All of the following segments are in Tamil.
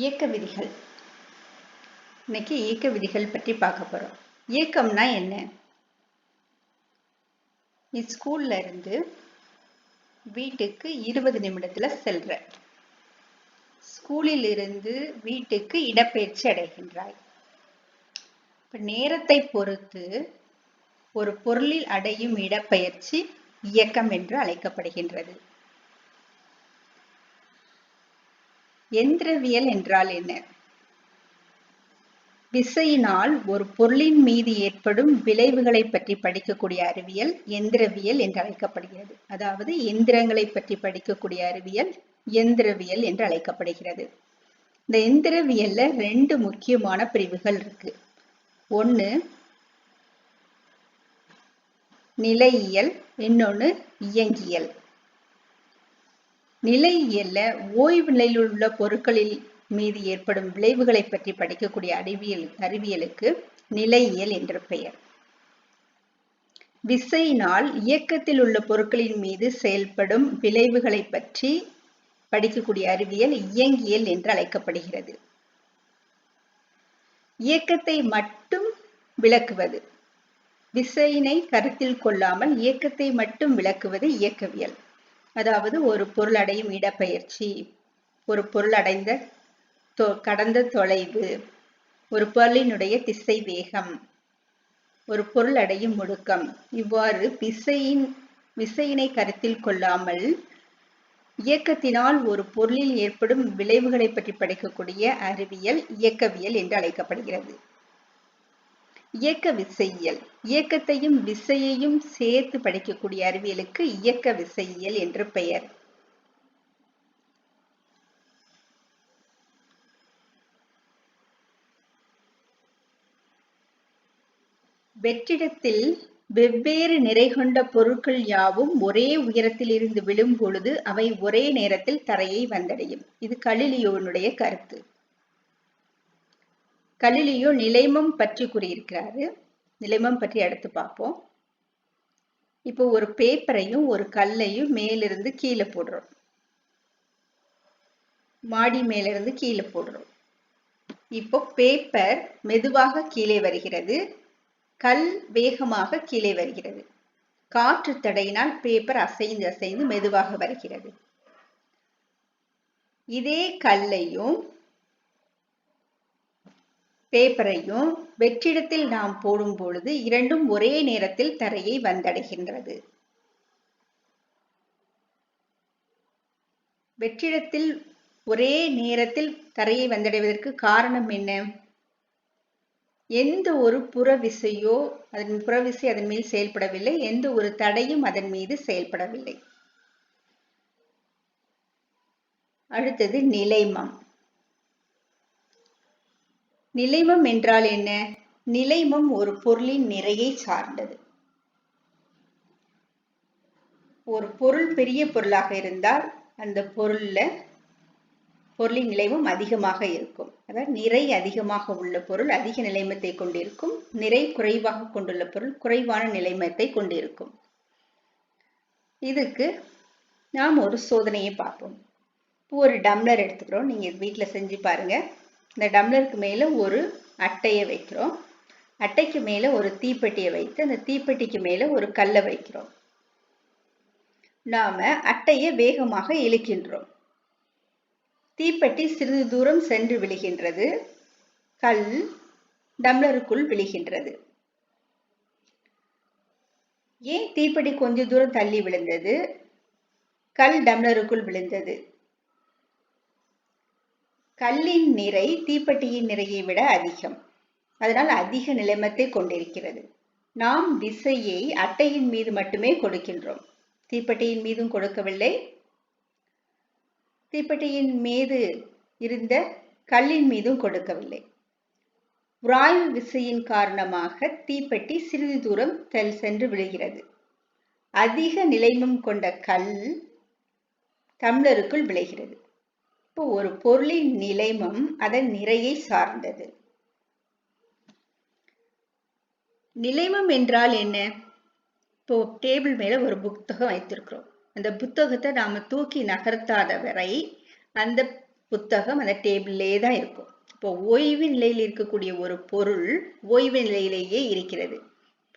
இயக்க விதிகள். இன்னைக்கு இயக்க விதிகள் பற்றி பார்க்க போறோம். இயக்கம்னா என்ன? நீ ஸ்கூல்ல இருந்து வீட்டுக்கு 20 நிமிடத்துல செல்ற. ஸ்கூலில் இருந்து வீட்டுக்கு இடப்பெயர்ச்சி அடைகின்றாய். இப்ப நேரத்தை பொறுத்து ஒரு பொருளில் அடையும் இடப்பெயர்ச்சி இயக்கம் என்று அழைக்கப்படுகின்றது. எந்திரவியல் என்றால் என்ன? விசையினால் ஒரு பொருளின் மீது ஏற்படும் விளைவுகளை பற்றி படிக்கக்கூடிய அறிவியல் எந்திரவியல் என்று அழைக்கப்படுகிறது. அதாவது எந்திரங்களை பற்றி படிக்கக்கூடிய அறிவியல் எந்திரவியல் என்று அழைக்கப்படுகிறது. இந்த எந்திரவியல்ல 2 முக்கியமான பிரிவுகள் இருக்கு. ஒண்ணு நிலையியல், இன்னொன்னு இயங்கியல். நிலையியல்ல ஓய்வு நிலையில் உள்ள பொருட்களில் மீது ஏற்படும் விளைவுகளை பற்றி படிக்கக்கூடிய அறிவியலுக்கு நிலையியல் என்று பெயர். விசையினால் இயக்கத்தில் உள்ள பொருட்களின் மீது செயல்படும் விளைவுகளை பற்றி படிக்கக்கூடிய அறிவியல் இயங்கியல் என்று அழைக்கப்படுகிறது. இயக்கத்தை மட்டும் விளக்குவது, விசையினை கருத்தில் கொள்ளாமல் இயக்கத்தை மட்டும் விளக்குவது இயக்கவியல். அதாவது ஒரு பொருள் அடையும் இடப்பெயர்ச்சி, ஒரு பொருள் கடந்த தொலைவு, ஒரு பொருளினுடைய திசை வேகம், ஒரு பொருள் அடையும் முடுக்கம், இவ்வாறு விசையினை கருத்தில் கொள்ளாமல் இயக்கத்தினால் ஒரு பொருளில் ஏற்படும் விளைவுகளை பற்றி படிக்கக்கூடிய அறிவியல் இயக்கவியல் என்று அழைக்கப்படுகிறது. இயக்க விசையியல், இயக்கத்தையும் விசையையும் சேர்த்து படிக்கக்கூடிய அறிவியலுக்கு இயக்க விசையியல் என்று பெயர். வெற்றிடத்தில் வெவ்வேறு நிறை கொண்ட பொருட்கள் யாவும் ஒரே உயரத்தில் இருந்து விழும் பொழுது அவை ஒரே நேரத்தில் தரையை வந்தடையும். இது கலிலியோனுடைய கருத்து. கலிலியோ நிலைமம் பற்றி கூறியிருக்கிறாரு. நிலைமம் பற்றி அடுத்து பார்ப்போம். இப்போ ஒரு பேப்பரையும் ஒரு கல்லையும் மேலிருந்து கீழே போடுறோம். மாடி மேலிருந்து கீழே போடுறோம். இப்போ பேப்பர் மெதுவாக கீழே வருகிறது, கல் வேகமாக கீழே வருகிறது. காற்று தடையினால் பேப்பர் அசைந்து அசைந்து மெதுவாக வருகிறது. இதே கல்லையும் பேப்பரையும் வெற்றிடத்தில் நாம் போடும் பொழுது இரண்டும் ஒரே நேரத்தில் தரையை வந்தடைகின்றது. வெற்றிடத்தில் ஒரே நேரத்தில் தரையை வந்தடைவதற்கு காரணம் என்ன? எந்த ஒரு புறவிசையோ புறவிசை அதன் மீது செயல்படவில்லை, எந்த ஒரு தடையும் அதன் மீது செயல்படவில்லை. அடுத்தது நிலைமம். நிலைமம் என்றால் என்ன? நிலைமம் ஒரு பொருளின் நிறையை சார்ந்தது. ஒரு பொருள் பெரிய பொருளாக இருந்தால் அந்த பொருளின் நிலைமம் அதிகமாக இருக்கும். அதாவது நிறை அதிகமாக உள்ள பொருள் அதிக நிலைமத்தை கொண்டிருக்கும், நிறை குறைவாக கொண்டுள்ள பொருள் குறைவான நிலைமத்தை கொண்டிருக்கும். இதுக்கு நாம் ஒரு சோதனையை பார்ப்போம். இப்போ ஒரு டம்ளர் எடுத்துக்கிறோம். நீங்க வீட்டுல செஞ்சு பாருங்க. இந்த டம்ளருக்கு மேல ஒரு அட்டையை வைக்கிறோம். அட்டைக்கு மேல ஒரு தீப்பெட்டியை வைத்து அந்த தீப்பெட்டிக்கு மேல ஒரு கல்லை வைக்கிறோம். நாம அட்டையை வேகமாக இழுக்கின்றோம். தீப்பெட்டி சிறிது தூரம் சென்று விழுகின்றது, கல் டம்ளருக்குள் விழுகின்றது. ஏன் தீப்பெட்டி கொஞ்ச தூரம் தள்ளி விழுந்தது, கல் டம்ளருக்குள் விழுந்தது? கல்லின் நிறை தீப்பெட்டியின் நிறையை விட அதிகம், அதனால் அதிக நிலைமத்தை கொண்டிருக்கிறது. நாம் விசையை அட்டையின் மீது மட்டுமே கொடுக்கின்றோம், தீப்பெட்டியின் மீதும் கொடுக்கவில்லை, தீப்பெட்டியின் மீது இருந்த கல்லின் மீதும் கொடுக்கவில்லை. உராய்வு விசையின் காரணமாக தீப்பெட்டி சிறிது தூரம் சென்று விழுகிறது. அதிக நிலைமம் கொண்ட கல் டம்ளருக்குள் விழுகிறது. இப்போ ஒரு பொருளின் நிலைமம் அதன் நிறையை சார்ந்தது. நிலைமம் என்றால் என்ன? இப்போ டேபிள் மேல ஒரு புத்தகம் வைத்திருக்கிறோம். அந்த புத்தகத்தை நாம தூக்கி நகர்த்தாத வரை அந்த புத்தகம் அந்த டேபிள்லே தான் இருக்கும். இப்போ ஓய்வு நிலையில் இருக்கக்கூடிய ஒரு பொருள் ஓய்வு நிலையிலேயே இருக்கிறது.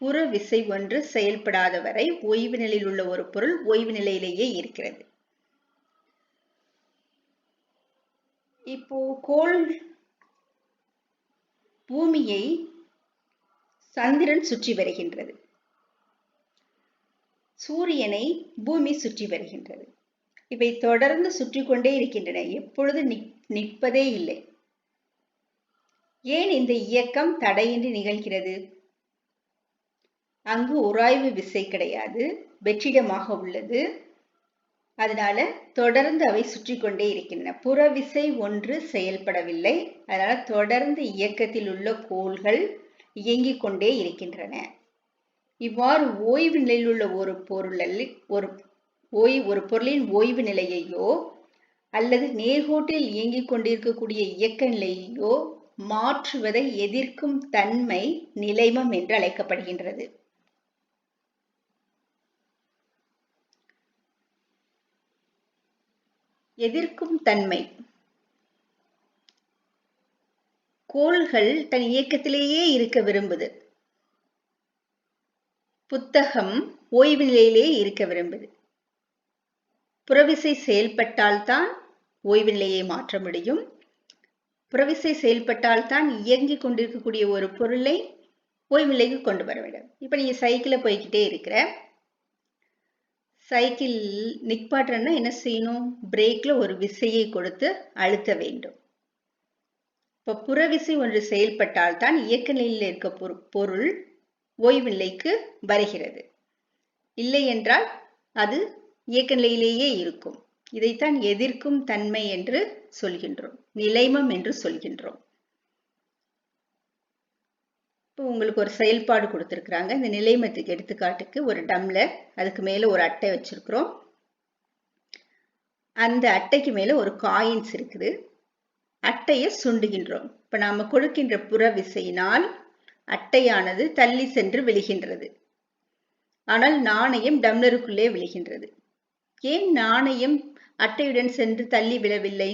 புற விசை ஒன்று செயல்படாத வரை ஓய்வு நிலையில் உள்ள ஒரு பொருள் ஓய்வு நிலையிலேயே இருக்கிறது. இப்போ கோள் பூமியை சந்திரன் சுற்றி வருகின்றது, சூரியனை பூமி சுற்றி வருகின்றது. இவை தொடர்ந்து சுற்றி கொண்டே இருக்கின்றன, எப்பொழுது நிற்பதே இல்லை. ஏன் இந்த இயக்கம் தடையின்றி நிகழ்கிறது? அங்கு உராய்வு விசை கிடையாது, வெற்றிடமாக உள்ளது. அதனால தொடர்ந்து அவை சுற்றி கொண்டே இருக்கின்றன. புறவிசை ஒன்று செயல்படவில்லை, அதனால தொடர்ந்து இயக்கத்தில் உள்ள கோள்கள் இயங்கிக் கொண்டே இருக்கின்றன. இவ்வாறு ஓய்வு நிலையில் உள்ள ஒரு பொருளின் ஓய்வு நிலையையோ அல்லது நேர்கோட்டில் இயங்கிக் கொண்டிருக்கக்கூடிய இயக்க நிலையையோ மாற்றுவதை எதிர்க்கும் தன்மை நிலைமம் என்று அழைக்கப்படுகின்றது. எதிர்க்கும் தன்மை. கோள்கள் தன் இயக்கத்திலேயே இருக்க விரும்புது. புத்தகம் ஓய்வு நிலையிலே இருக்க விரும்புது. புறவிசை செயல்பட்டால்தான் ஓய்வு நிலையை மாற்ற முடியும். புறவிசை செயல்பட்டால்தான் இயங்கிக் கொண்டிருக்கக்கூடிய ஒரு பொருளை ஓய்வு நிலைக்கு கொண்டு வர வேண்டும். இப்ப நீங்க சைக்கிளை போய்கிட்டே இருக்கிற, சைக்கிள் நிப்பாட்டணும்னா என்ன செய்யணும்? பிரேக்ல ஒரு விசையை கொடுத்து அழுத்த வேண்டும். இப்ப புறவிசை ஒன்று செயல்பட்டால்தான் இயக்க நிலையில் இருக்க பொருள் ஓய்வு நிலைக்கு வருகிறது. இல்லை என்றால் அது இயக்க நிலையிலேயே இருக்கும். இதைத்தான் எதிர்க்கும் தன்மை என்று சொல்கின்றோம், நிலைமம் என்று சொல்கின்றோம். இப்போ உங்களுக்கு ஒரு செயல்பாடு கொடுத்திருக்கிறாங்க. இந்த நிலைமத்துக்கு எடுத்துக்காட்டுக்கு ஒரு டம்ளர், அதுக்கு மேல ஒரு அட்டை வச்சிருக்கிறோம். அந்த அட்டைக்கு மேல ஒரு காயின்ஸ் இருக்குது. அட்டையை சுண்டுகின்றோம். இப்ப நாம கொடுக்கின்ற புற விசையினால் அட்டையானது தள்ளி சென்று விழுகின்றது. ஆனால் நாணயம் டம்ளருக்குள்ளே விழுகின்றது. ஏன் நாணயம் அட்டையுடன் சென்று தள்ளி விழவில்லை?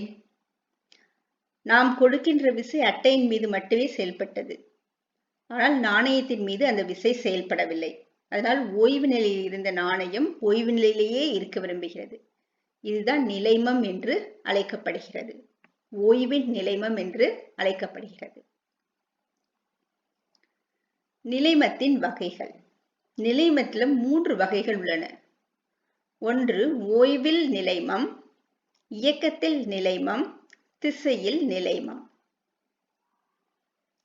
நாம் கொடுக்கின்ற விசை அட்டையின் மீது மட்டுமே செயல்பட்டது, ஆனால் நாணயத்தின் மீது அந்த விசை செயல்படவில்லை. அதனால் ஓய்வு நிலையில் இருந்த நாணயம் ஓய்வு நிலையிலேயே இருக்க விரும்புகிறது. இதுதான் நிலைமம் என்று அழைக்கப்படுகிறது. ஓய்வின் நிலைமம் என்று அழைக்கப்படுகிறது. நிலைமத்தின் வகைகள். நிலைமத்தில் 3 வகைகள் உள்ளன. ஒன்று ஓய்வில் நிலைமம், இயக்கத்தில் நிலைமம், திசையில் நிலைமம்.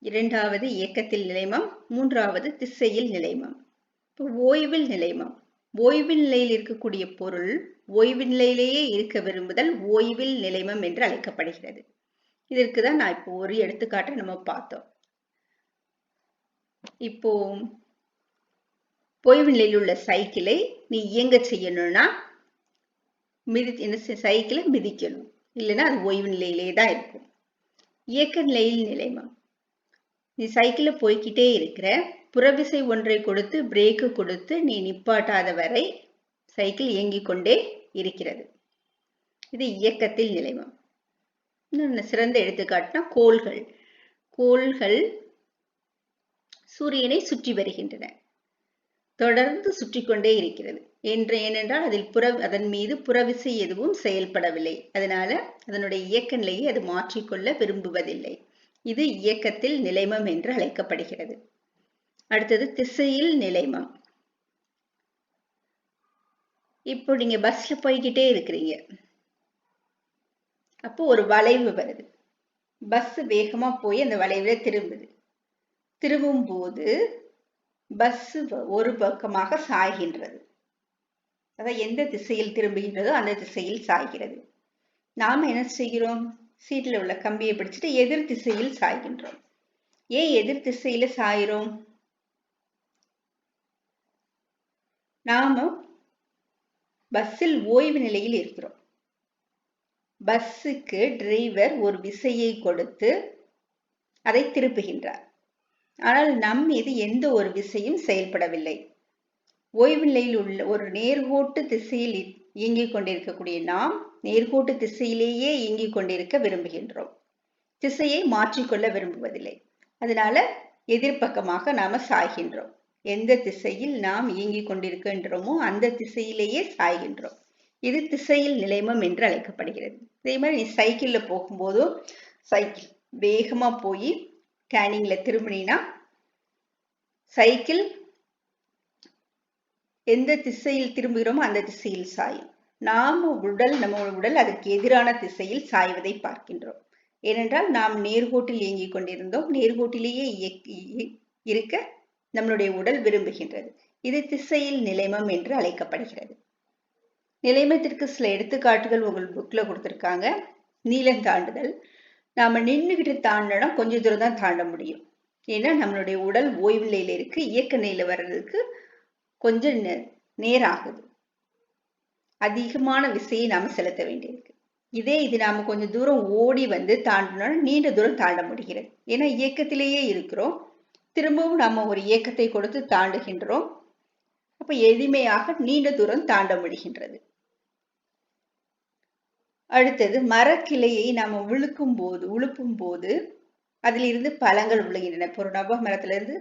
இரண்டாவது இயக்கத்தில் நிலைமம், மூன்றாவது திசையில் நிலைமம். ஓய்வில் நிலைமம். ஓய்வு நிலையில் இருக்கக்கூடிய பொருள் ஓய்வு நிலையிலேயே இருக்க விரும்புதல் ஓய்வில் நிலைமம் என்று அழைக்கப்படுகிறது. இதற்கு தான் நான் இப்போ ஒரு எடுத்துக்காட்டை நம்ம பார்த்தோம். இப்போ ஓய்வு நிலையில் உள்ள சைக்கிளை நீ இயங்க செய்யணும்னா சைக்கிளை மிதிக்கணும், இல்லைன்னா அது ஓய்வு நிலையிலே தான் இருக்கும். இயக்க நிலையில் நிலைமம். நீ சைக்கிள போய்கிட்டே இருக்கிற, புறவிசை ஒன்றை கொடுத்து பிரேக்கு கொடுத்து நீ நிப்பாட்டாத வரை சைக்கிள் இயங்கிக் கொண்டே இருக்கிறது. இது இயக்கத்தில் நிலைமம். இன்னும் சிறந்த எடுத்துக்காட்டுனா கோள்கள். கோள்கள் சூரியனை சுற்றி வருகின்றன, தொடர்ந்து சுற்றி கொண்டே இருக்கிறது. ஏனென்றால் அதன் மீது புறவிசை எதுவும் செயல்படவில்லை. அதனால அதனுடைய இயக்க நிலையை அது மாற்றிக்கொள்ள விரும்புவதில்லை. இது இயக்கத்தில் நிலைமம் என்று அழைக்கப்படுகிறது. அடுத்தது திசையில் நிலைமம். இப்போ நீங்க பஸ்ல போய்கிட்டே இருக்கிறீங்க, அப்போ ஒரு வளைவு வருது. பஸ் வேகமா போய் அந்த வளைவுல திரும்புது. திரும்பும் போது பஸ் ஒரு பக்கமாக சாய்கின்றது. அதாவது எந்த திசையில் திரும்புகின்றதோ அந்த திசையில் சாய்கிறது. நாம என்ன செய்கிறோம்? சீட்ல உள்ள கம்பியை பிடிச்சிட்டு எதிர் திசையில் சாய்கின்றோம். ஏன் எதிர் திசையில சாயிறோம்? நாம பஸ்ஸில் ஓய்வு நிலையில் இருக்கிறோம். பஸ்ஸுக்கு டிரைவர் ஒரு விசையை கொடுத்து அதை திருப்புகின்றார். ஆனால் நம் மீது எந்த ஒரு விசையும் செயல்படவில்லை. ஓய்வு நிலையில் உள்ள ஒரு நேர்கோட்டு திசையில் இயங்கிக் கொண்டிருக்கக்கூடிய நாம் நேர்கோட்டு திசையிலேயே இயங்கிக் கொண்டிருக்க விரும்புகின்றோம். திசையை மாற்றிக்கொள்ள விரும்புவதில்லை. அதனால எதிர்பக்கமாக நாம சாய்கின்றோம். எந்த திசையில் நாம் இயங்கிக் கொண்டிருக்கின்றோமோ அந்த திசையிலேயே சாய்கின்றோம். இது திசையில் நிலைமம் என்று அழைக்கப்படுகிறது. இதே மாதிரி நீ சைக்கிள்ல போகும்போதும் சைக்கிள் வேகமா போய் டர்னிங்ல திரும்பினா சைக்கிள் எந்த திசையில் திரும்புகிறோமோ அந்த திசையில் சாயும். நம்ம உடல் அதற்கு எதிரான திசையில் சாய்வதை பார்க்கின்றோம். ஏனென்றால் நாம் நேர்கோட்டில் இயங்கிக் கொண்டிருந்தோம். நேர்கோட்டிலேயே இருக்க நம்மளுடைய உடல் விரும்புகின்றது. இது திசையில் நிலைமம் என்று அழைக்கப்படுகிறது. நிலைமத்திற்கு சில எடுத்துக்காட்டுகள் உங்கள் புக்ல கொடுத்திருக்காங்க. நீளம் தாண்டுதல். நாம நின்றுகிட்டு தாண்டினா கொஞ்ச தூரம் தான் தாண்ட முடியும். ஏன்னா நம்மளுடைய உடல் ஓய்வு நிலையில இருக்கு. இயக்க நிலையில வர்றதுக்கு கொஞ்சம் நேரம் ஆகுது. அதிகமான விசையை நாம செலுத்த வேண்டியிருக்கு. இது நாம கொஞ்சம் தூரம் ஓடி வந்து தாண்டினோம்னா நீண்ட தூரம் தாண்ட முடிகிறது. ஏன்னா இயக்கத்திலேயே இருக்கிறோம். திரும்பவும் நம்ம ஒரு இயக்கத்தை கொடுத்து தாண்டுகின்றோம். அப்ப எளிமையாக நீண்ட தூரம் தாண்ட முடிகின்றது. அடுத்தது மரக்கிளையை நாம உழுப்பும் போது அதிலிருந்து பழங்கள் விழுகின்றன. ஒரு நப மரத்துல இருந்து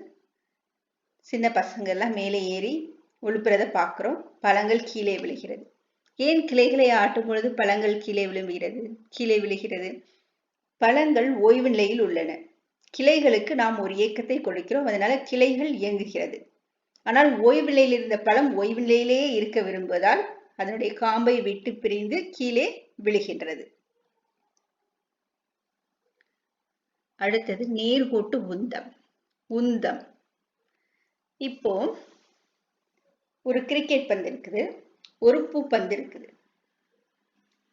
சின்ன பசங்க எல்லாம் மேலே ஏறி உழுப்புறத பார்க்கிறோம். பழங்கள் கீழே விழுகிறது. ஏன் கிளைகளை ஆட்டும் பொழுது பழங்கள் கீழே விழுகிறது? பழங்கள் ஓய்வு நிலையில் உள்ளன. கிளைகளுக்கு நாம் ஒரு இயக்கத்தை கொடுக்கிறோம். அதனால கிளைகள் இயங்குகிறது. ஆனால் ஓய்வு நிலையில் இருந்த பழம் ஓய்வு நிலையிலேயே இருக்க விரும்புவதால் அதனுடைய காம்பை விட்டு பிரிந்து கீழே விழுகின்றது. அடுத்தது நேர்கோட்டு உந்தம். இப்போ ஒரு கிரிக்கெட் பந்து இருக்குது, ஒரு பூப்பந்து இருக்குது.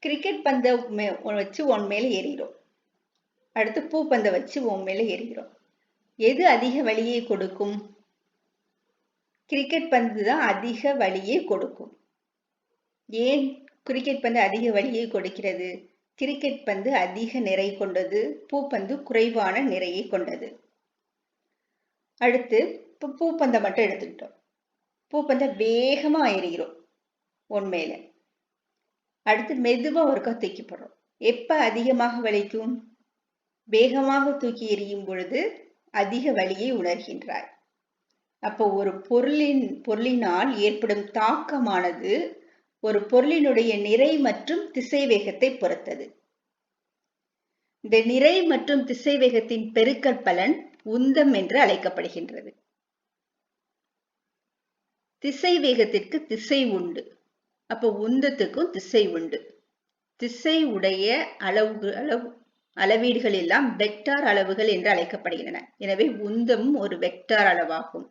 கிரிக்கெட் பந்தை வச்சு உன் மேல ஏறிடும். அடுத்து பூப்பந்தை வச்சு உன் மேல ஏறிடும். எது அதிக வலியை கொடுக்கும்? கிரிக்கெட் பந்து தான் அதிக வலியை கொடுக்கும். ஏன் கிரிக்கெட் பந்து அதிக வலியை கொடுக்கிறது? கிரிக்கெட் பந்து அதிக நிறை கொண்டது, பூப்பந்து குறைவான நிறையை கொண்டது. அடுத்து பூப்பந்தை மட்டும் எடுத்துக்கிட்டோம். பூப்பந்தை வேகமா எறிகிறோம் உன் மேல. அடுத்து மெதுவா ஒருக்கா தூக்கி போடுறோம். எப்ப அதிகமாக வலிக்கும்? வேகமாக தூக்கி எறியும் பொழுது அதிக வலியை உணர்கின்றாய். அப்போ ஒரு பொருளினால் ஏற்படும் தாக்கமானது ஒரு பொருளினுடைய நிறை மற்றும் திசை வேகத்தை பொறுத்தது. இந்த நிறை மற்றும் திசை வேகத்தின் பெருக்கற் பலன் உந்தம் என்று அழைக்கப்படுகின்றது. திசை வேகத்திற்கு திசை உண்டு. அப்போ உந்தத்துக்கும் திசை உண்டு. திசை உடைய அளவீடுகள் எல்லாம் வெக்டார் அளவுகள் என்று அழைக்கப்படுகின்றன. எனவே உந்தம் ஒரு வெக்டார் அளவாகும்.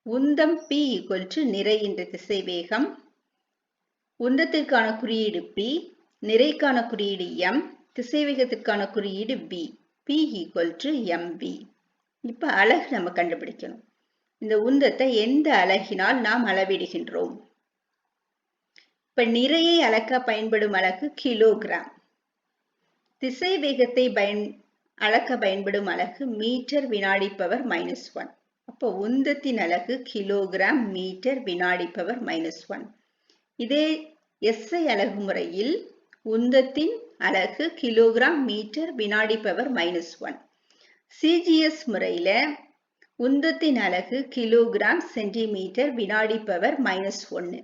உந்தம் P = நிறை என்ற திசை வேகம். உந்தத்திற்கான குறியீடு P, நிறைக்கான குறியீடு M, திசைவேகத்திற்கான குறியீடு V. P = mv. இப்ப அலகு நம்ம கண்டுபிடிக்கணும். இந்த உந்தத்தை எந்த அலகினால் நாம் அளவிடுகின்றோம்? இப்ப நிறையை அளக்க பயன்படும் அலகு கிலோகிராம். திசை வேகத்தை அளக்க பயன்படும் அலகு மீட்டர் வினாடி பவர் -1. அப்போ உந்தத்தின் அலகு கிலோகிராம் மீட்டர் வினாடி பவர் -1. இதே SI அலகு முறையில் உந்தத்தின் அலகு கிலோகிராம் மீட்டர் வினாடி பவர் -1. CGS முறையில உந்தத்தின் அலகு கிலோகிராம் சென்டிமீட்டர் வினாடி பவர் -1.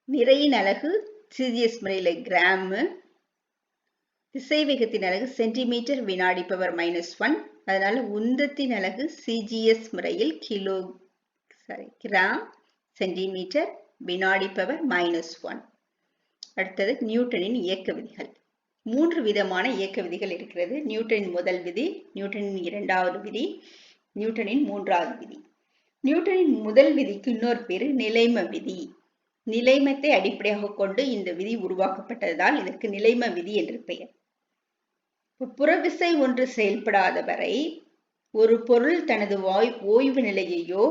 நிறையின் அலகு CGS முறையில கிராம், திசைவேகத்தின் அலகு சென்டிமீட்டர் வினாடி பவர் -1. அதனால உந்தத்தின் அலகு CGS முறையில் கிராம் சென்டிமீட்டர் வினாடி பவர் -1. அடுத்தது நியூட்டனின் இயக்க விதிகள். 3 விதமான இயக்க விதிகள் இருக்கிறது. நியூட்டனின் முதல் விதி, நியூட்டனின் இரண்டாவது விதி, நியூட்டனின் மூன்றாவது விதி. நியூட்டனின் முதல் விதிக்கு இன்னொரு பேரு நிலைம விதி. நிலைமத்தை அடிப்படையாக கொண்டு இந்த விதி உருவாக்கப்பட்டதால் இதற்கு நிலைம விதி என்று பெயர். புறவிசை ஒன்று செயல்படாத வரை ஒரு பொருள் தனது ஓய்வு நிலையையோ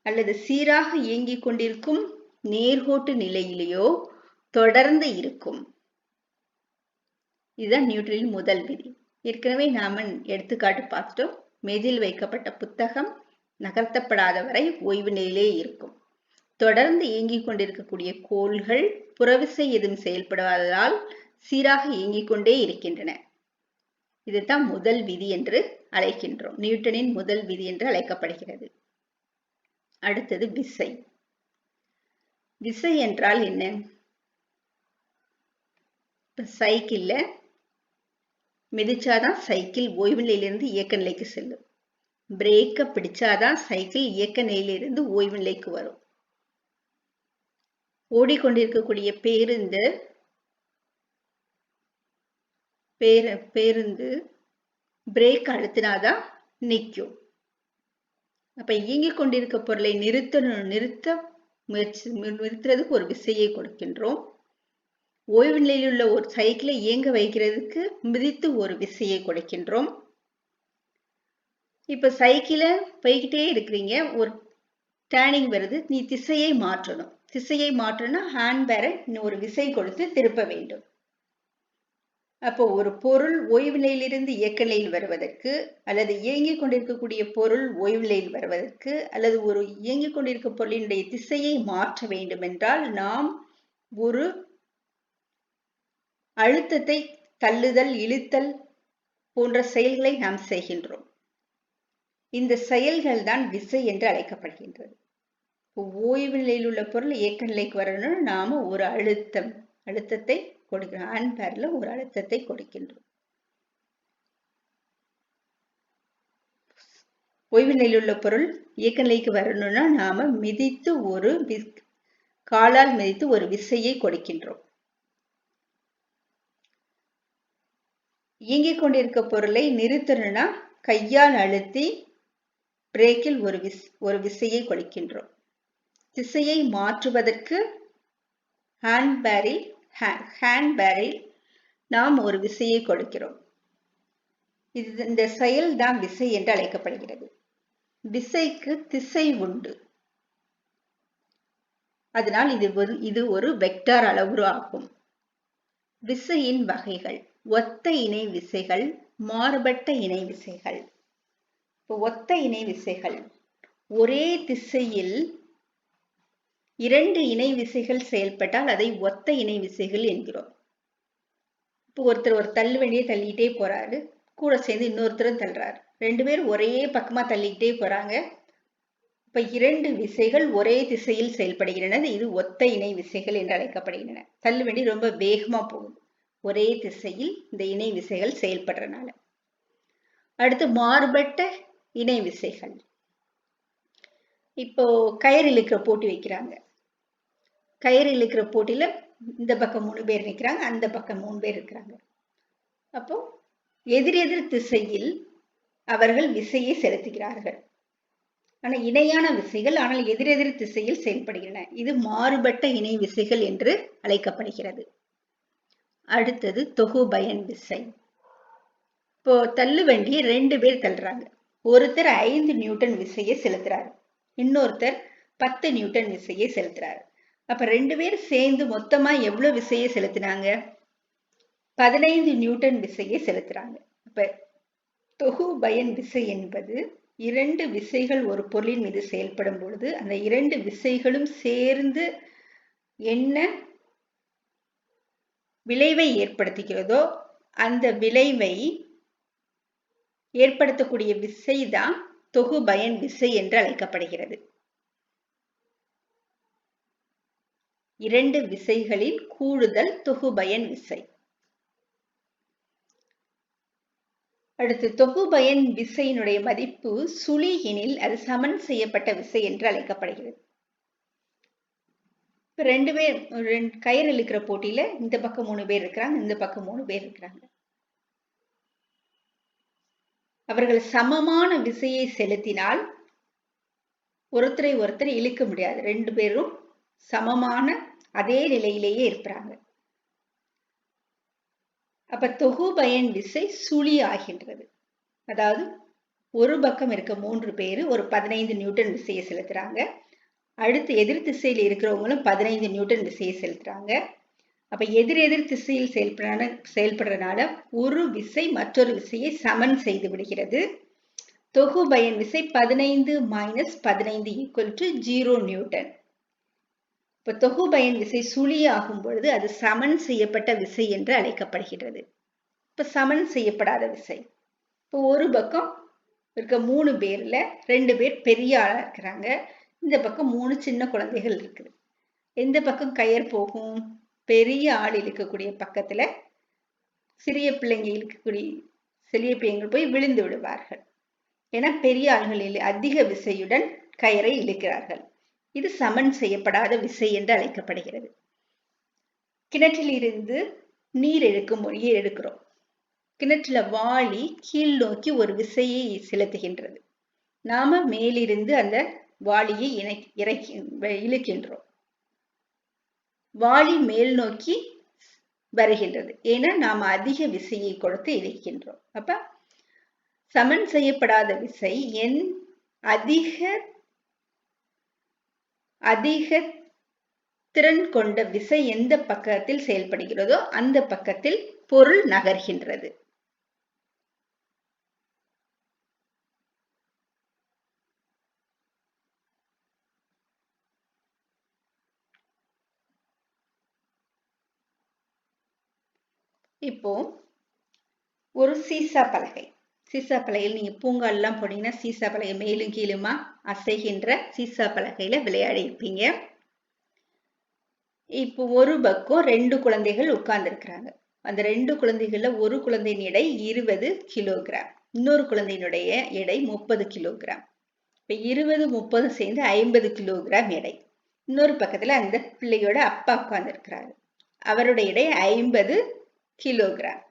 அல்லது சீராக இயங்கிக் கொண்டிருக்கும் நேர்கோட்டு நிலையிலேயோ தொடர்ந்து இருக்கும். இதுதான் நியூட்டனின் முதல் விதி. ஏற்கனவே நாம எடுத்துக்காட்டு பார்த்துட்டோம். மேஜையில் வைக்கப்பட்ட புத்தகம், நகர்த்தப்படாத வரை ஓய்வு நிலையிலே இருக்கும். தொடர்ந்து இயங்கிக் கொண்டிருக்கக்கூடிய கோள்கள் புறவிசை எதுவும் செயல்படாததால் சீராக இயங்கிக் கொண்டே இருக்கின்றன. இதுதான் முதல் விதி என்று அழைக்கின்றோம். நியூட்டனின் முதல் விதி என்று அழைக்கப்படுகிறது. அடுத்தது விசை. விசை என்றால் என்ன? சைக்கிள்ல மிதிச்சாதான் சைக்கிள் ஓய்வு நிலையிலிருந்து இயக்க நிலைக்கு செல்லும். பிரேக்க பிடிச்சாதான் சைக்கிள் இயக்க நிலையிலிருந்து ஓய்வு நிலைக்கு வரும். ஓடிக்கொண்டிருக்கக்கூடிய பேருந்து பிரேக் அழுத்தினாதான் நிற்கும். அப்ப இயங்கிக் கொண்டிருக்க பொருளை நிறுத்துறதுக்கு ஒரு விசையை கொடுக்கின்றோம். ஓய்வு நிலையில் உள்ள ஒரு சைக்கிளை இயங்க வைக்கிறதுக்கு மிதித்து ஒரு விசையை கொடுக்கின்றோம். இப்ப சைக்கிள போய்கிட்டே இருக்கிறீங்க, ஒரு டேர்னிங் வருது, நீ திசையை மாற்றணும். திசையை மாற்றணும்னா ஹேண்ட் பேரை ஒரு விசை கொடுத்து திருப்ப வேண்டும். அப்போ ஒரு பொருள் ஓய்வு நிலையிலிருந்து இயக்க நிலையில் வருவதற்கு, அல்லது இயங்கிக் கொண்டிருக்கக்கூடிய பொருள் ஓய்வு நிலையில் வருவதற்கு, அல்லது ஒரு இயங்கிக் கொண்டிருக்க பொருளினுடைய திசையை மாற்ற வேண்டும் என்றால் நாம் ஒரு அழுத்தத்தை தள்ளுதல், இழுத்தல் போன்ற செயல்களை நாம் செய்கின்றோம். இந்த செயல்கள் தான் விசை என்று அழைக்கப்படுகின்றது. ஓய்வு நிலையில் உள்ள பொருள் இயக்க நிலைக்கு வரணும்னு நாம ஒரு அழுத்தத்தை கொடுக்கிறோம். ஹேண்ட் பேர்ல ஒரு அழுத்தத்தை கொடுக்கின்றோம். ஓய்வு நிலையில் உள்ள பொருள் இயக்க நிலைக்கு வரணும்னா நாம காலால் மிதித்து ஒரு விசையை கொடுக்கின்றோம். இயங்கிக் கொண்டிருக்க பொருளை நிறுத்தணும்னா கையால் அழுத்தி பிரேக்கில் ஒரு விசையை கொடுக்கின்றோம். திசையை மாற்றுவதற்கு ஹேண்ட் பேரில் நாம் ஒரு விசையை கொடுக்கிறோம். இந்த செயல் தான் விசை என்று அழைக்கப்படுகிறது. விசைக்கு திசை உண்டு. அதனால் இது ஒரு வெக்டார் அளவுரு ஆகும். விசையின் வகைகள்: ஒத்த இணை விசைகள், மாறுபட்ட இணை விசைகள். ஒத்த இணை விசைகள், ஒரே திசையில் 2 இணை விசைகள் செயல்பட்டால் அதை ஒத்த இணை விசைகள் என்கிறோம். இப்போ ஒருத்தர் ஒரு தள்ளு வண்டியை தள்ளிட்டே போறாரு, கூட சேர்ந்து இன்னொருத்தரும் தள்ளுறாரு. 2 பேரும் ஒரே பக்கமா தள்ளிக்கிட்டே போறாங்க. இப்ப 2 விசைகள் ஒரே திசையில் செயல்படுகின்றன. இது ஒத்த இணை விசைகள் என்று அழைக்கப்படுகின்றன. தள்ளு வண்டி ரொம்ப வேகமா போகுது, ஒரே திசையில் இந்த இணை விசைகள் செயல்படுறதுனால. அடுத்து மாறுபட்ட இணை விசைகள். இப்போ கயிறு இழுக்கிற போட்டி வைக்கிறாங்க. கயிறு இழுக்கிற போட்டியில இந்த பக்கம் 3 பேர் நிற்கிறாங்க, அந்த பக்கம் 3 பேர் இருக்கிறாங்க. அப்போ எதிரெதிர் திசையில் அவர்கள் விசையை செலுத்துகிறார்கள். ஆனால் இணையான விசைகள், ஆனால் எதிரெதிர் திசையில் செயல்படுகின்றன. இது மாறுபட்ட இணை விசைகள் என்று அழைக்கப்படுகிறது. அடுத்தது தொகுபயன் விசை. இப்போ தள்ளு வண்டியை 2 பேர் தள்ளுறாங்க. ஒருத்தர் 5 நியூட்டன் விசையை செலுத்துறாரு, இன்னொருத்தர் 10 நியூட்டன் விசையை செலுத்துறாரு. அப்ப 2 பேர் சேர்ந்து மொத்தமா எவ்வளவு விசையை செலுத்தினாங்க? 15 நியூட்டன் விசையை செலுத்துறாங்க. அப்ப தொகுபயன் விசை என்பது 2 விசைகள் ஒரு பொருளின் மீது செயல்படும் பொழுது அந்த 2 விசைகளும் சேர்ந்து என்ன விளைவை ஏற்படுத்துகிறதோ அந்த விளைவை ஏற்படுத்தக்கூடிய விசைதான் தொகுபயன் விசை என்று அழைக்கப்படுகிறது. 2 விசைகளின் கூடுதல் தொகுபயன் விசை. அடுத்து தொகுபயன் விசையினுடைய மதிப்பு சுழி எனில் அது சமன் செய்யப்பட்ட விசை என்று அழைக்கப்படுகிறது. இப்ப 2 பேர் கயிறு இழுக்கிற போட்டியில இந்த பக்கம் 3 பேர் இருக்கிறாங்க, இந்த பக்கம் 3 பேர் இருக்கிறாங்க. அவர்கள் சமமான விசையை செலுத்தினால் ஒருத்தரை ஒருத்தர் இழுக்க முடியாது. 2 பேரும் சமமான அதே நிலையிலேயே இருக்கிறாங்க. அப்ப தொகுபயன் விசை சுழி ஆகின்றது. அதாவது ஒரு பக்கம் இருக்க 3 பேர் ஒரு 15 நியூட்டன் விசையை செலுத்துறாங்க. அடுத்து எதிர் திசையில் இருக்கிறவங்களும் 15 நியூட்டன் விசையை செலுத்துறாங்க. அப்ப எதிர் திசையில் செயல்படுறதுனால ஒரு விசை மற்றொரு விசையை சமன் செய்து விடுகிறது. தொகு பயன் விசை 15 மைனஸ் 15 ஈக்குவல் டு 0 நியூட்டன். இப்ப தொகு பயன் விசை சுழி ஆகும் பொழுது அது சமன் செய்யப்பட்ட விசை என்று அழைக்கப்படுகிறது. இப்ப சமன் செய்யப்படாத விசை, இப்போ ஒரு பக்கம் இருக்க 3 பேர்ல 2 பேர் பெரிய ஆளா இருக்கிறாங்க, இந்த பக்கம் 3 சின்ன குழந்தைகள் இருக்குது. எந்த பக்கம் கயர் போகும்? பெரிய ஆள் இழுக்கக்கூடிய பக்கத்துல சிறிய பிள்ளைங்க போய் விழுந்து விடுவார்கள். ஏன்னா பெரிய ஆள்களில் அதிக விசையுடன் கயரை இழுக்கிறார்கள். இது சமன் செய்யப்படாத விசை என்று அழைக்கப்படுகிறது. கிணற்றில் இருந்து நீர் எடுக்கிறோம். கிணற்றுல வாளி கீழ் நோக்கி ஒரு விசையை செலுத்துகின்றது. நாம மேலிருந்து அந்த வாளியை இழுக்கின்றோம். வாளி மேல் நோக்கி வருகின்றது. ஏன்னா நாம அதிக விசையை கொடுத்து இழுக்கின்றோம். அப்ப சமன் செய்யப்படாத விசை அதிக திறன் கொண்ட விசை எந்த பக்கத்தில் செயல்படுகிறதோ அந்த பக்கத்தில் பொருள் நகர்கின்றது. இப்போ ஒரு சீசா பலகை. சீசா பலகையில் நீங்க பூங்கால்லாம் போனீங்கன்னா சீசா பலகை மேலும் கீழுமா அசைகின்ற சீசா பலகையில விளையாடி இருப்பீங்க. இப்போ ஒரு பக்கம் 2 குழந்தைகள் உட்கார்ந்து இருக்கிறாங்க. அந்த 2 குழந்தைகள்ல ஒரு குழந்தையின் எடை 20 கிலோகிராம், இன்னொரு குழந்தையினுடைய எடை 30 கிலோகிராம். இப்ப 20 30 சேர்ந்து 50 கிலோகிராம் எடை. இன்னொரு பக்கத்துல அந்த பிள்ளையோட அப்பா உட்கார்ந்து இருக்கிறாரு, அவருடைய எடை 50 கிலோகிராம்.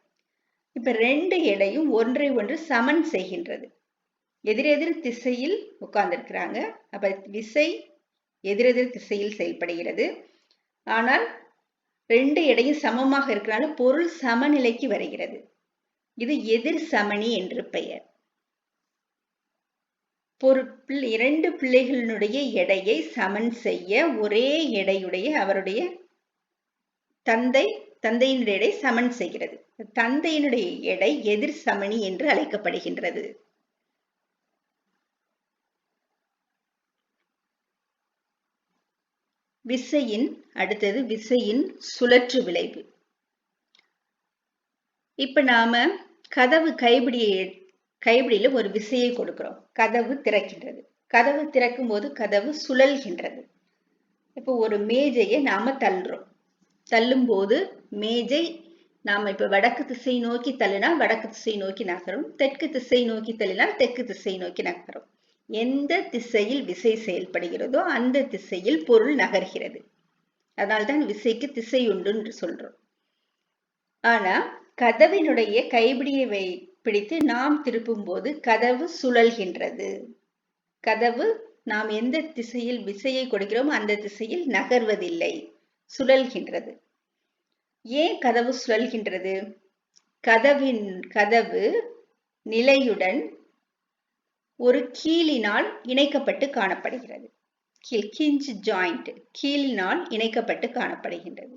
இப்ப 2 எடையும் ஒன்றை ஒன்று சமன் செய்கின்றது. எதிரெதிர் திசையில் உட்கார்ந்திருக்கிறாங்க. அப்ப விசை எதிரெதிர் திசையில் செயல்படுகிறது. ஆனால் 2 எடையும் சமமாக இருக்கிறனால பொருள் சமநிலைக்கு வருகிறது. இது எதிர் சமனி என்று பெயர். 2 பிள்ளைகளினுடைய எடையை சமன் செய்ய ஒரே எடையுடைய அவருடைய தந்தையினுடைய எடை சமன் செய்கிறது. தந்தையினுடைய எடை எதிர் சமனி என்று அழைக்கப்படுகின்றது. அடுத்தது விசையின் சுழற்று விளைவு. இப்ப நாம கதவு கைப்பிடியில ஒரு விசையை கொடுக்கிறோம். கதவு திறக்கின்றது. கதவு திறக்கும் போது கதவு சுழல்கின்றது. இப்போ ஒரு மேஜையை நாம தள்ளும் போது மேஜை நாம இப்ப வடக்கு திசை நோக்கி தள்ளினா வடக்கு திசை நோக்கி நகரும், தெற்கு திசை நோக்கி தள்ளினால் தெற்கு திசை நோக்கி நகரும். எந்த திசையில் விசை செயல்படுகிறதோ அந்த திசையில் பொருள் நகர்கிறது. அதனால்தான் விசைக்கு திசை உண்டு என்று சொல்றோம். ஆனா கதவினுடைய கைப்பிடியை பிடித்து நாம் திருப்பும் போது கதவு சுழல்கின்றது. கதவு நாம் எந்த திசையில் விசையை கொடுக்கிறோமோ அந்த திசையில் நகர்வதில்லை, சுழல்கின்றது. ஏன் கதவு சுழல்கின்றது? கதவு நிலையுடன் ஒரு கீலினால் இணைக்கப்பட்டு காணப்படுகிறது. ஹிஞ்ச் ஜாயிண்ட் கீலினால் இணைக்கப்பட்டு காணப்படுகின்றது.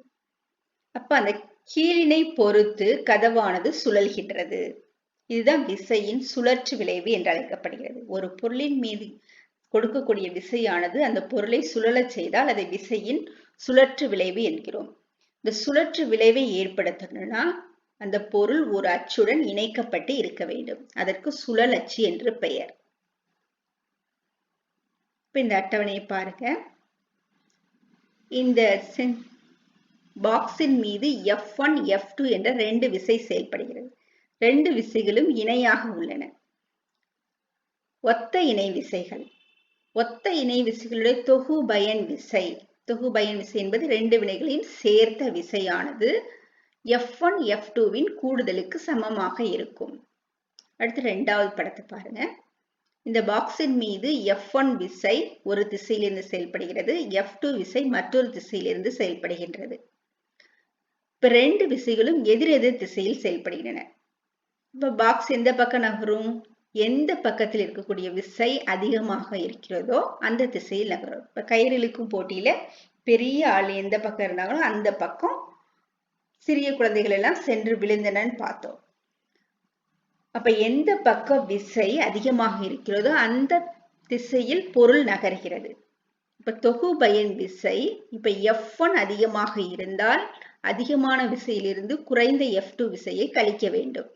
அப்ப அந்த கீலினை பொறுத்து கதவானது சுழல்கின்றது. இதுதான் விசையின் சுழற்று விளைவு என்று அழைக்கப்படுகிறது. ஒரு பொருளின் மீது கொடுக்கக்கூடிய விசையானது அந்த பொருளை சுழலச் செய்தால் அதை விசையின் சுழற்று விளைவு என்கிறோம். இந்த சுழற்று விளைவை ஏற்படுத்தணும்னா அந்த பொருள் ஒரு அச்சுடன் இணைக்கப்பட்டு இருக்க வேண்டும். அதற்கு சுழல் அச்சு என்று பெயர். இப்ப இந்த அட்டவணையை பாருங்க. இந்த பாக்ஸின் மீது F1 F2 என்ற 2 விசை செயல்படுகிறது. 2 விசைகளும் இணையாக உள்ளன. ஒத்த இணை விசைகள். ஒத்த இணை விசைகளுடைய தொகு பயன் விசை என்பது 2 வினைகளின் சேர்த்த விசையானது F1 F2வின் கூடுதலுக்கு சமமாக இருக்கும். அடுத்து 2வது படத்தை பாருங்க. இந்த பாக்ஸின் மீது F1 விசை ஒரு திசையிலிருந்து செயல்படுகிறது, F2 விசை மற்றொரு திசையிலிருந்து செயல்படுகின்றது. இப்ப 2 விசைகளும் எதிரெதிர் திசையில் செயல்படுகின்றன. இப்ப பாக்ஸ் எந்த பக்கம் நகரும்? எந்த பக்கத்தில் இருக்கக்கூடிய விசை அதிகமாக இருக்கிறதோ அந்த திசையில் நகரும். இப்ப கயிறு இழுக்கும் போட்டியில பெரிய ஆள் எந்த பக்கம் இருந்தாங்களோ அந்த பக்கம் சிறிய குழந்தைகள் எல்லாம் சென்று விழுந்தனன்னு பார்த்தோம். அப்ப எந்த பக்க விசை அதிகமாக இருக்கிறதோ அந்த திசையில் பொருள் நகர்கிறது. இப்ப தொகுபயன் விசை இப்ப F1 அதிகமாக இருந்தால் அதிகமான விசையிலிருந்து குறைந்த F2 விசையை கழிக்க வேண்டும்.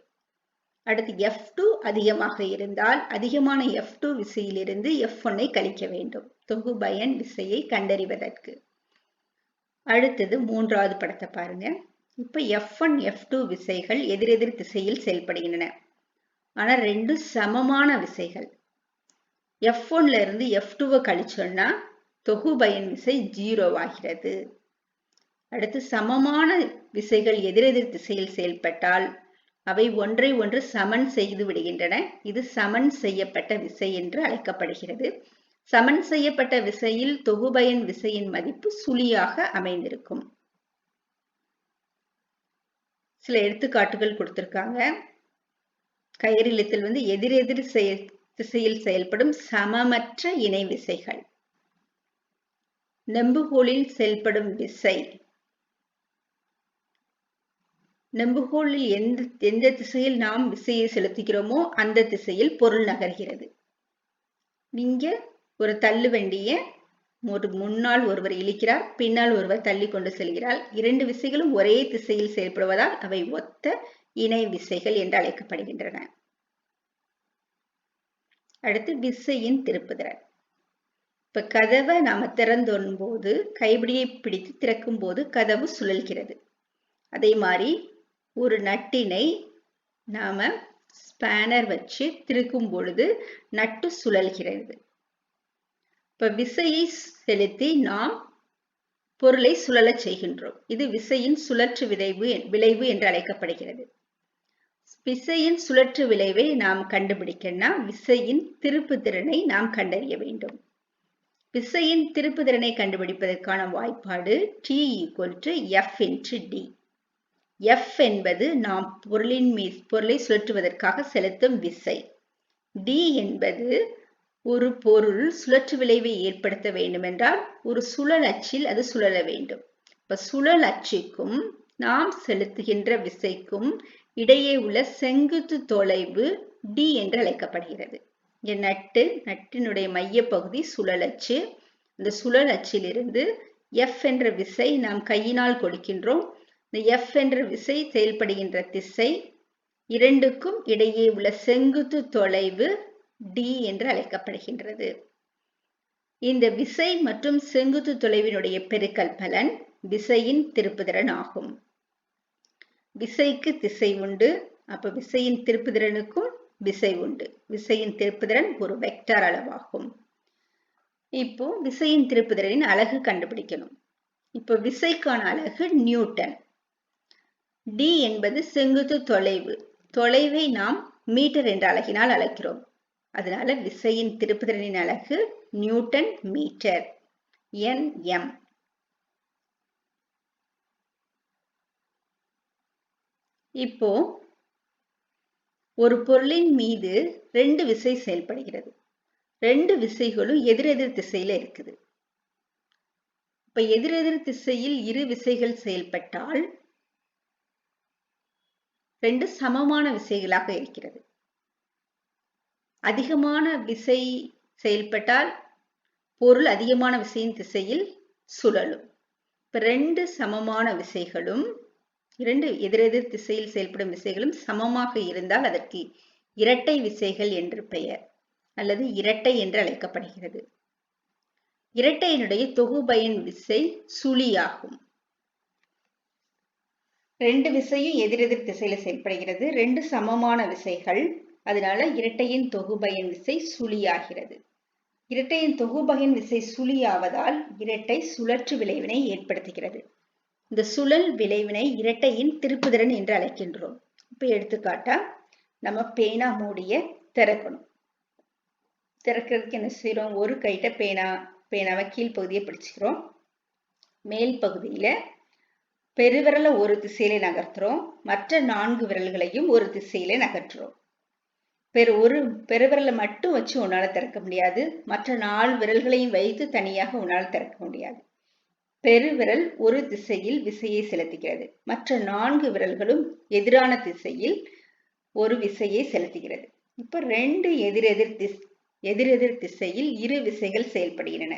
அடுத்து F2 அதிகமாக இருந்தால் அதிகமான F2 விசையிலிருந்து F1ஐ கழிக்க வேண்டும் தொகுபயன் விசையை கண்டறிவதற்கு. அடுத்தது மூன்றாவது படத்தை பாருங்க. இப்ப F1 F2 விசைகள் எதிரெதிர் திசையில் செயல்படுகின்றன. ஆனா ரெண்டு சமமான விசைகள். F1ல இருந்து F2வை கழிச்சோம்னா தொகுபயன் விசை 0 ஆகிறது. அடுத்து சமமான விசைகள் எதிரெதிர் திசையில் செயல்பட்டால் அவை ஒன்றை ஒன்று சமன் செய்து விடுகின்றன. இது சமன் செய்யப்பட்ட விசை என்று அழைக்கப்படுகிறது. சமன் செய்யப்பட்ட விசையில் தொகுபயன் விசையின் மதிப்பு சுழியாக அமைந்திருக்கும். சில எடுத்துக்காட்டுகள் கொடுத்திருக்காங்க. கயிறிழுத்தல் எதிரெதிர் திசையில் செயல்படும் சமமற்ற இணை விசைகள். நெம்புகோலில் செயல்படும் விசை. நெம்புகோலில் எந்த திசையில் நாம் விசையை செலுத்துகிறோமோ அந்த திசையில் பொருள் நகர்கிறது. நீங்க ஒரு தள்ளு வண்டிய முன்னால் ஒருவர் இழுக்கிறார், பின்னால் ஒருவர் தள்ளி கொண்டு செல்கிறார். இரண்டு விசைகளும் ஒரே திசையில் செயல்படுவதால் அவை ஒத்த இணை விசைகள் என்று அழைக்கப்படுகின்றன. அடுத்து விசையின் திருப்புதிறன். இப்ப கதவை நாம திறந்தோம் போது கைப்பிடியை பிடித்து திறக்கும் போது கதவு சுழல்கிறது. அதே மாதிரி ஒரு நட்டினை நாம ஸ்பேனர் வச்சு திருக்கும் பொழுது நட்டு சுழல்கிறது. இப்ப விசையை செலுத்தி நாம் பொருளை சுழல செய்கின்றோம். இது விசையின் சுழற்று விளைவு என்று அழைக்கப்படுகிறது. விசையின் சுழற்று விளைவை நாம் கண்டுபிடிக்கணும்னா விசையின் திருப்பு திறனை நாம் கண்டறிய வேண்டும். விசையின் திருப்பு திறனை கண்டுபிடிப்பதற்கான வாய்ப்பாடு T = F × D. F என்பது நாம் பொருளை சுழற்றுவதற்காக செலுத்தும் விசை. D என்பது ஒரு பொருள் சுழற்று விளைவை ஏற்படுத்த வேண்டுமென்றால் ஒரு சுழல் அச்சில் அது சுழல வேண்டும். இப்ப சுழல் அச்சுக்கும் நாம் செலுத்துகின்ற விசைக்கும் இடையே உள்ள செங்குத்து தொலைவு D என்று அழைக்கப்படுகிறது. நட்டினுடைய மைய பகுதி சுழல் அச்சு. இந்த சுழல் அச்சிலிருந்து F என்ற விசை நாம் கையினால் கொடுக்கின்றோம். இந்த F என்ற விசை செயல்படுகின்ற திசை, இரண்டுக்கும் இடையே உள்ள செங்குத்து தொலைவு D என்று அழைக்கப்படுகின்றது. இந்த விசை மற்றும் செங்குத்து தொலைவினுடைய பெருக்கல் பலன் விசையின் திருப்புதிறன் ஆகும். விசைக்கு திசை உண்டு, அப்ப விசையின் திருப்புதிறனுக்கும் விசை உண்டு. விசையின் திருப்புதிறன் ஒரு வெக்டார் அளவாகும். இப்போ விசையின் திருப்புதிறனின் அலகு கண்டுபிடிக்கணும். இப்போ விசைக்கான அலகு நியூட்டன். D என்பது செங்குத்து தொலைவு. தொலைவை நாம் மீட்டர் என்ற அலகினால் அழைக்கிறோம். அதனால விசையின் திருப்புதிறனின் அலகு நியூட்டன் மீட்டர், Nm. இப்போ ஒரு பொருளின் மீது ரெண்டு விசை செயல்படுகிறது. ரெண்டு விசைகளும் எதிரெதிர் திசையில இருக்குது. இப்ப எதிரெதிர் திசையில் இரு விசைகள் செயல்பட்டால் ரெண்டு சமமான விசைகளாக இருக்கிறது. அதிகமான விசை செயல்பட்டால் பொருள் அதிகமான விசையின் திசையில் சுழலும். இப்ப ரெண்டு சமமான விசைகளும், இரண்டு எதிரெதிர் திசையில் செயல்படும் விசைகளும் சமமாக இருந்தால் அதற்கு இரட்டை விசைகள் என்று பெயர், அல்லது இரட்டை என்று அழைக்கப்படுகிறது. இரட்டையினுடைய தொகுபயன் விசை சுழியாகும். ரெண்டு விசையும் எதிரெதிர் திசையில செயல்படுகிறது. ரெண்டு சமமான விசைகள், அதனால இரட்டையின் தொகுபயன் விசை சுழியாகிறது. இரட்டையின் தொகுபயன் விசை சுழியாவதால் இரட்டை சுழற்று விளைவினை ஏற்படுத்துகிறது. இந்த சுழல் விளைவினை இரட்டையின் திருப்புதிறன் என்று அழைக்கின்றோம். இப்ப எடுத்துக்காட்டா நம்ம பேனா மூடிய திறக்கணும். திறக்கிறதுக்கு என்ன செய்யறோம்? ஒரு கைட்ட பேனாவை கீழ்ப்பகுதியை பிடிச்சுக்கிறோம். மேல் பகுதியில பெருவிரலை ஒரு திசையில நகர்த்துறோம், மற்ற 4 விரல்களையும் ஒரு திசையில நகர்த்துறோம். ஒரு பெருவிரலை மட்டும் வச்சு உன்னால திறக்க முடியாது, மற்ற 4 விரல்களையும் வைத்து தனியாக உன்னால திறக்க முடியாது. பெருவிரல் ஒரு திசையில் விசையை செலுத்துகிறது, மற்ற 4 விரல்களும் எதிரான திசையில் ஒரு விசையை செலுத்துகிறது. இப்ப ரெண்டு எதிரெதிர் திசையில் இரு விசைகள் செயல்படுகின்றன.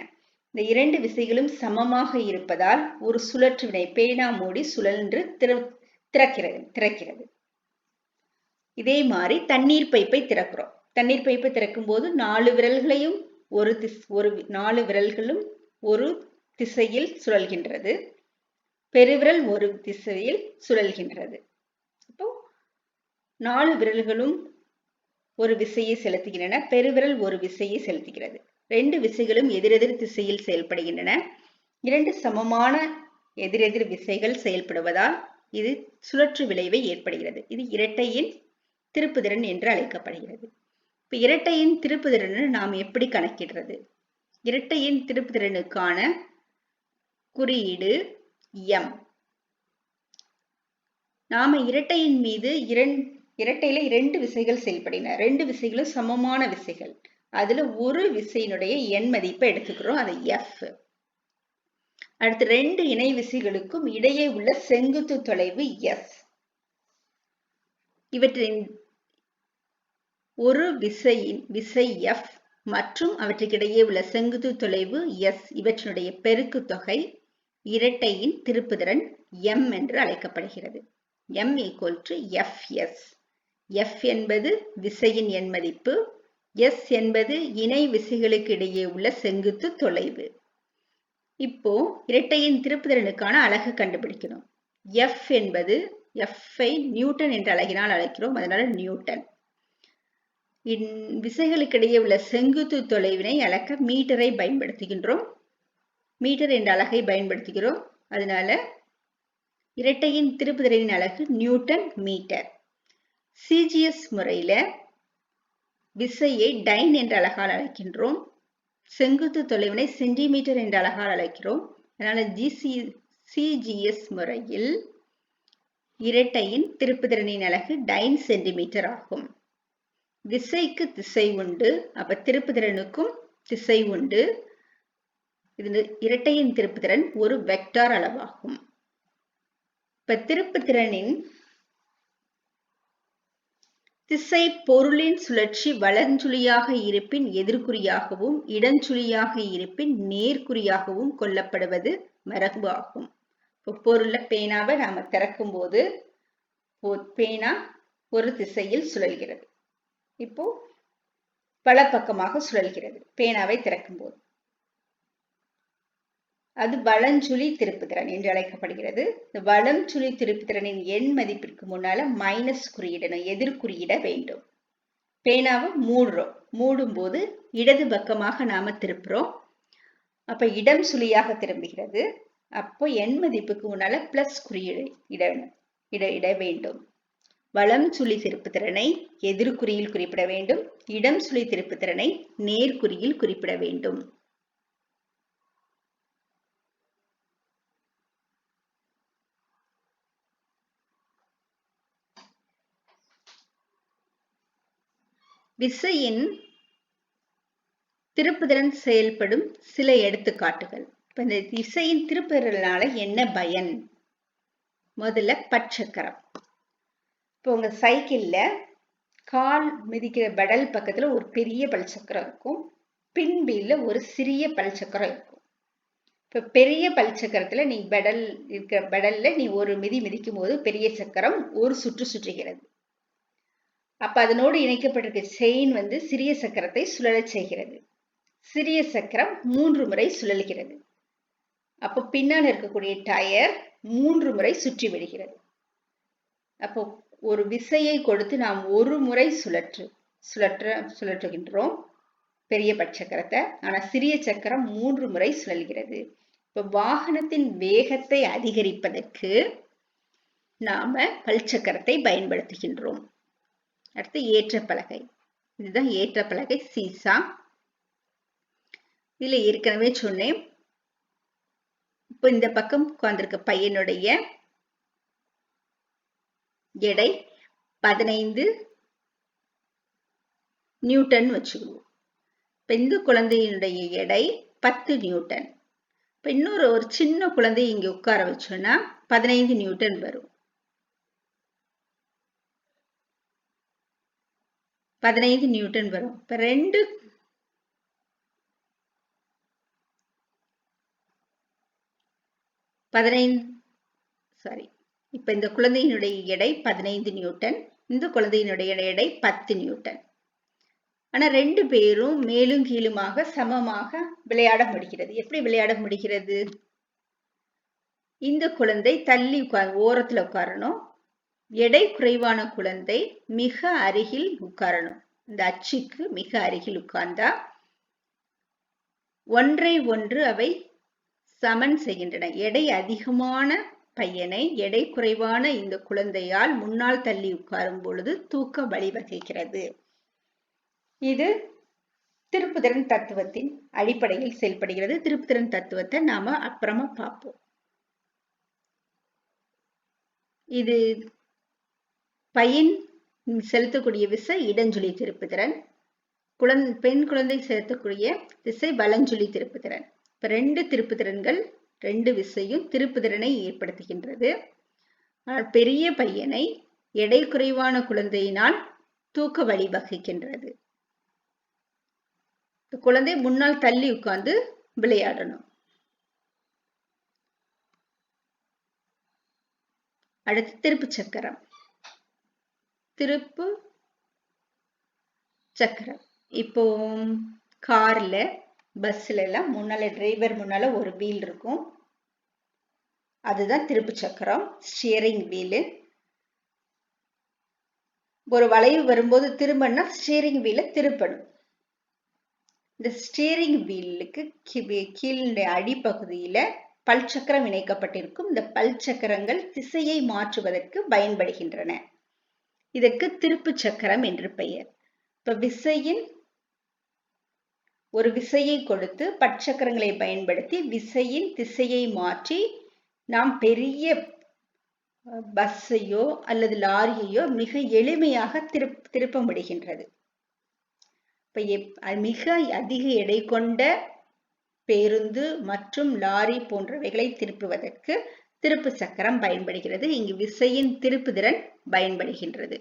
இந்த இரண்டு விசைகளும் சமமாக இருப்பதால் ஒரு சுழற்று வினை, பேனா மூடி சுழன்று திறக்கிறது. இதே மாதிரி தண்ணீர் பைப்பை திறக்கிறோம். தண்ணீர் பைப்பை திறக்கும் போது 4 விரல்களையும் நாலு விரல்களும் ஒரு திசையில் சுழல்கின்றது. பெருவிரல் ஒரு திசையில் சுழல்கின்றது. இப்போ 4 விரல்களும் ஒரு விசையை செலுத்துகின்றன. பெருவிரல் ஒரு விசையை செலுத்துகிறது. ரெண்டு விசைகளும் எதிரெதிர் திசையில் செயல்படுகின்றன. இரண்டு சமமான எதிரெதிர் விசைகள் செயல்படுவதால் இது சுழற்று விளைவை ஏற்படுகிறது. இது இரட்டையின் திருப்புதிறன் என்று அழைக்கப்படுகிறது. இப்ப இரட்டையின் திருப்புதிறனை நாம் எப்படி கணக்கிடுறது? இரட்டையின் திருப்புதிறனுக்கான குறியீடு m. நாம இரட்டையின் மீது இரட்டையில இரண்டு விசைகள் செயல்படுகின்றன. ரெண்டு விசைகளும் சமமான விசைகள். அதுல ஒரு விசையினுடைய எண் மதிப்பை எடுத்துக்கிறோம், அது f. அடுத்து ரெண்டு இணை விசைகளுக்கும் இடையே உள்ள செங்குத்து தொலைவு s. இவற்றின் ஒரு விசை f மற்றும் அவற்றுக்கிடையே உள்ள செங்குத்து தொலைவு s இவற்றினுடைய பெருக்கு தொகை இரட்டையின் திருப்புதிறன் m என்று அழைக்கப்படுகிறது. m = fs. f என்பது விசையின் எண் மதிப்பு, s என்பது இணை விசைகளுக்கு இடையே உள்ள செங்குத்து தொலைவு. இப்போ இரட்டையின் திருப்புதிறனுக்கான அலகு கண்டுபிடிக்கணும். f என்பது f-ஐ நியூட்டன் என்ற அலகினால் அழைக்கிறோம், அதனால நியூட்டன். விசைகளுக்கு இடையே உள்ள செங்குத்து தொலைவினை அளக்க மீட்டரை பயன்படுத்துகின்றோம். மீட்டர் என்ற அலகை பயன்படுத்துகிறோம், அதனால இரட்டையின் திருப்புதிறனின் அலகு நியூட்டன் மீட்டர். CGS முறையில விசையை டைன் என்ற அலகால் அழைக்கின்றோம். செங்குத்து தொலைவினை சென்டிமீட்டர் என்ற அலகால் அழைக்கிறோம். அதனால CGS முறையில் இரட்டையின் திருப்புதிறனின் அலகு டைன் சென்டிமீட்டர் ஆகும். விசைக்கு திசை உண்டு, அப்ப திருப்புதிறனுக்கும் திசை உண்டு. இது இரட்டையின் திருப்புதிறன் ஒரு வெக்டார் அளவாகும். இப்ப திருப்புதிறனின் திசை பொருளின் சுழற்சி வலஞ்சுழியாக இருப்பின் எதிர்குறியாகவும் இடஞ்சுழியாக இருப்பின் நேர்குறியாகவும் கொள்ளப்படுவது மரபு ஆகும். இப்போ பொருள்ல பேனாவை நாம திறக்கும் போது பேனா ஒரு திசையில் சுழல்கிறது. இப்போ வலப்பக்கமாக சுழல்கிறது பேனாவை திறக்கும் போது. அது வலஞ்சுழி திருப்புதிறன் என்று அழைக்கப்படுகிறது. வலஞ்சுழி திருப்புதிறனின் எண் மதிப்பிற்கு முன்னால மைனஸ் குறியிடணும், எதிர்குறியிட வேண்டும். பேனாவை மூடும் போது இடது பக்கமாக நாம திருப்புறோம், அப்ப இடம் சுழியாக திரும்புகிறது. அப்போ எண் மதிப்புக்கு முன்னால பிளஸ் குறியிட வேண்டும். வலம் சுழி திருப்புதிறனை எதிர்குறியில் குறிப்பிட வேண்டும், இடம் சுழி திருப்புதிறனை நேர்குறியில் குறிப்பிட வேண்டும். விசையின் திருப்புதிறன் செயல்படும் சில எடுத்துக்காட்டுகள். இப்ப இந்த விசையின் திருப்புதிறனால என்ன பயன்? முதல்ல பற்சக்கரம். இப்போ உங்க சைக்கிள்ல கால் மிதிக்கிற பெடல் பக்கத்துல ஒரு பெரிய பல்சக்கரம் இருக்கும், பின்பீல்ல ஒரு சிறிய பல்சக்கரம் இருக்கும். இப்ப பெரிய பல்சக்கரத்துல நீ பெடல்ல நீ ஒரு மிதிக்கும் போது பெரிய சக்கரம் ஒரு சுற்றுகிறது. அப்ப அதனோடு இணைக்கப்பட்டிருக்க செயின் சிறிய சக்கரத்தை சுழலச் செய்கிறது. சிறிய சக்கரம் 3 முறை சுழல்கிறது. அப்போ பின்னால் இருக்கக்கூடிய டயர் 3 முறை சுற்றி விடுகிறது. அப்போ ஒரு விசையை கொடுத்து நாம் ஒரு முறை சுழற்றுகின்றோம் பெரிய பற்சக்கரத்தை. ஆனா சிறிய சக்கரம் 3 முறை சுழல்கிறது. இப்ப வாகனத்தின் வேகத்தை அதிகரிப்பதற்கு நாம பல்சக்கரத்தை பயன்படுத்துகின்றோம். அடுத்து ஏற்றப்பலகை. இதுதான் ஏற்றப்பலகை, சீசா. இதுல ஏற்கனவே சொன்னேன், இப்போ இந்த பக்கம் உட்கார்ந்திருக்க பையனுடைய எடை 15 நியூட்டன் வச்சுக்குவோம். இப்ப இந்த குழந்தையினுடைய எடை 10 நியூட்டன். இப்ப இன்னொரு சின்ன குழந்தையை இங்க உட்கார வச்சோம்னா 15 நியூட்டன் வரும். 15 நியூட்டன் வரும். இப்ப இப்ப இந்த குழந்தையினுடைய எடை 15 நியூட்டன், இந்த குழந்தையினுடைய எடை 10 நியூட்டன். ஆனா 2 பேரும் மேலும் கீழுமாக சமமாக விளையாட முடிகிறது. எப்படி விளையாட முடிகிறது? இந்த குழந்தை தள்ளி ஓரத்துல உட்காரணும். எடை குறைவான குழந்தை மிக அருகில் உட்காரணும். இந்த அச்சுக்கு மிக அருகில் உட்கார்ந்தா ஒன்றை ஒன்று அவை சமன் செய்கின்றன. எடை அதிகமான பையனை எடை குறைவான இந்த குழந்தையால் முன்னால் தள்ளி உட்காரும் பொழுது தூக்க வழிவகுக்கிறது. இது திருப்புத்திறன் தத்துவத்தின் அடிப்படையில் செயல்படுகிறது. திருப்புத்திறன் தத்துவத்தை நாம அப்புறமா பார்ப்போம். இது பையன் செலுத்தக்கூடிய விசை இடஞ்சுழி திருப்புத்திறன், பெண் குழந்தை செலுத்தக்கூடிய விசை வலஞ்சுழி திருப்புத்திறன். இப்ப 2 திருப்புத்திறன்கள் 2 விசையும் திருப்புத்திறனை ஏற்படுத்துகின்றது. பெரிய பையனை எடை குறைவான குழந்தையினால் தூக்க வழிவகுக்கின்றது. குழந்தை முன்னால் தள்ளி உட்கார்ந்து விளையாடணும். அடுத்து திருப்பு சக்கரம். திருப்பு சக்கரம் இப்போ கார்ல பஸ்ல எல்லாம் முன்னால டிரைவர் முன்னால ஒரு வீல் இருக்கும், அதுதான் திருப்பு சக்கரம், ஸ்டியரிங் வீலு. ஒரு வளைவு வரும்போது திரும்பனா ஸ்டியரிங் வீலை திருப்பணும். இந்த ஸ்டியரிங் வீலுக்கு கீழே அடிப்பகுதியில பல்சக்கரம் இணைக்கப்பட்டிருக்கும். இந்த பல்சக்கரங்கள் திசையை மாற்றுவதற்கு பயன்படுகின்றன. இதற்கு திருப்பு சக்கரம் என்று பெயர். இப்ப விசையின் ஒரு விசையை கொடுத்து பற்சக்கரங்களை பயன்படுத்தி விசையின் திசையை மாற்றி நாம் பெரிய பஸ்ஸையோ அல்லது லாரியையோ மிக எளிமையாக திருப்ப முடிகின்றது. இப்ப மிக அதிக எடை கொண்ட பேருந்து மற்றும் லாரி போன்றவைகளை திருப்புவதற்கு திருப்பு சக்கரம் பயன்படுகிறது. இங்கு விசையின் திருப்புதிறன் பயன்படுகின்றது.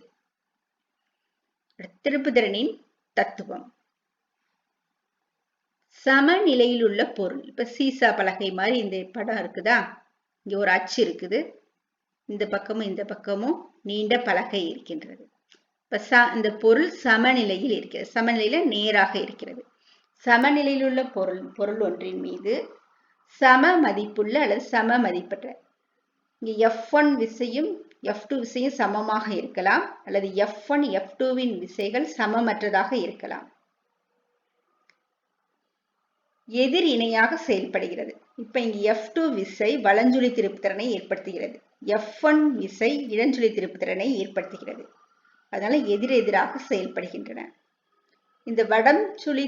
திருப்புதிறனின் தத்துவம். சமநிலையில் உள்ள பொருள். இப்ப சீசா பலகை மாதிரி இந்த படம் இருக்குதா, இங்க ஒரு அச்சு இருக்குது, இந்த பக்கமும் இந்த பக்கமும் நீண்ட பலகை இருக்கின்றது. இப்ப இந்த பொருள் சமநிலையில் இருக்கிறது, சமநிலையில நேராக இருக்கிறது. சமநிலையில் உள்ள பொருள் ஒன்றின் மீது சம மதிப்புள்ள அல்லது சம மதிப்பற்ற, இங்க F1 விசையும் F2 விசையும் சமமாக இருக்கலாம், அல்லது F1 F2வின் விசைகள் சமமற்றதாக இருக்கலாம். எதிர் இணையாக செயல்படுகிறது. இப்ப இங்க F2 விசை வலஞ்சுழி திருப்புத்திறனை ஏற்படுத்துகிறது, F1 விசை இடஞ்சுழி திருப்புத்திறனை ஏற்படுத்துகிறது. அதனால எதிரெதிராக செயல்படுகின்றன. இந்த வடம் சுழி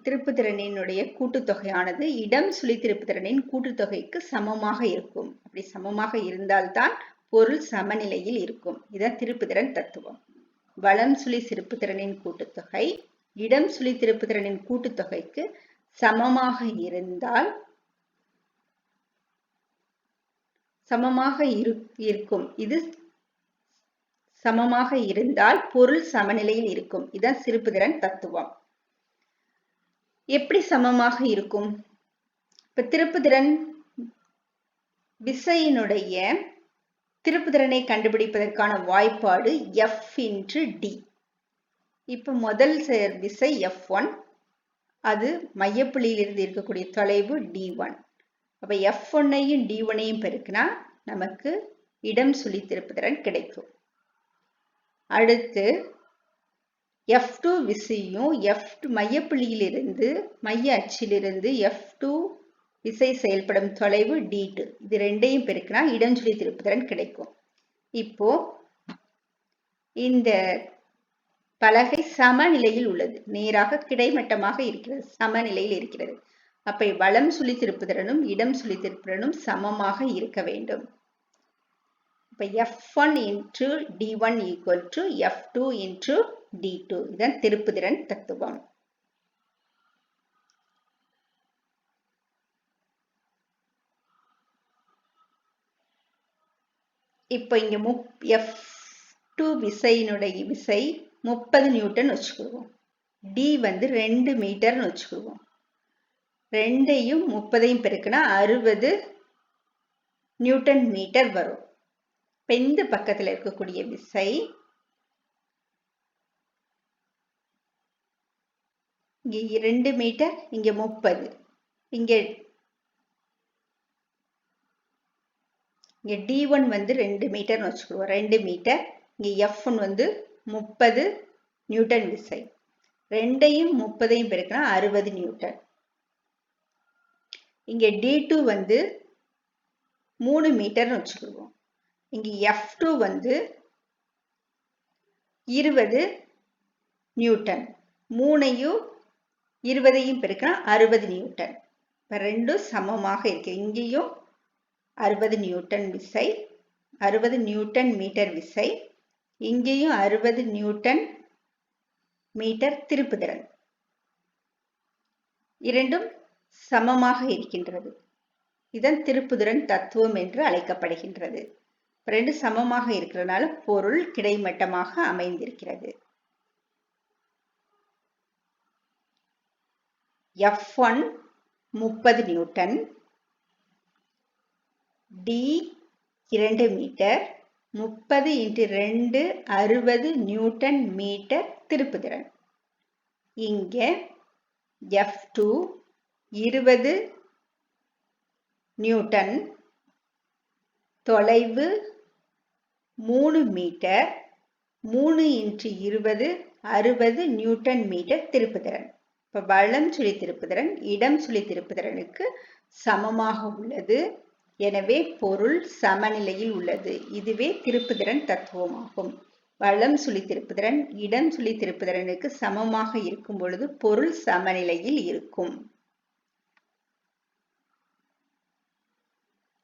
திருப்புத்திறனினுடைய கூட்டுத்தொகையானது இடம் சுழி திருப்புத்திறனின் கூட்டுத்தொகைக்கு சமமாக இருக்கும். அப்படி சமமாக இருந்தால்தான் பொருள் சமநிலையில் இருக்கும். இதான் திருப்புத்திறன் தத்துவம். வலம் சுழி திருப்புத்திறனின் கூட்டுத்தொகை இடம் சுழி திருப்புத்திறனின் கூட்டுத்தொகைக்கு சமமாக இருக்கும். இது சமமாக இருந்தால் பொருள் சமநிலையில் இருக்கும். இதுதான் திருப்புத்திறன் தத்துவம். எப்படி சமமாக இருக்கும்? இப்ப திருப்புத்திறன் விசையினுடைய திருப்புத்திறனை கண்டுபிடிப்பதற்கான வாய்ப்பாடு F×D. இப்ப முதல் விசை F1, அது மையப்புள்ளியிலிருந்து இருக்கக்கூடிய தொலைவு D1. அப்ப F1ஐயும் D1ஐயும் பெருக்கினா நமக்கு இடம் சுழி திருப்புத்திறன் கிடைக்கும். அடுத்து F2 விசையும் மையப்புள்ளியிலிருந்து மைய அச்சிலிருந்து F2 விசை செயல்படும் தொலைவு D2. இது ரெண்டையும் பெருக்கினா இடஞ்சுழி திருப்புத்திறன் கிடைக்கும். இப்போ இந்த பலகை சமநிலையில் உள்ளது, நேராக கிடைமட்டமாக இருக்கிறது, சமநிலையில் இருக்கிறது. அப்ப வலம் சுழி திருப்புத்திறனும் இடம் சுழி திருப்புத்திறனும் சமமாக இருக்க வேண்டும். இப்ப F1×D1 = F2×D2. இதுதான் திருப்புத்திறன் தத்துவம். இப்ப இங்க F2 விசையினுடைய விசை 30 நியூட்டன் வச்சுக்குவோம். டி வந்து 2 மீட்டர்னு வச்சுக்குவோம். 2ஐயும் 30ஐயும் பெருக்கினா 60 நியூட்டன் மீட்டர் வரும். இப்ப இந்த பக்கத்துல இருக்கக்கூடிய விசை இங்க 2 மீட்டர், இங்க 30, இங்க D1 வந்து 2 மீட்டர்னு வச்சுக்குவோம். 2 மீட்டர். இங்க F1 வந்து 30 நியூட்டன் விசை. 2ஐயும் 30ஐயும் பெருக்கினா 60 நியூட்டன். இங்க D2 வந்து 3 மீட்டர்னு வச்சுக்குவோம். இங்க F2 வந்து 20 நியூட்டன். 3ஐயும் 20ஐயும் பெருக்கினா 60 நியூட்டன். இப்ப ரெண்டும் சமமாக இருக்கு. இங்கேயும் 60 நியூட்டன் விசை, 60 நியூட்டன் மீட்டர் விசை, இங்கேயும் 60 நியூட்டன் மீட்டர் திருப்புதிறன். இரண்டும் சமமாக இருக்கின்றது. இதன் திருப்புதிறன் தத்துவம் என்று அழைக்கப்படுகின்றது. ரெண்டு சமமாக இருக்கிறதுனால பொருள் கிடைமட்டமாக அமைந்திருக்கிறது. F1 30 newton, D 2 metre, 30 × 2 60 newton metre திருப்புதிறன். இங்க F2 20 நியூட்டன், தொலைவு 3 மீட்டர், 3 × 20 60 நியூட்டன் மீட்டர் திருப்புதிறன். இப்ப வலம் சுழி திருப்புதிறன் இடம் சுழி திருப்புதிறனுக்கு சமமாக உள்ளது. எனவே பொருள் சமநிலையில் உள்ளது. இதுவே திருப்புதிறன் தத்துவமாகும். வலம் சுழி திருப்புதிறன் இடம் சுழி திருப்புதிறனுக்கு சமமாக இருக்கும் பொழுது பொருள் சமநிலையில் இருக்கும்.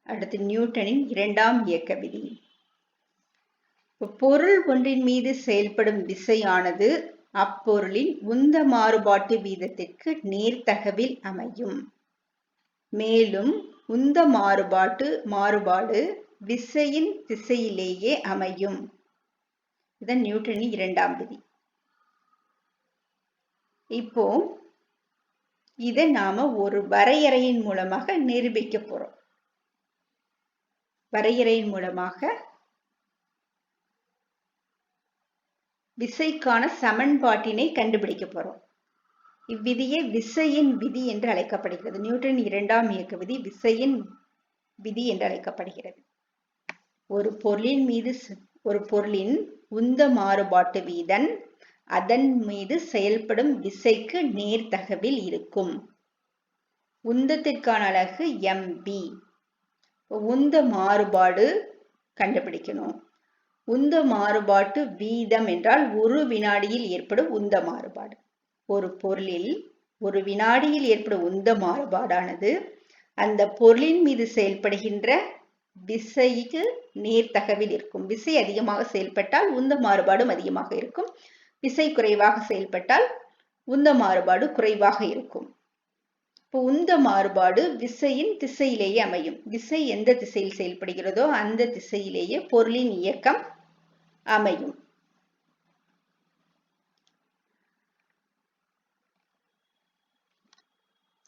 அடுத்து நியூட்டனின் இரண்டாம் இயக்க விதி. பொருள் ஒன்றின் மீது செயல்படும் விசையானது அப்பொருளின் உந்த மாறுபாட்டு வீதத்திற்கு நேர்த்தகவில் அமையும். மேலும் உந்த மாறுபாடு விசையின் திசையிலேயே அமையும். இதன் நியூட்டனின் இரண்டாம் விதி. இப்போ இதை நாம ஒரு வரையறையின் மூலமாக நிரூபிக்க போறோம். வரையறையின் மூலமாக விசைக்கான சமன்பாட்டினை கண்டுபிடிக்க போறோம். இவ்விதியே விசையின் விதி என்று அழைக்கப்படுகிறது. நியூட்டனின் இரண்டாம் இயக்க விதி விசையின் விதி என்று அழைக்கப்படுகிறது. ஒரு பொருளின் உந்த மாறுபாட்டு வீதம் அதன் மீது செயல்படும் விசைக்கு நேர்த்தகவில் இருக்கும். உந்தத்திற்கான அலகு MB. உந்த மாறுபாடு கண்டுபிடிக்கணும். உந்த மாறுபாட்டு வீதம் என்றால் ஒரு வினாடியில் ஏற்படும் உந்த மாறுபாடு. ஒரு பொருளில் ஒரு வினாடியில் ஏற்படும் உந்த மாறுபாடானது அந்த பொருளின் மீது செயல்படுகின்ற விசைக்கு நேர்த்தகவில் இருக்கும். விசை அதிகமாக செயல்பட்டால் உந்த மாறுபாடும் அதிகமாக இருக்கும். விசை குறைவாக செயல்பட்டால் உந்த மாறுபாடு குறைவாக இருக்கும். இப்போ உந்த மாறுபாடு விசையின் திசையிலேயே அமையும். விசை எந்த திசையில் செயல்படுகிறதோ அந்த திசையிலேயே பொருளின் இயக்கம் அமையும்.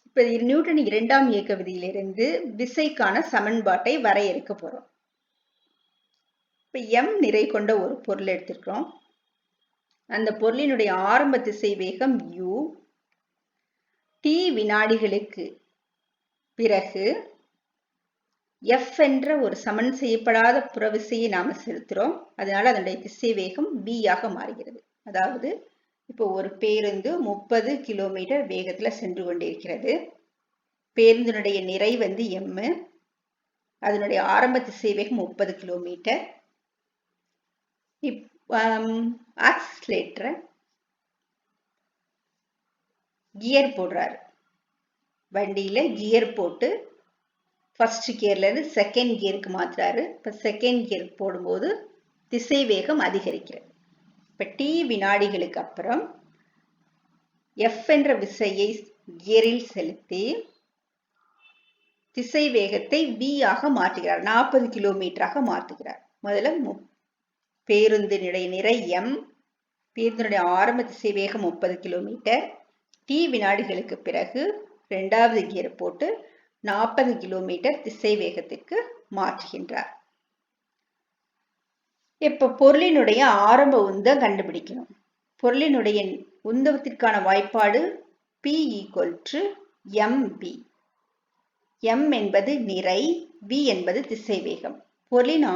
இப்ப நியூட்டனின் இரண்டாம் இயக்க விதியிலிருந்து விசைக்கான சமன்பாட்டை வரையறுக்க போறோம். இப்ப M நிறை கொண்ட ஒரு பொருள் எடுத்திருக்கிறோம். அந்த பொருளினுடைய ஆரம்ப திசை வேகம் u. t வினாடிகளுக்கு பிறகு F என்ற ஒரு சமன் செய்யப்படாத புறவிசையை நாம செலுத்துறோம். அதனால அதனுடைய திசை வேகம் v ஆக மாறுகிறது. அதாவது இப்போ ஒரு பேருந்து 30 கிலோமீட்டர் வேகத்துல சென்று கொண்டிருக்கிறது. பேருந்தினுடைய நிறை வந்து M. அதனுடைய ஆரம்ப திசை வேகம் 30 கிலோமீட்டர். ஆக்சிலரேட்டரை கியர் போடுறாரு. வண்டியில கியர் போட்டு ஃபர்ஸ்ட் கியர்ல இருந்து செகண்ட் கியருக்கு மாத்துறாரு. இப்ப செகண்ட் கியர் போடும்போது திசை வேகம் அதிகரிக்கிறது. இப்ப t வினாடிகளுக்கு அப்புறம் F என்ற விசையை கியரில் செலுத்தி திசை வேகத்தை v ஆக மாற்றுகிறார். 40 கிலோமீட்டராக மாற்றுகிறார். முதல்ல பேருந்தினுடைய நிறை M, பேருந்தினுடைய ஆரம்ப திசைவேகம் 30 கிலோமீட்டர். t வினாடிகளுக்கு பிறகு 2வது கியர் போட்டு 40 கிலோமீட்டர் திசைவேகத்திற்கு மாற்றுகின்றார். இப்ப பொருளினுடைய ஆரம்ப உந்தம் கண்டுபிடிக்கணும். பொருளினுடைய உந்தத்திற்கான வாய்ப்பாடு P = mv. m என்பது நிறை, v என்பது திசைவேகம். பொருளின்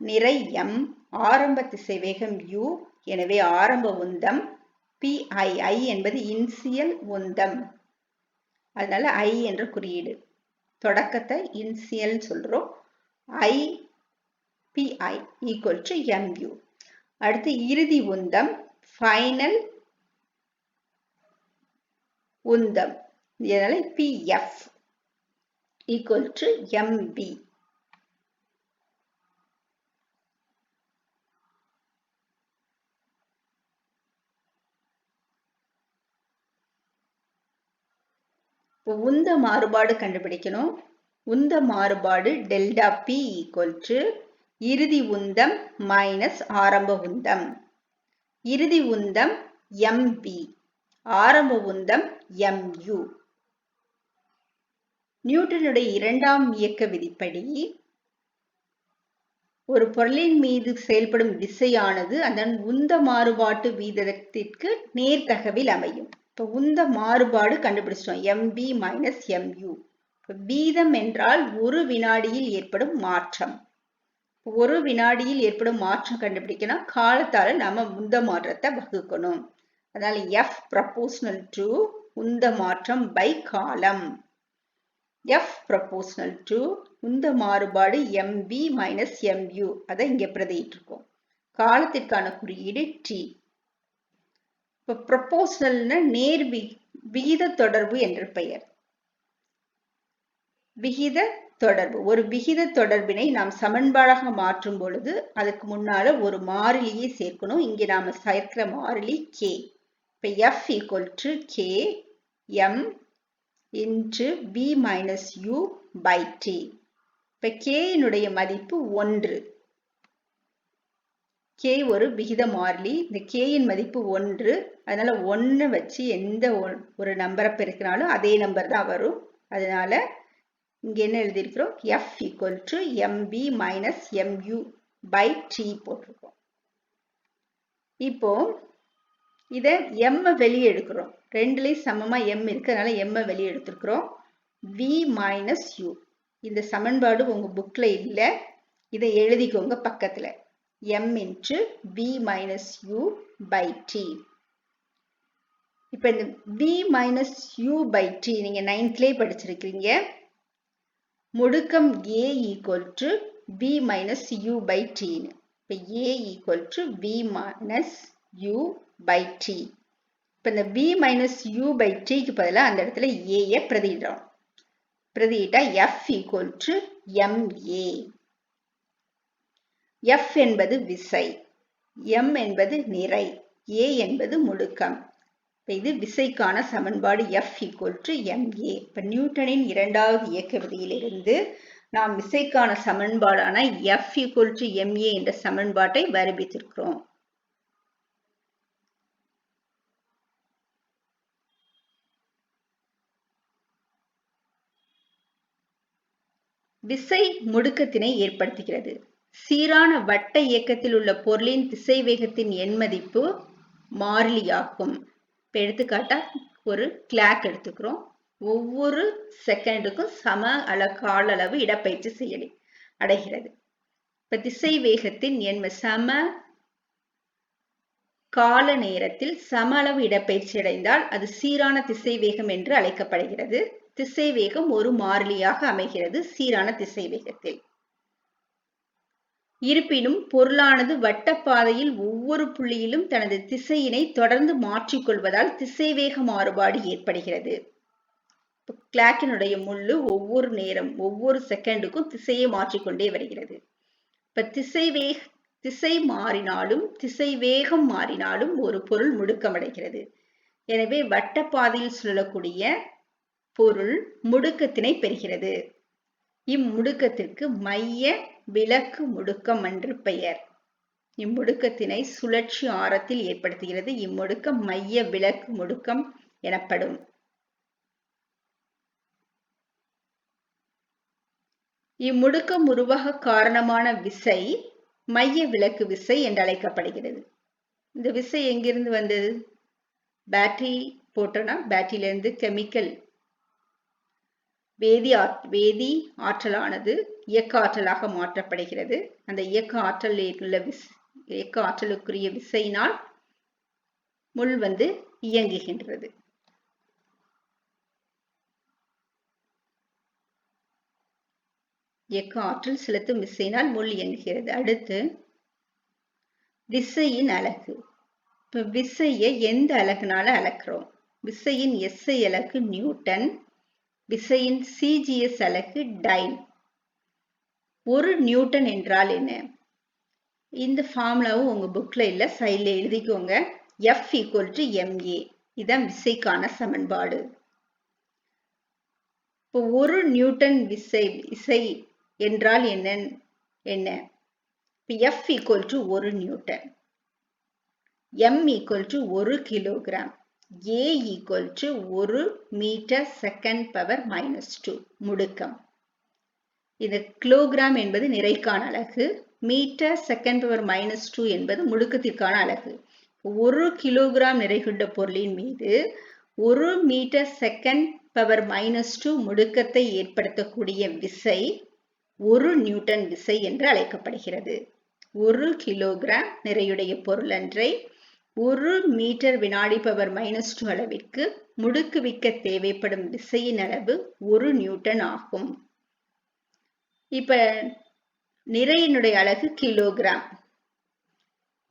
நிறை m, ஆரம்ப திசைவேகம் u. எனவே ஆரம்ப உந்தம் pi. I என்பது இனிஷியல் உந்தம், அதனால I என்ற குறியீடு. தொடக்கத்தை இனிஷியல் சொல்றோம். I pi = mu. அடுத்து இறுதி உந்தம் ஃபைனல் உந்தம், இதனால pf = mv. உந்த மாறுபாடு கண்டுபிடிக்கணும். உந்த மாறுபாடு டெல்டா P = இறுதி உந்தம் மைனஸ் ஆரம்ப உந்தம். இறுதி உந்தம் mv, ஆரம்ப உந்தம் mu. நியூட்டனுடைய இரண்டாம் இயக்க விதிப்படி ஒரு பொருளின் மீது செயல்படும் விசையானது அதன் உந்த மாறுபாட்டு வீதத்திற்கு நேர்தகவில் அமையும். இப்போ உந்த மாறுபாடு கண்டுபிடிச்சிட்டோம், mv மைனஸ் mu. வீதம் என்றால் ஒரு வினாடியில் ஏற்படும் மாற்றம். ஒரு வினாடியில் ஏற்படும் மாற்றம் கண்டுபிடிக்கணும், காலத்தால நாம உந்த மாற்றத்தை வகுக்கணும். அதனால f proportional to உந்த மாற்றம் by காலம். f proportional to உந்த மாறுபாடு mv மைனஸ் mu. அதை இங்க பிரதியிட்டு இருக்கோம். காலத்திற்கான குறியீடு t. இப்போ ப்ரொபோஷனல்னா நேர் விகித தொடர்பு என்று பெயர். விகித தொடர்பு, ஒரு விகித தொடர்பினை நாம் சமன்பாடாக மாற்றும் பொழுது அதுக்கு முன்னால ஒரு மாறிலியை சேர்க்கணும். இங்கே நாம சேர்க்கிற மாறிலி k. இப்போ f = k m into v minus u by t. இப்போ k இனுடைய மதிப்பு 1. k ஒரு விகித மாறிலி, இந்த k இன் மதிப்பு 1. அதனால 1 வச்சு எந்த ஒரு நம்பரை பெருக்கினாலும் அதே நம்பர் தான் வரும். அதனால இங்க என்ன எழுதியிருக்கிறோம், f = mv minus mu by t போட்டிருக்கோம். இப்போ இத m வெளியே எடுக்கிறோம். ரெண்டுலையும் சமமா m இருக்கு, அதனால m வெளியே எடுத்திருக்கிறோம். v மைனஸ் u, இந்த சமன்பாடு உங்க புக்ல இல்ல, இதை எழுதிக்கோங்க பக்கத்துல. m into v minus u by t. இப்ப இந்த v minus u by t நீங்க 9thலே படிச்சிருக்கீங்க. முடுக்கம் a = v minus u by t. இப்ப a = v minus u by t. இப்ப இந்த v minus u by t க்கு பதிலா அந்த இடத்துல a பிரதியிடுறோம். பிரதியிட்டா f = ma. f என்பது விசை, m என்பது நிறை, a என்பது முடுக்கம். இது விசைக்கான சமன்பாடு f = ma. இப்ப நியூட்டனின் இரண்டாவது இயக்க விதியிலிருந்து நாம் விசைக்கான சமன்பாடான f = ma என்ற சமன்பாட்டை வருவித்திருக்கிறோம். விசை முடுக்கத்தினை ஏற்படுத்துகிறது. சீரான வட்ட இயக்கத்தில் உள்ள பொருளின் திசைவேகத்தின் எண்மதிப்பு மாறிலியாகும். இப்போ எடுத்துக்காட்டா ஒரு கிளாக் எடுத்துக்கிறோம். ஒவ்வொரு செகண்டுக்கும் சம கால அளவு இடப்பெயர்ச்சி செய்ய அடைகிறது. இப்ப திசைவேகத்தின் சம கால நேரத்தில் சம அளவு இடப்பெயர்ச்சி அடைந்தால் அது சீரான திசைவேகம் என்று அழைக்கப்படுகிறது. திசைவேகம் ஒரு மாறிலியாக அமைகிறது சீரான திசைவேகத்தில். இருப்பினும் பொருளானது வட்டப்பாதையில் ஒவ்வொரு புள்ளியிலும் தனது திசையினை தொடர்ந்து மாற்றிக்கொள்வதால் திசைவேக மாறுபாடு ஏற்படுகிறது. கிளாக்கினுடைய முள்ளு ஒவ்வொரு நேரம் ஒவ்வொரு செகண்டுக்கும் திசையை மாற்றிக்கொண்டே வருகிறது. இப்ப திசை மாறினாலும் திசைவேகம் மாறினாலும் ஒரு பொருள் முடுக்கமடைகிறது. எனவே வட்டப்பாதையில் சுழலக்கூடிய பொருள் முடுக்கத்தினை பெறுகிறது. இம்முடுக்கத்திற்கு மைய விலக்கு முடுக்கம் என்று பெயர். இம்முடுக்கத்தினை சுழற்சி ஆரத்தில் ஏற்படுத்துகிறது. இம்முடுக்கம் மைய விலக்கு முடுக்கம் எனப்படும். இம்முடுக்கம் உருவாக காரணமான விசை மைய விலக்கு விசை என்று அழைக்கப்படுகிறது. இந்த விசை எங்கிருந்து வந்தது? பேட்டரி போட்டோம்னா பேட்டரியிலிருந்து கெமிக்கல் வேதி ஆற்றலானது இயக்க ஆற்றலாக மாற்றப்படுகிறது. அந்த இயக்க ஆற்றலுக்குரிய விசையினால் முள் இயங்குகின்றது. இயக்க ஆற்றல் செலுத்தும் விசையினால் முள் இயங்குகிறது. அடுத்து விசையின் அலகு. இப்ப விசையை எந்த அலகுனால அளக்கிறோம்? விசையின் SI அலகு நியூட்டன், விசையின் CGS அலகு டைன். ஒரு நியூட்டன் என்றால் என்ன? இந்த ஃபார்முலாவும் உங்க புக்ல இல்ல, சைட்ல எழுதிக்கோங்க. F = ma. இதான் விசைக்கான சமன்பாடு. இப்போ ஒரு நியூட்டன் விசை என்றால் என்ன? F = 1 newton, m = 1 kilogram, a = 1 metre second power -2 முடுக்கம். இந்த கிலோகிராம் என்பது நிறைக்கான அலகு, மீட்டர் செகண்ட் பவர் -2 என்பது முடுக்கத்திற்கான அலகு. 1 கிலோகிராம் நிறை கொண்ட பொருளின் மீது 1 மீட்டர் செகண்ட் பவர் -2 முடுக்கத்தை ஏற்படுத்தக்கூடிய விசை 1 நியூட்டன் விசை என்று அழைக்கப்படுகிறது. 1 கிலோகிராம் நிறையுடைய பொருளொன்றை 1 மீட்டர் வினாடி பவர் -2 அளவிற்கு முடுக்குவிக்க தேவைப்படும் விசையின் அளவு 1 நியூட்டன் ஆகும். இப்ப நிறையினுடைய அலகு கிலோகிராம்,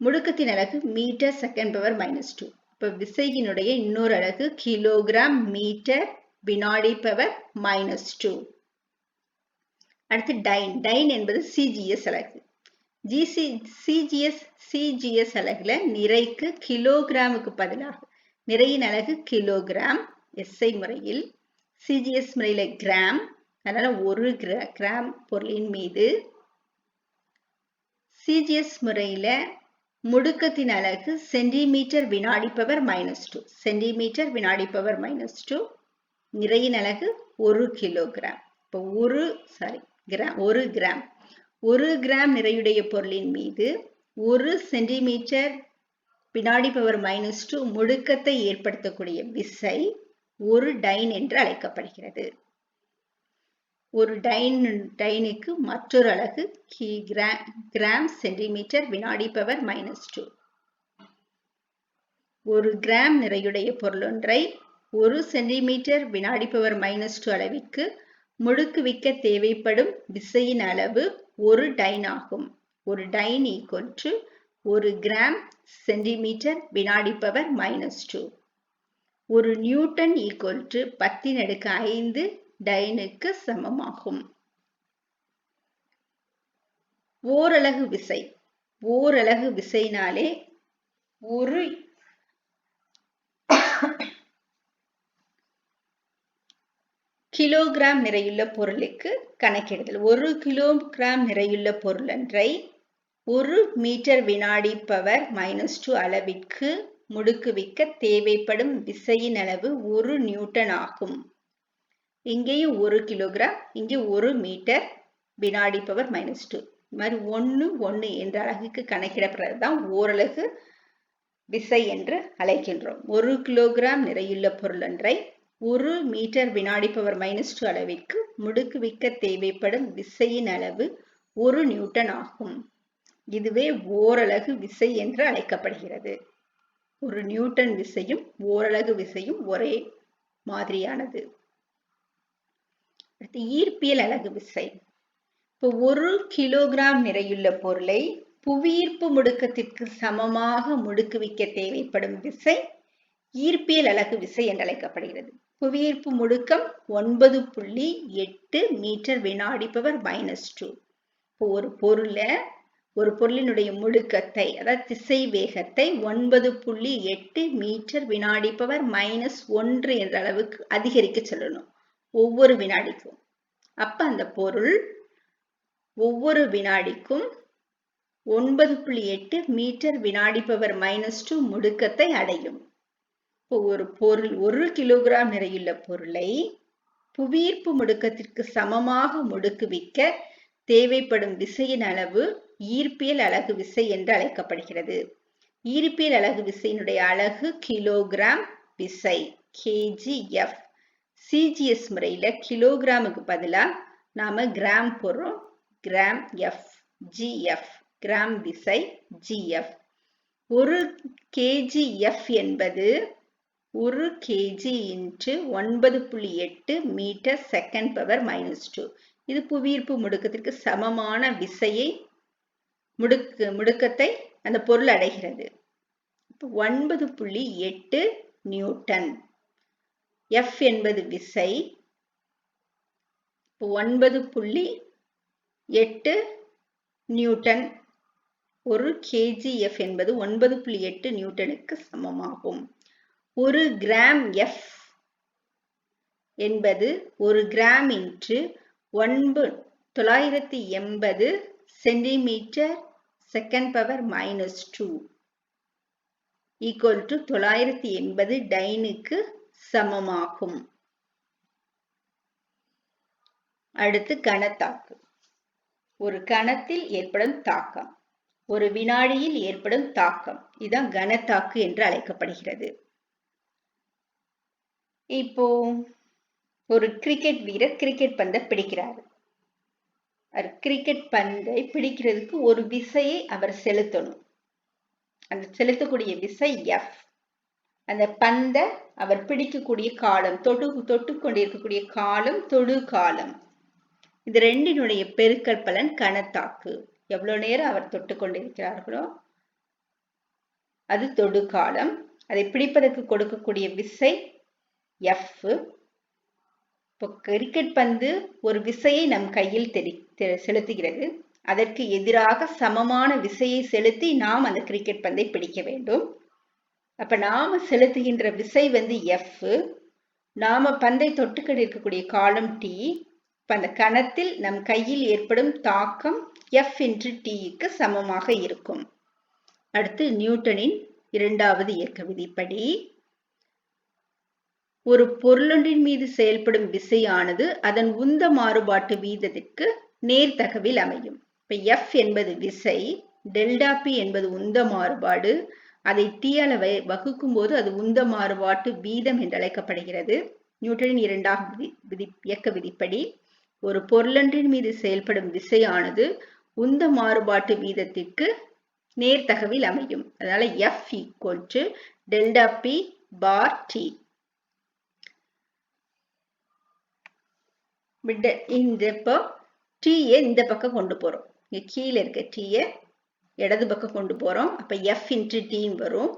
முடுக்கத்தின் அலகு மீட்டர் செகண்ட் பவர் -2. இப்ப விசையினுடைய இன்னொரு அலகு கிலோகிராம் மீட்டர் வினாடி பவர் -2. அடுத்து டைன் என்பது CGS அலகு. CGS அலகுல நிறைக்கு கிலோகிராமுக்கு பதிலாக நிறையின் அலகு கிலோகிராம் SI முறையில், CGS முறையில கிராம். அதனால 1 கிராம் பொருளின் மீது CGS முறையில முடுக்கத்தின் அலகு சென்டிமீட்டர் வினாடி பவர் -2. சென்டிமீட்டர் வினாடி பவர் -2. நிறையின் அலகு 1 கிலோகிராம். இப்போ 1 கிராம் நிறையுடைய பொருளின் மீது 1 சென்டிமீட்டர் வினாடி பவர் -2 முடுக்கத்தை ஏற்படுத்தக்கூடிய விசை 1 டைன் என்று அழைக்கப்படுகிறது. ஒரு டைனுக்கு மற்றொரு அலகு கிராம் சென்டிமீட்டர் வினாடி பவர் -2. 1 கிராம் நிறையுடைய பொருளொன்றை 1 சென்டிமீட்டர் வினாடி பவர் -2 அளவிற்கு முடுக்குவிக்க தேவைப்படும் விசையின் அளவு 1 டைன் ஆகும். ஒரு டைன் = 1 கிராம் சென்டிமீட்டர் வினாடி பவர் -2. ஒரு நியூட்டன் = 10⁵ டைனுக்கு சமமாகும். ஓரலகு விசை. ஓரலகு விசைனாலே ஒரு கிலோகிராம் நிறையுள்ள பொருளுக்கு கணக்கிடுதல். 1 கிலோகிராம் நிறையுள்ள பொருளொன்றை 1 மீட்டர் வினாடி பவர் -2 அளவிற்கு முடுக்குவிக்க தேவைப்படும் விசையின் அளவு 1 நியூட்டன் ஆகும். இங்கேயும் 1 கிலோகிராம், இங்கே 1 மீட்டர் வினாடி பவர் -2. இது மாதிரி 1 என்ற அலகுக்கு கணக்கிடப்படுறதுதான் ஓரலகு விசை என்று அழைக்கின்றோம். 1 கிலோகிராம் நிறையுள்ள பொருளொன்றை 1 மீட்டர் வினாடி பவர் -2 அளவிற்கு முடுக்குவிக்க தேவைப்படும் விசையின் அளவு 1 நியூட்டன் ஆகும். இதுவே ஓரலகு விசை என்று அழைக்கப்படுகிறது. ஒரு நியூட்டன் விசையும் ஓரலகு விசையும் ஒரே மாதிரியானது. அடுத்து ஈர்ப்பியல் அலகு விசை. இப்போ 1 கிலோகிராம் நிறையுள்ள பொருளை புவியீர்ப்பு முடுக்கத்திற்கு சமமாக முடுக்குவிக்க தேவைப்படும் விசை ஈர்ப்பியல் அலகு விசை என்று அழைக்கப்படுகிறது. புவியீர்ப்பு முடுக்கம் 9.8 மீட்டர் வினாடி பவர் -2. இப்போ ஒரு பொருளினுடைய முடுக்கத்தை, அதாவது திசை வேகத்தை 9.8 மீட்டர் வினாடி பவர் -1 என்ற அளவுக்கு அதிகரிக்க சொல்லணும் ஒவ்வொரு வினாடிக்கும். அப்ப அந்த பொருள் ஒவ்வொரு வினாடிக்கும் 9.8 மீட்டர் வினாடி பவர் -2 முடுக்கத்தை அடையும். ஒரு பொருள் 1 கிலோகிராம் நிறையுள்ள பொருளை புவியீர்ப்பு முடுக்கத்திற்கு சமமாக முடுக்குவிக்க தேவைப்படும் விசையின் அளவு ஈர்ப்பியல் அலகு விசை என்று அழைக்கப்படுகிறது. ஈர்ப்பியல் அலகு விசையினுடைய அலகு கிலோகிராம் விசை kgf. சிஜிஎஸ் முறையில கிலோகிராமுக்கு பதிலா நாம கிராம் போடுறோம். கிராம் எஃப், gf, கிராம் விசை gf. ஒரு kgf என்பது 1 kg × 9.8 மீட்டர் செகண்ட் பவர் -2. இது புவியீர்ப்பு முடுக்கத்திற்கு சமமான விசையை முடுக்கத்தை அந்த பொருள் அடைகிறது. 9.8 நியூட்டன். F என்பது விசை. 9.8 நியூட்டன். ஒரு kgf என்பது 9.8 நியூட்டனுக்கு சமமாகும். ஒரு கிராம் F என்பது 1 gram × 980 centimetre second power -2 equal to 980 டைனுக்கு சமமாகும். அடுத்து கணத்தாக்கு. ஒரு கணத்தில் ஏற்படும் தாக்கம், ஒரு வினாடியில் ஏற்படும் தாக்கம், இதுதான் கணத்தாக்கு என்று அழைக்கப்படுகிறது. இப்போ ஒரு கிரிக்கெட் வீரர் கிரிக்கெட் பந்தை பிடிக்கிறார். கிரிக்கெட் பந்தை பிடிக்கிறதுக்கு ஒரு விசையை அவர் செலுத்தணும். அந்த செலுத்தக்கூடிய விசை F. அந்த பந்தை அவர் பிடிக்கக்கூடிய காலம், தொட்டு கொண்டிருக்கக்கூடிய காலம் தொடு காலம், இது ரெண்டினுடைய பெருக்கல் பலன் கணத்தாக்கு. எவ்வளவு நேரம் அவர் தொட்டு கொண்டிருக்கிறார்களோ அது தொடு காலம். அதை பிடிப்பதற்கு கொடுக்கக்கூடிய விசை F. இப்போ கிரிக்கெட் பந்து ஒரு விசையை நம் கையில் செலுத்துகிறது. அதற்கு எதிராக சமமான விசையை செலுத்தி நாம் அந்த கிரிக்கெட் பந்தை பிடிக்க வேண்டும். அப்ப நாம செலுத்துகின்ற விசை வந்து F. நாம பந்தை தொட்டுக்கிட்டு இருக்கக்கூடிய காலம் T. இப்ப அந்த கணத்தில் நம் கையில் ஏற்படும் தாக்கம் F × T க்கு சமமாக இருக்கும். அடுத்து நியூட்டனின் இரண்டாவது இயக்க விதிப்படி ஒரு பொருளொன்றின் மீது செயல்படும் விசையானது அதன் உந்த மாறுபாட்டு வீதத்திற்கு நேர்தகவில் அமையும். இப்ப F என்பது விசை, டெல்டா P என்பது உந்த மாறுபாடு. அதை T அளவை வகுக்கும் போது அது உந்த மாறுபாட்டு வீதம் என்று அழைக்கப்படுகிறது. நியூட்டனின் இரண்டாவது இயக்க விதிப்படி ஒரு பொருளொன்றின் மீது செயல்படும் விசையானது உந்த மாறுபாட்டு வீதத்திற்கு நேர்தகவில் அமையும். அதனால F = டெல்டா P பார் T. இப்போ T-யை இந்த பக்கம் கொண்டு போறோம். இங்க கீழே இருக்க T-யை இடது பக்கம் கொண்டு போறோம். அப்ப F × T வரும்.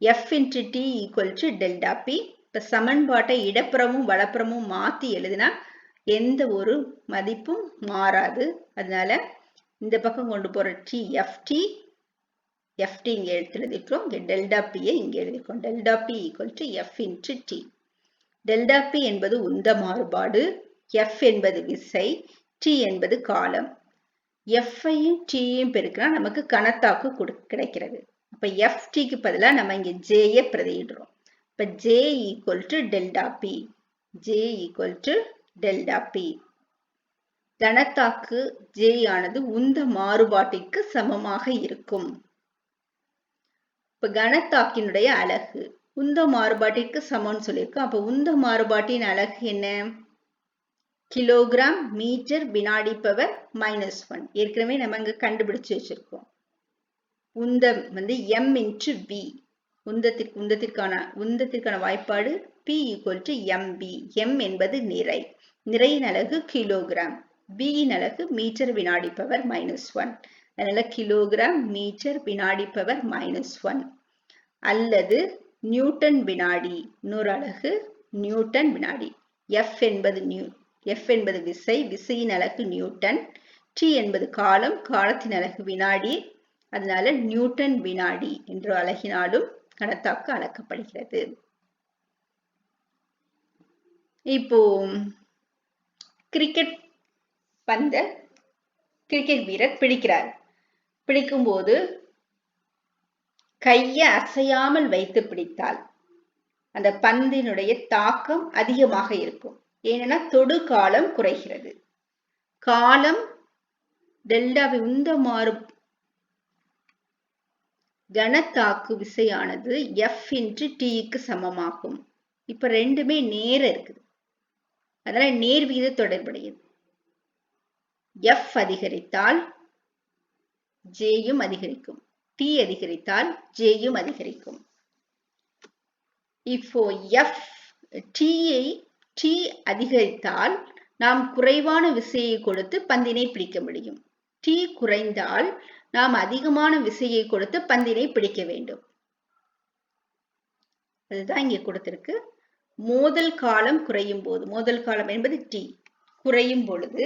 F × T = delta P. இப்ப சமன்பாட்டை இடப்புறமும் வலப்புறமும் மாத்தி எழுதினா எந்த ஒரு மதிப்பும் மாறாது. அதனால இந்த பக்கம் கொண்டு போற FT இங்க எழுதிட்டோம். இங்க டெல்டா P-யை இங்க எழுதிருக்கோம். Delta P = F × T. Delta P என்பது உந்த மாறுபாடு, F என்பது விசை, T என்பது காலம். F-ஐயும் T-யும் பெருக்கினா நமக்கு கணத்தாக்கு கிடைக்கிறது. அப்ப FT-க்கு பதிலாக நம்ம இங்க J-யை பிரதியிடுறோம். இப்ப J = delta P. J = delta P. கணத்தாக்கு J ஆனது உந்த மாறுபாட்டிற்கு சமமாக இருக்கும். இப்ப கணத்தாக்கினுடைய அலகு உந்த மாறுபாட்டிற்கு சமம்னு சொல்லியிருக்கோம். அப்ப உந்த மாறுபாட்டின் அலகு என்ன? கிலோகிராம் மீட்டர் வினாடி பவர் -1. ஏற்கனவே நம்ம இங்க கண்டுபிடிச்சு வச்சிருக்கோம். உந்தம் வந்து M × V. உந்தத்திற்கான வாய்ப்பாடு P = mv. M என்பது நிறை. நிறையின் அலகு கிலோகிராம். V இன் அலகு மீட்டர் வினாடி பவர் -1. அதனால கிலோகிராம் மீட்டர் வினாடி பவர் -1 அல்லது நியூட்டன் வினாடி. இன்னொரு அலகு நியூட்டன் வினாடி. F என்பது விசை, விசையின் அலகு நியூட்டன். T என்பது காலம், காலத்தின் அலகு வினாடி. அதனால நியூட்டன் வினாடி என்ற அலகினாலும் கணத்தாக்கு அளக்கப்படுகிறது. இப்போ கிரிக்கெட் பந்த கிரிக்கெட் வீரர் பிடிக்கிறார். பிடிக்கும்போது கையை அசையாமல் வைத்து பிடித்தால் அந்த பந்தினுடைய தாக்கம் அதிகமாக இருக்கும். ஏன்னா தொடு காலம் குறைகிறது. காலம் டெல்டாவை உந்த மாறும் கனத்தாக்கு விசையானது F × Tக்கு சமமாகும். இப்ப ரெண்டுமே நேர இருக்குது, அதனால நேர் விகித தொடர்புடையது. F அதிகரித்தால் Jயும் அதிகரிக்கும், T அதிகரித்தால் Jயும் அதிகரிக்கும். இப்போ T அதிகரித்தால் நாம் குறைவான விசையை கொடுத்து பந்தினை பிடிக்க முடியும். T குறைந்தால் நாம் அதிகமான விசையை கொடுத்து பந்தினை பிடிக்க வேண்டும். அதுதான் இங்கே கொடுத்திருக்கு. மோதல் காலம் குறையும் போது, மோதல் காலம் என்பது T குறையும் பொழுது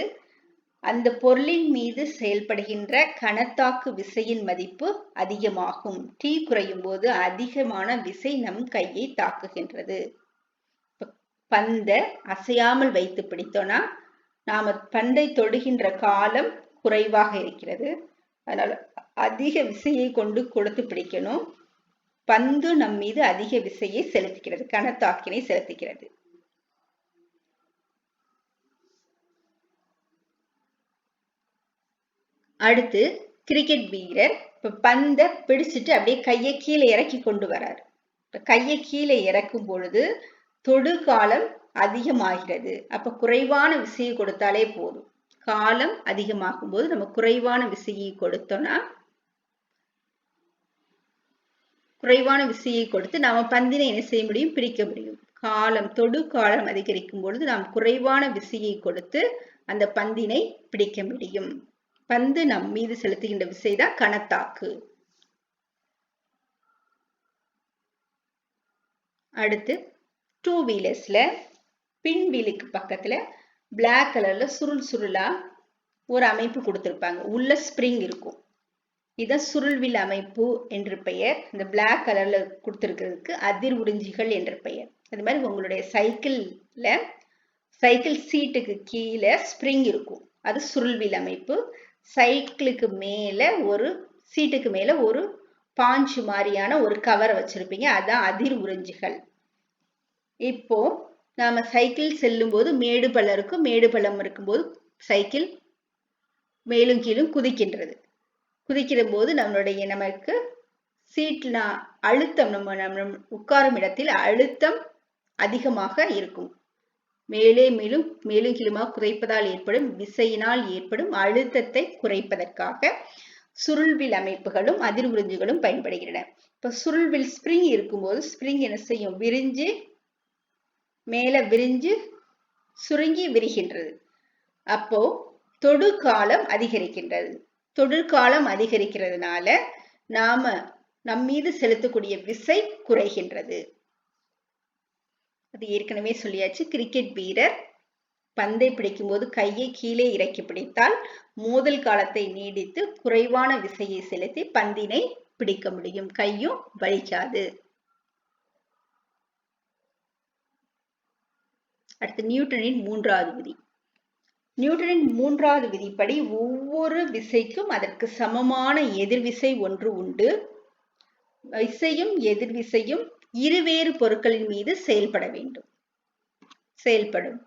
அந்த பொருளின் மீது செயல்படுகின்ற கனத்தாக்கு விசையின் மதிப்பு அதிகமாகும். T குறையும் போது அதிகமான விசை நம் கையை தாக்குகின்றது. பந்தை அசையாமல் வைத்து பிடித்தோம்னா நாம பந்தை தொடுகின்ற காலம் குறைவாக இருக்கிறது, அதனால அதிக விசையை கொண்டு கொடுத்து பிடிக்கணும். பந்து நம் மீது அதிக விசையை செலுத்துகிறது, கனத்தாக்கினை செலுத்துகிறது. அடுத்து கிரிக்கெட் வீரர் இப்ப பந்தை பிடிச்சிட்டு அப்படியே கையை கீழே இறக்கி கொண்டு வரார். கையை கீழே இறக்கும் பொழுது தொடு காலம் அதிகமாகிறது. அப்ப குறைவான விசையை கொடுத்தாலே போதும். காலம் அதிகமாகும் போது நம்ம குறைவான விசையை கொடுத்தோம்னா, குறைவான விசையை கொடுத்து நாம பந்தினை என்ன செய்ய முடியும், பிடிக்க முடியும். காலம் தொடு காலம் அதிகரிக்கும் பொழுது நாம் குறைவான விசையை கொடுத்து அந்த பந்தினை பிடிக்க முடியும். பந்து நம் மீது செலுத்துகின்ற விசைதான் கனத்தாக்கு. அடுத்து 2 வீலர்ஸ்ல பின் வீலுக்கு பக்கத்துல பிளாக் கலர்ல சுருள் சுருளா ஒரு அமைப்பு கொடுத்திருப்பாங்க, உள்ள ஸ்பிரிங் இருக்கும். இதான் சுருள்வில் அமைப்பு என்று பெயர். இந்த பிளாக் கலர்ல கொடுத்திருக்கிறதுக்கு அதிர் உறிஞ்சிகள் என்று பெயர். அது மாதிரி உங்களுடைய சைக்கிள் சீட்டுக்கு கீழே ஸ்பிரிங் இருக்கும், அது சுருள்வில் அமைப்பு. சைக்கிளுக்கு மேல ஒரு சீட்டுக்கு மேல ஒரு பாஞ்சு மாதிரியான ஒரு கவரை வச்சிருப்பீங்க, அதான் அதிர் உறிஞ்சிகள். இப்போ நாம சைக்கிள் செல்லும் போது மேடு பள்ளம் இருக்கும், மேடு பள்ளம் இருக்கும்போது சைக்கிள் மேலும் கீழும் குதிக்கின்றது. குதிக்கிற போது நமக்கு சீட்ல அழுத்தம், நம்ம உட்காரும் இடத்தில் அழுத்தம் அதிகமாக இருக்கும். மேலும் கீழுமாக குறைப்பதால் ஏற்படும் விசையினால் ஏற்படும் அழுத்தத்தை குறைப்பதற்காக சுருள்வில் அமைப்புகளும் அதிர் உறிஞ்சுகளும் பயன்படுகின்றன. இப்ப சுருள்வில் ஸ்பிரிங் இருக்கும்போது ஸ்பிரிங் என்ன செய்யும், விரிஞ்சு மேல விரிஞ்சு சுருங்கி விரிகின்றது. அப்போ தொடு காலம் அதிகரிக்கின்றது. தொடு காலம் அதிகரிக்கிறதுனால நாம நம் மீது செலுத்தக்கூடிய விசை குறைகின்றது. அது ஏற்கனவே சொல்லியாச்சு. கிரிக்கெட் வீரர் பந்தை பிடிக்கும் போது கையை கீழே இறக்கி பிடித்தால் மோதல் காலத்தை நீடித்து குறைவான விசையை செலுத்தி பந்தினை பிடிக்க முடியும், கையும் வலிக்காது. அடுத்து நியூட்டனின் 3வது விதி. நியூட்டனின் 3வது விதிப்படி ஒவ்வொரு விசைக்கும் அதற்கு சமமான எதிர்விசை ஒன்று உண்டு. விசையும் எதிர்விசையும் இருவேறு பொருட்களின் மீது செயல்படும்.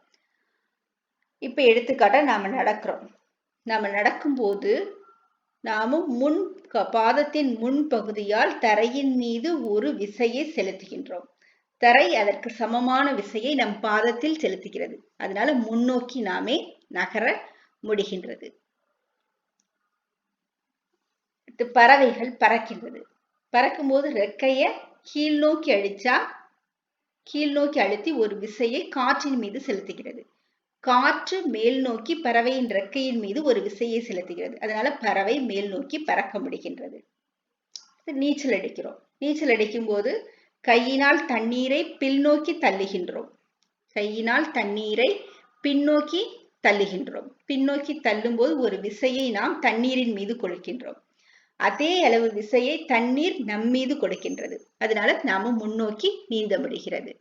இப்ப எடுத்துக்காட்ட நாம நடக்கும்போது நாம பாதத்தின் முன் பகுதியால் தரையின் மீது ஒரு விசையை செலுத்துகின்றோம். தரை அதற்கு சமமான விசையை நம் பாதத்தில் செலுத்துகிறது, அதனால முன்னோக்கி நாமே நகர முடிகின்றது. பறவைகள் பறக்கின்றது. பறக்கும்போது ரெக்கைய கீழ் நோக்கி அழுத்தி ஒரு விசையை காற்றின் மீது செலுத்துகிறது. காற்று மேல் நோக்கி பறவையின் ரெக்கையின் மீது ஒரு விசையை செலுத்துகிறது, அதனால பறவை மேல் நோக்கி பறக்க முடிகின்றது. நீச்சல் அடிக்கிறோம். நீச்சல் அடிக்கும் போது கையினால் தண்ணீரை பின்னோக்கி தள்ளுகின்றோம். பின்னோக்கி தள்ளும் போது ஒரு விசையை நாம் தண்ணீரின் மீது கொடுக்கின்றோம். அதே அளவு விசையை தண்ணீர் நம் மீது கொடுக்கின்றது, அதனால நாம முன்னோக்கி நீந்த முடிகிறது.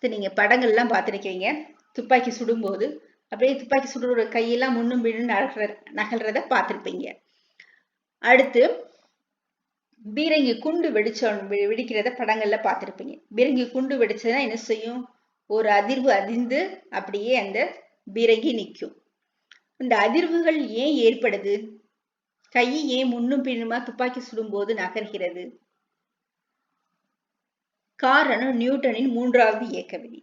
நீங்க படங்கள்லாம் பார்த்திருக்கீங்க, துப்பாக்கி சுடும்போது அப்படியே துப்பாக்கி சுடுற கையெல்லாம் முன்னும் பின்னும் நகல்றத பார்த்திருப்பீங்க. அடுத்து பீரங்கி குண்டு வெடிக்கிறத படங்கள்ல பார்த்திருப்பீங்க. பீரங்கி குண்டு வெடிச்சதுன்னா என்ன செய்யும்? ஒரு அதிர்வு அதிர்ந்து அப்படியே அந்த பீரங்கி நிற்கும். இந்த அதிர்வுகள் ஏன் ஏற்படுது? கை ஏன் முன்னும் பின்னுமா துப்பாக்கி சுடும்போது நகர்கிறது? காரணம் நியூட்டனின் 3வது இயக்க விதி.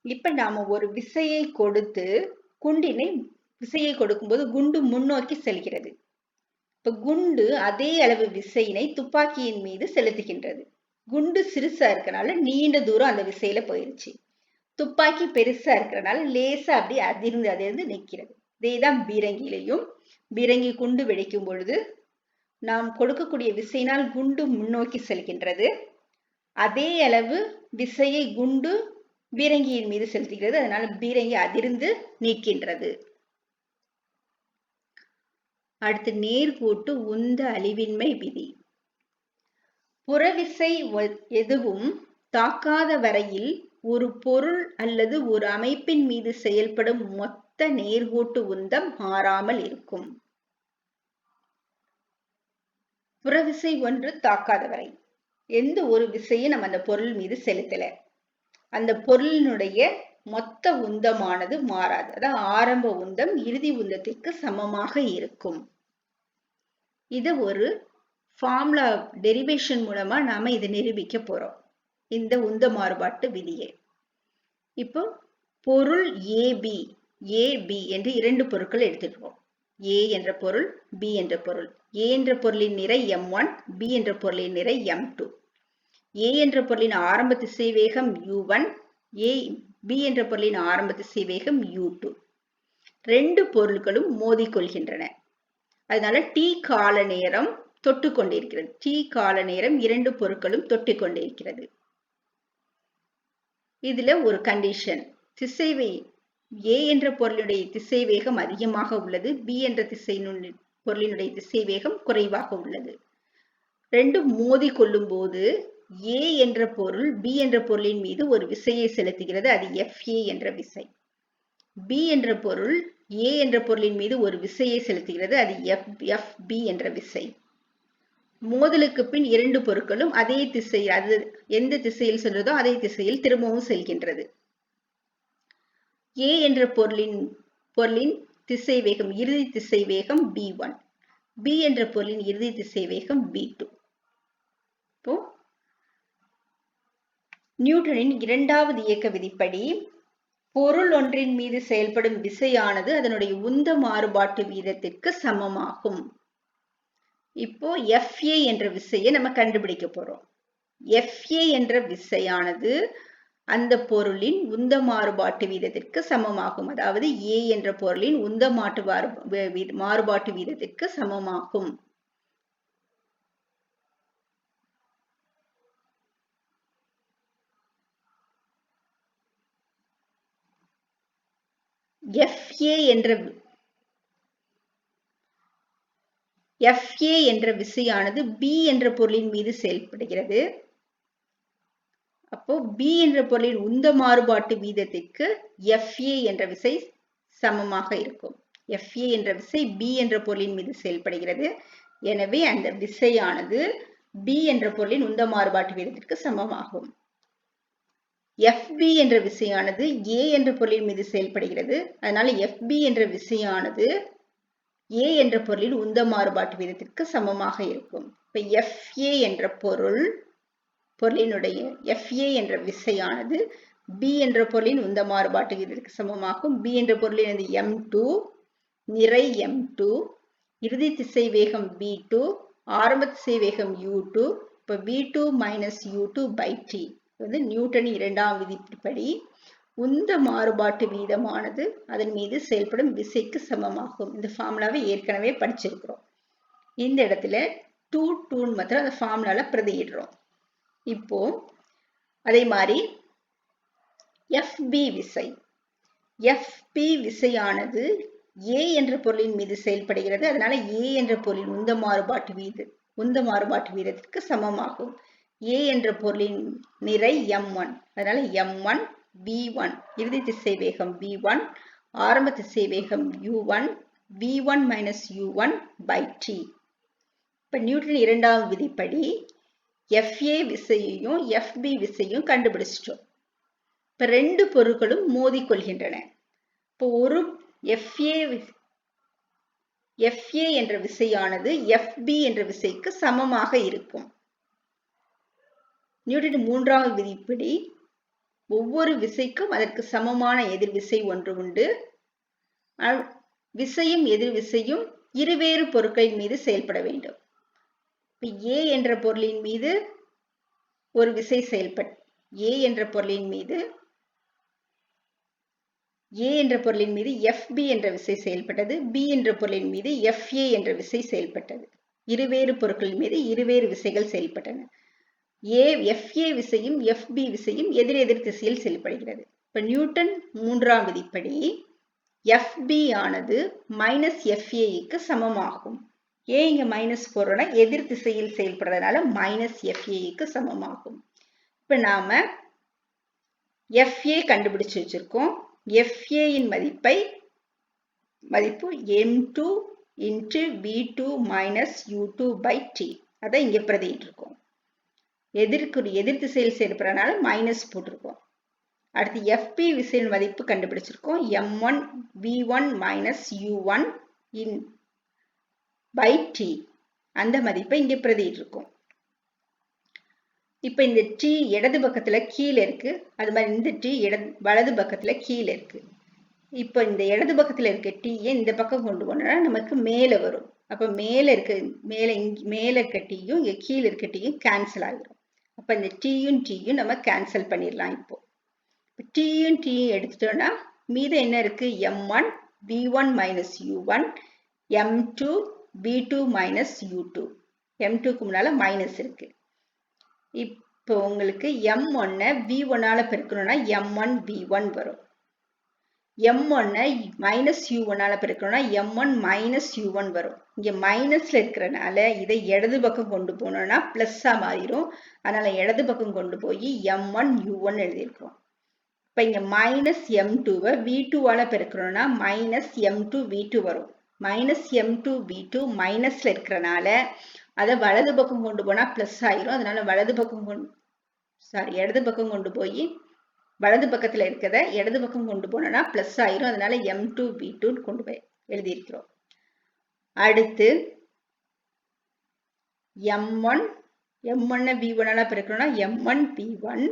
இப்ப நாம ஒரு விசையை கொடுத்து குண்டினை விசையை கொடுக்கும்போது குண்டு முன்னோக்கி செல்கிறது. இப்ப குண்டு அதே அளவு விசையினை துப்பாக்கியின் மீது செலுத்துகின்றது. குண்டு சிறுசா இருக்கனால நீண்ட தூரம் அந்த விசையில போயிருச்சு. துப்பாக்கி பெருசா இருக்கிறனால லேசா அப்படி அதிர்ந்து நிற்கிறது. இதேதான் பீரங்கியிலையும். பீரங்கி குண்டு வெடிக்கும் பொழுது நாம் கொடுக்கக்கூடிய விசையினால் குண்டு முன்னோக்கி செல்கின்றது. அதே அளவு விசையை குண்டு பீரங்கியின் மீது செலுத்துகிறது. அதனால பீரங்கி அதிர்ந்து நிற்கின்றது. அடுத்து நேர்கோட்டு உந்த அழிவின்மை விதி. புறவிசை எதுவும் தாக்காத வரையில் ஒரு பொருள் அல்லது ஒரு அமைப்பின் மீது செயல்படும் மொத்த நேர்கோட்டு உந்தம் மாறாமல் இருக்கும். புறவிசை ஒன்று தாக்காத வரை எந்த ஒரு விசையும் நம்ம அந்த பொருள் மீது செலுத்தல, அந்த பொருளினுடைய மொத்த உந்தமானது மாறாது. அதான் ஆரம்ப உந்தம் இறுதி உந்தத்திற்கு சமமாக இருக்கும். இது ஒரு ஃபார்முலா டெரிவேஷன் மூலமா நாம இதை நிரூபிக்க போறோம், இந்த உந்த மாறுபாட்டு விதியை. இப்போ பொருள் ஏபி என்று 2 பொருட்கள் எடுத்துக்கிறோம். ஏ என்ற பொருள், பி என்ற பொருள். ஏ என்ற பொருளின் நிறை m1, பி என்ற பொருளின் நிறை m2. ஏ என்ற பொருளின் ஆரம்ப திசைவேகம் u1, பி என்ற பொருளின் ஆரம்ப திசைவேகம் u2. 2 பொருட்களும் மோதிக்கொள்கின்றன. அதனால t கால நேரம் தொட்டு கொண்டிருக்கிறது. t கால நேரம் 2 பொருட்களும் தொட்டு கொண்டிருக்கிறது. இதுல ஒரு கண்டிஷன், ஏ என்ற பொருளுடைய திசைவேகம் அதிகமாக உள்ளது, பி என்ற பொருளினுடைய திசைவேகம் குறைவாக உள்ளது. 2 மோதி கொள்ளும் போது ஏ என்ற பொருள் பி என்ற பொருளின் மீது ஒரு விசையை செலுத்துகிறது, அது FA என்ற விசை. பி என்ற பொருள் ஏ என்ற பொருளின் மீது ஒரு விசையை செலுத்துகிறது, அது FB என்ற விசை. மோதலுக்கு பின் 2 பொருட்களும் அதே திசையில், அது எந்த திசையில் செல்றதோ அதே திசையில் திரும்பவும் செல்கின்றது. ஏ என்ற பொருளின் திசைவேகம், இறுதி திசைவேகம் B1, பி என்ற பொருளின் இறுதி திசைவேகம் B2. இப்போ நியூட்டனின் 2வது இயக்க விதிப்படி பொருள் ஒன்றின் மீது செயல்படும் விசையானது அதனுடைய உந்த மாறுபாட்டு வீதத்திற்கு சமமாகும். இப்போ FA என்ற விசையை நம்ம கண்டுபிடிக்க போறோம். FA என்ற விசையானது அந்த பொருளின் உந்த மாறுபாட்டு வீதத்திற்கு சமமாகும். அதாவது A என்ற பொருளின் உந்த மாறுபாட்டு வீதத்திற்கு சமமாகும். FA என்ற விசையானது B என்ற பொருளின் மீது செயல்படுகிறது. அப்போ B என்ற பொருளின் உந்த மாறுபாட்டு வீதத்திற்கு FA என்ற விசை சமமாக இருக்கும். FA என்ற விசை B என்ற பொருளின் மீது செயல்படுகிறது. எனவே அந்த விசையானது B என்ற பொருளின் உந்த மாறுபாட்டு வீதத்திற்கு சமமாகும். FB என்ற விசையானது A என்ற பொருளின் மீது செயல்படுகிறது. அதனால FB என்ற விசையானது A என்ற பொருளின் உந்த மாறுபாட்டு வீதத்திற்கு சமமாக இருக்கும். இப்ப FA என்ற பொருளினுடைய FA என்ற விசையானது B என்ற பொருளின் உந்த மாறுபாட்டு வீதத்திற்கு சமமாகும். B என்ற பொருளின் M2, நிறை M2, இறுதி திசைவேகம் B2, ஆரம்ப திசைவேகம் U2. இப்ப V2 minus U2 by T வந்து நியூட்டனின் 2ஆம் விதிப்படி உந்த மாறுபாட்டு வீதமானது அதன் மீது செயல்படும் விசைக்கு சமமாகும். இந்த ஃபார்முலாவை ஏற்கனவே படிச்சிருக்கிறோம். இந்த இடத்துல 2 மாத்திரம் அந்த ஃபார்முலால பிரதியிடுறோம். இப்போ அதே மாதிரி FB விசை, FB விசையானது A என்ற பொருளின் மீது செயல்படுகிறது. அதனால A என்ற பொருளின் உந்த மாறுபாட்டு வீதத்திற்கு சமமாகும். A என்ற பொருளின் நிறை M1, அதனால M1 V1, இறுதி திசைவேகம் V1, ஆரம்ப திசைவேகம் U1, V1 minus U1 by T. இப்ப நியூட்டன் இரண்டாம் விதிப்படி FA விசையையும் FB விசையும் கண்டுபிடிச்சிட்டோம். இப்ப ரெண்டு பொருட்களும் மோதிக்கொள்கின்றன. இப்போ ஒரு FA என்ற விசையானது FB என்ற விசைக்கு சமமாக இருக்கும். நியூட்டனின் மூன்றாவது விதிப்படி ஒவ்வொரு விசைக்கும் அதற்கு சமமான எதிர்விசை ஒன்று உண்டு. விசையும் எதிர்விசையும் இருவேறு பொருட்களின் மீது செயல்பட வேண்டும். A என்ற பொருளின் மீது ஒரு விசை A என்ற பொருளின் மீது FB என்ற விசை செயல்பட்டது. B என்ற பொருளின் மீது FA என்ற விசை செயல்பட்டது. இருவேறு பொருட்களின் மீது இருவேறு விசைகள் செயல்பட்டன. FA விசையும் FB விசையும் எதிரெதிர் திசையில் செயல்படுகிறது. இப்ப நியூட்டன் மூன்றாம் விதிப்படி FB ஆனது -FAக்கு சமமாகும். ஏன் இங்க மைனஸ் போடுறோம்னா எதிர் திசையில் செயல்படுறதுனால -FAக்கு சமமாகும். இப்ப நாம FA கண்டுபிடிச்சு வச்சிருக்கோம். FA இன் மதிப்பு m2 × V2 - U2/T. அதை இங்க பிரதிட்டு இருக்கோம். எதிர் திசையில் செயல்படுறதுனால மைனஸ் போட்டிருக்கோம். அடுத்து FB விசையின் மதிப்பு கண்டுபிடிச்சிருக்கோம். m1 V1 - U1/T. அந்த மதிப்பை இங்க பிரதிட்டு இருக்கோம். இப்ப இந்த T இடது பக்கத்துல கீழே இருக்கு. அது மாதிரி இந்த T வலது பக்கத்துல கீழே இருக்கு. இப்ப இந்த இடது பக்கத்துல இருக்க T இந்த பக்கம் கொண்டு போனோம்னா நமக்கு மேல வரும். அப்ப மேல இருக்க Tயும் இங்க கீழே இருக்க Tயும் கேன்சல் ஆகிடும். அப்ப இந்த Tயும் Tயும் நம்ம கேன்சல் பண்ணிடலாம். இப்போ Tயும் Tயும் எடுத்துட்டோம்னா மீது என்ன இருக்கு? m1 V1 - U1, m2 V2 - U2. m2க்கு முன்னால மைனஸ் இருக்கு. இப்போ உங்களுக்கு m1 V1ஆல பெருக்கணும்னா m1 V1 வரும். m1 -U1ஆல பெருக்கணும்னா m1 - U1 வரும். இங்க மைனஸ்ல இருக்கிறனால இதை இடது பக்கம் கொண்டு போனோம்னா பிளஸ்ஸா மாறிடும். அதனால இடது பக்கம் கொண்டு போய் m1 U1 எழுதியிருக்கிறோம். இப்ப இங்க -m2வை V2ஆல பெருக்கணும்னா -m2 V2 வரும். -m2 V2 மைனஸ்ல இருக்கிறனால அதை வலது பக்கம் கொண்டு போனா பிளஸ் ஆயிரும். அதனால இடது பக்கம் கொண்டு போய் வலது பக்கத்துல இருக்கிறத இடது பக்கம் கொண்டு போனோம்னா பிளஸ் ஆயிரும். அதனால m2 V2 கொண்டு போய் எழுதியிருக்கிறோம். அடுத்து m1 V1ஆல பெருக்கணும்னா m1 V1,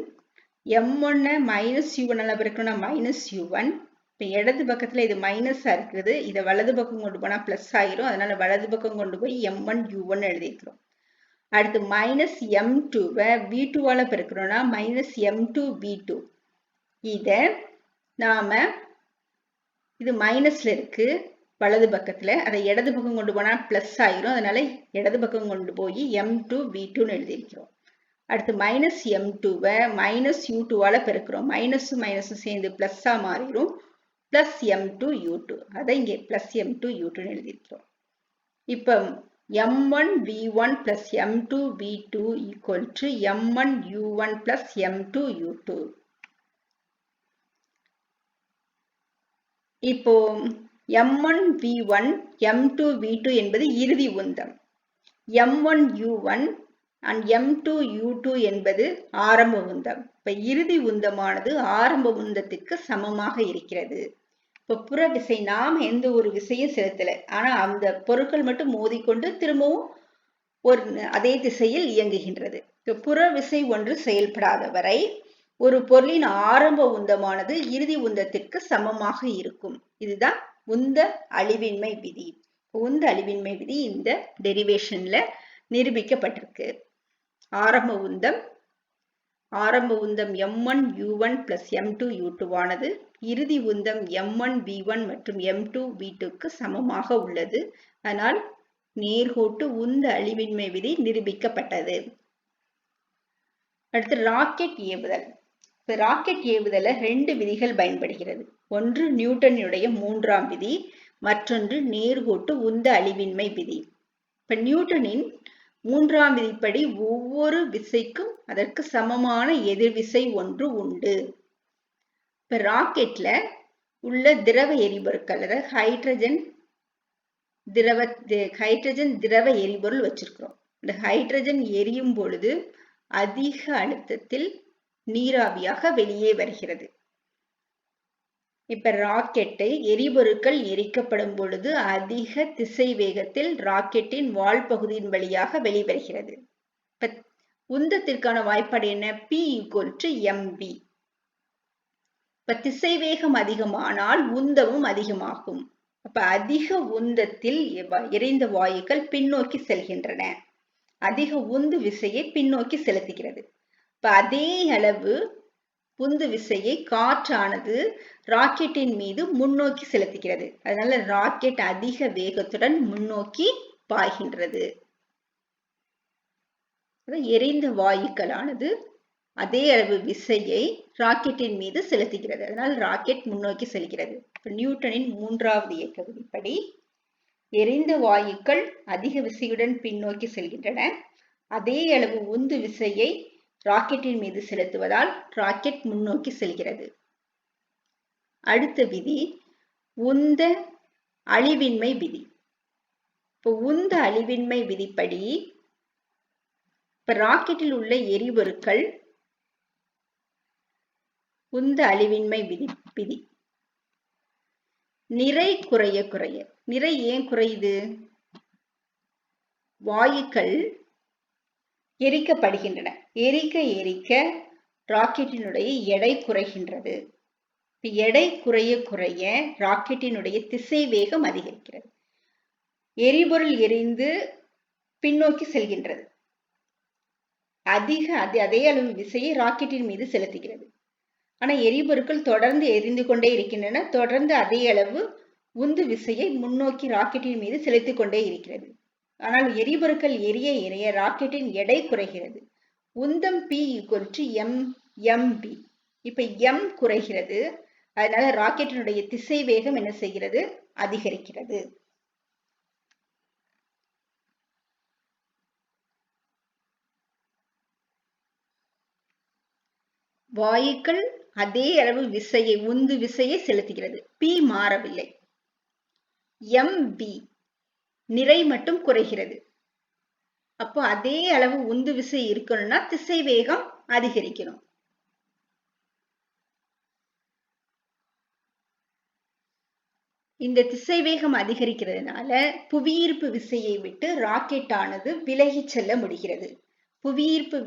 m1 -U1ஆல பெருக்கணும்னா -U1. இப்ப இடது பக்கத்துல இது மைனஸா இருக்குது. இதை வலது பக்கம் கொண்டு போனா பிளஸ் ஆயிரும். அதனால வலது பக்கம் கொண்டு போய் m1 U1 எழுதியிருக்கிறோம். அடுத்து -m2வை V2ஆல பெருக்கணும்னா -m2 V2. இது மைனஸ்ல இருக்கு வலது பக்கத்துல. அதை இடது பக்கம் கொண்டு போனா பிளஸ் ஆயிரும். அதனால இடது பக்கம் கொண்டு போய் m2 V2 எழுதியிருக்கிறோம். அடுத்து -m2வை -U2ஆல பெருக்கிறோம். மைனஸும் மைனஸும் சேர்ந்து பிளஸ்ஸா மாறிடும். +m2 U2. அதை இங்கே +m2 U2 எழுதியிருக்கிறோம். இப்ப m1 V1 + m2 V2 = m1 U1 + m2 U2. இப்போ m1 V1 m2 V2 என்பது இறுதி உந்தம். m1 U1 and m2 U2 என்பது ஆரம்ப உந்தம். இப்ப இறுதி உந்தமானது ஆரம்ப உந்தத்திற்கு சமமாக இருக்கிறது. இப்ப புற விசை நாம் எந்த ஒரு விசையும் செலுத்தல. ஆனா அந்த பொருட்கள் மட்டும் மோதிக்கொண்டு திரும்பவும் அதே திசையில் இயங்குகின்றது. புற விசை ஒன்று செயல்படாத வரை ஒரு பொருளின் ஆரம்ப உந்தமானது இறுதி உந்தத்திற்கு சமமாக இருக்கும். இதுதான் உந்த அழிவின்மை விதி. உந்த அழிவின்மை விதி இந்த டெரிவேஷன்ல நிரூபிக்கப்பட்டிருக்கு. ஆரம்ப உந்தம் m1 U1 + m2 U2 ஆனது இறுதி உந்தம் m1 V1 மற்றும் m2 V2க்கு சமமாக உள்ளது. அதனால் நேர்கோட்டு உந்த அழிவின்மை விதி நிரூபிக்கப்பட்டது. அடுத்து ராக்கெட் ஏவுதல். ராக்கெட் ஏவுதல 2 விதிகள் பயன்படுகிறது. ஒன்று நியூட்டனுடைய மூன்றாம் விதி, மற்றொன்று நேர்கோட்டு உந்த அழிவின்மை விதி. இப்ப நியூட்டனின் மூன்றாம் விதிப்படி ஒவ்வொரு விசைக்கும் அதற்கு சமமான எதிர்விசை ஒன்று உண்டு. இப்ப ராக்கெட்ல உள்ள திரவ எரிபொருட்கள், அதாவது ஹைட்ரஜன் ஹைட்ரஜன் திரவ எரிபொருள் வச்சிருக்கிறோம். இந்த ஹைட்ரஜன் எரியும் பொழுது அதிக அழுத்தத்தில் நீராவியாக வெளியே வருகிறது. இப்ப ராக்கெட்டை எரிபொருட்கள் எரிக்கப்படும் பொழுது அதிக திசை வேகத்தில் ராக்கெட்டின் வால் பகுதியின் வழியாக வெளிவருகிறது. இப்ப உந்தத்திற்கான வாய்ப்பாடு என்ன? P = mv. இப்ப திசை வேகம் அதிகமானால் உந்தமும் அதிகமாகும். அப்ப அதிக உந்தத்தில் எரிந்த வாயுக்கள் பின்னோக்கி செல்கின்றன. அதிக உந்து விசையை பின்னோக்கி செலுத்துகிறது. இப்ப அதே அளவு உந்து விசையை காற்றானது ராக்கெட்டின் மீது முன்னோக்கி செலுத்துகிறது. அதனால ராக்கெட் அதிக வேகத்துடன் முன்னோக்கி பாய்கின்றது. எரிந்த வாயுக்களானது அதே அளவு விசையை ராக்கெட்டின் மீது செலுத்துகிறது. அதனால் ராக்கெட் முன்னோக்கி செல்கிறது. நியூட்டனின் 3வது இயக்க விதிப்படி எரிந்த வாயுக்கள் அதிக விசையுடன் பின்னோக்கி செல்கின்றன. அதே அளவு உந்து விசையை ராக்கெட்டின் மீது செலுத்துவதால் ராக்கெட் முன்னோக்கி செல்கிறது. அடுத்த விதி உந்த அழிவின்மை விதி. இப்போ உந்த அழிவின்மை விதிப்படி இப்ப ராக்கெட்டில் உள்ள எரிபொருட்கள் உந்த அழிவின்மை விதி நிறை குறைய குறைய, நிறை ஏன் குறையுது? வாயுக்கள் எரிக்கப்படுகின்றன. எரிக்க எரிக்க ராக்கெட்டினுடைய எடை குறைகின்றது. எடை குறைய குறைய ராக்கெட்டினுடைய திசை வேகம் அதிகரிக்கிறது. எரிபொருள் எரிந்து பின்னோக்கி செல்கின்றது. அதே அளவு விசையை ராக்கெட்டின் மீது செலுத்துகிறது. ஆனா எரிபொருட்கள் தொடர்ந்து எரிந்து கொண்டே இருக்கின்றன. தொடர்ந்து அதே அளவு உந்து விசையை முன்னோக்கி ராக்கெட்டின் மீது செலுத்திக் கொண்டே இருக்கிறது. ஆனால் எரிபொருட்கள் எரிய எரிய ராக்கெட்டின் எடை குறைகிறது. உந்தம் P = mv. இப்ப m குறைகிறது. அதனால ராக்கெட்டினுடைய திசை வேகம் என்ன செய்கிறது? அதிகரிக்கிறது. வாயுக்கள் அதே அளவு விசையை உந்து விசையை செலுத்துகிறது. P மாறவில்லை. mv நிறை மட்டும் குறைகிறது. அப்போ அதே அளவு உந்து விசை இருக்கணும்னா திசை வேகம் அதிகரிக்கணும். இந்த திசை வேகம் அதிகரிக்கிறதுனால புவியீர்ப்பு விசையை விட்டு ராக்கெட் ஆனது விலகி செல்ல முடிகிறது. புவியீர்ப்பு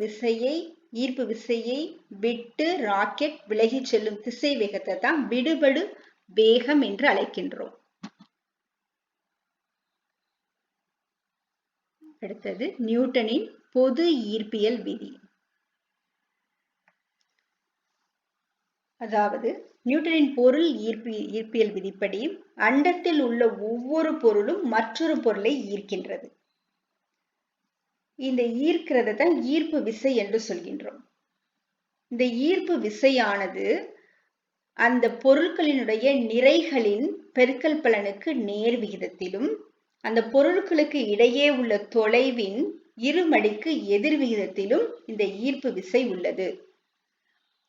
ஈர்ப்பு விசையை விட்டு ராக்கெட் விலகி செல்லும் திசை வேகத்தை தான் விடுபடு வேகம் என்று அழைக்கின்றோம். அடுத்தது நியூட்டனின் பொது ஈர்ப்பியல் விதி. அதாவது நியூட்டனின் பொருள் ஈர்ப்பியல் விதிப்படி அண்டத்தில் உள்ள ஒவ்வொரு பொருளும் மற்றொரு பொருளை ஈர்க்கின்றது. இந்த ஈர்க்கிறத தான் ஈர்ப்பு விசை என்று சொல்கின்றோம். இந்த ஈர்ப்பு விசையானது அந்த பொருட்களினுடைய நிறைகளின் பெருக்கல் பலனுக்கு நேர் விகிதத்திலும் அந்த பொருட்களுக்கு இடையே உள்ள தொலைவின் இருமடிக்கு எதிர் விகிதத்திலும் இந்த ஈர்ப்பு விசை உள்ளது.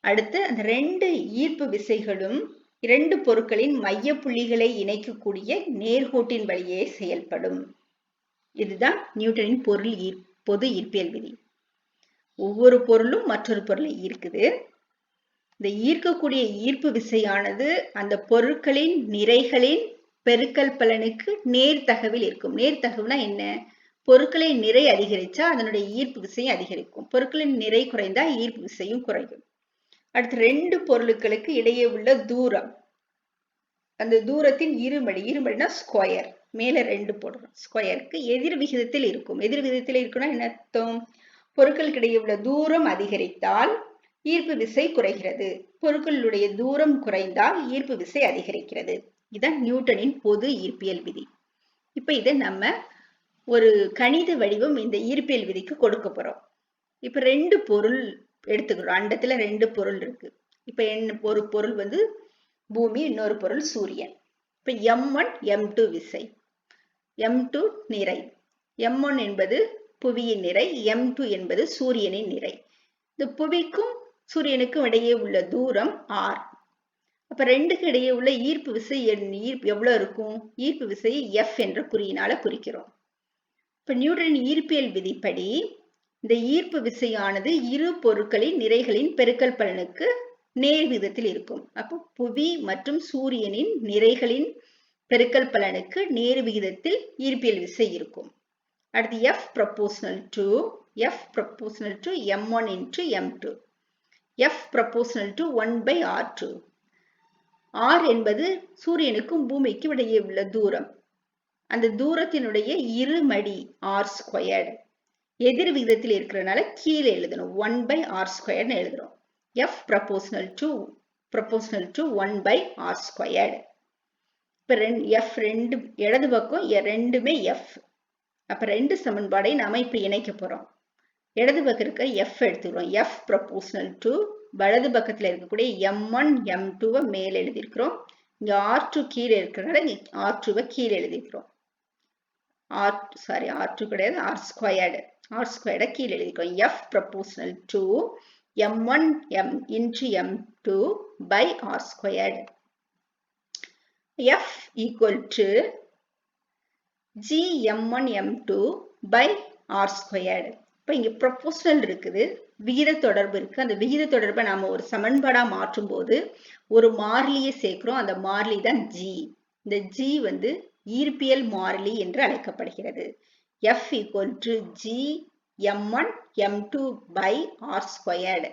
அடுத்து அந்த 2 ஈர்ப்பு விசைகளும் 2 பொருட்களின் மைய புள்ளிகளை இணைக்கக்கூடிய நேர்கோட்டின் வழியே செயல்படும். இதுதான் நியூட்டனின் பொது ஈர்ப்பியல் விதி. ஒவ்வொரு பொருளும் மற்றொரு பொருளை ஈர்க்குது. இந்த ஈர்க்கக்கூடிய ஈர்ப்பு விசையானது அந்த பொருட்களின் நிறைகளின் பெருக்கல் பலனுக்கு நேர்தகவில் இருக்கும். நேர்தகவுனா என்ன? பொருட்களின் நிறை அதிகரிச்சா அதனுடைய ஈர்ப்பு விசையும் அதிகரிக்கும். பொருட்களின் நிறை குறைந்தா ஈர்ப்பு விசையும் குறையும். அடுத்து 2 பொருட்களுக்கு இடையே உள்ள தூரம், அந்த தூரத்தின் இருமடினா ஸ்கொயர், மேல 2 போடுறோம். ஸ்கொயருக்கு எதிர் விகிதத்தில் இருக்கும். எதிர் விகிதத்தில் இருக்குன்னா என்ன அர்த்தம்? பொருட்களுக்கு இடையே உள்ள தூரம் அதிகரித்தால் ஈர்ப்பு விசை குறைகிறது. பொருட்களுடைய தூரம் குறைந்தால் ஈர்ப்பு விசை அதிகரிக்கிறது. இதுதான் நியூட்டனின் பொது ஈர்ப்பியல் விதி. இப்ப இதை நம்ம ஒரு கணித வடிவம் இந்த ஈர்ப்பியல் விதிக்கு கொடுக்க போறோம். இப்ப 2 பொருள் எடுத்துக்கிறோம். அண்டத்துல 2 பொருள் இருக்கு. இப்ப ஒரு பொருள் பூமி, இன்னொரு பொருள் சூரியன். இப்ப m1 m2 விசை, m2 நிறை. m1 என்பது புவியின் நிறை, m2 என்பது சூரியனின் நிறை. இந்த புவிக்கும் சூரியனுக்கும் இடையே உள்ள தூரம் r. அப்ப ரெண்டுக்கு இடையே உள்ள ஈர்ப்பு விசை எவ்வளவு இருக்கும்? ஈர்ப்பு விசையை எஃப் என்ற குறியினால குறிக்கிறோம். இப்ப நியூட்டனின் ஈர்ப்பியல் விதிப்படி இந்த ஈர்ப்பு விசையானது இரு பொருட்களின் நிறைகளின் பெருக்கல் பலனுக்கு நேர் விகிதத்தில் இருக்கும். அப்போ புவி மற்றும் சூரியனின் நிறைகளின் பெருக்கல் பலனுக்கு நேர் விகிதத்தில் ஈர்ப்பியல் விசை இருக்கும். அடுத்து F proportional to m1 into m2. F proportional to 1 by r2. r என்பது சூரியனுக்கும் பூமிக்கும் இடையே உள்ள தூரம். அந்த தூரத்தினுடைய இருமடி r squared. எதிர் விகிதத்தில் இருக்கிறதுனால கீழே எழுதணும். 1 by r squared எழுதுறோம். F proportional to 1 by r squared. இப்ப F ரெண்டு இடது பக்கம் ரெண்டுமே F. அப்ப ரெண்டு சமன்பாடை நாம இப்ப இணைக்க போறோம். இடது பக்கம் இருக்க F எடுத்துக்கிறோம். F proportional to வலது பக்கத்துல இருக்கக்கூடிய m1 m2 மேல எழுதியிருக்கிறோம். இங்க r2 கீழே இருக்கிறனால r2 கீழே எழுதியிருக்கிறோம். r2 கிடையாது, r squared கீழே எழுதிக்கிறோம். F proportional to m1 into m2 by r squared. F equal to g m1 m2 by r squared. இப்ப இங்க ப்ரொபோஷனல் இருக்குது, விகித தொடர்பு இருக்கு. அந்த விகித தொடர்பை நாம ஒரு சமன்பாடா மாற்றும் போது ஒரு மாறிலியை சேர்க்கிறோம். அந்த மாறிலி தான் g. இந்த g வந்து ஈர்ப்பியல் மாறிலி என்று அழைக்கப்படுகிறது. F equal to g m1 m2 by r squared.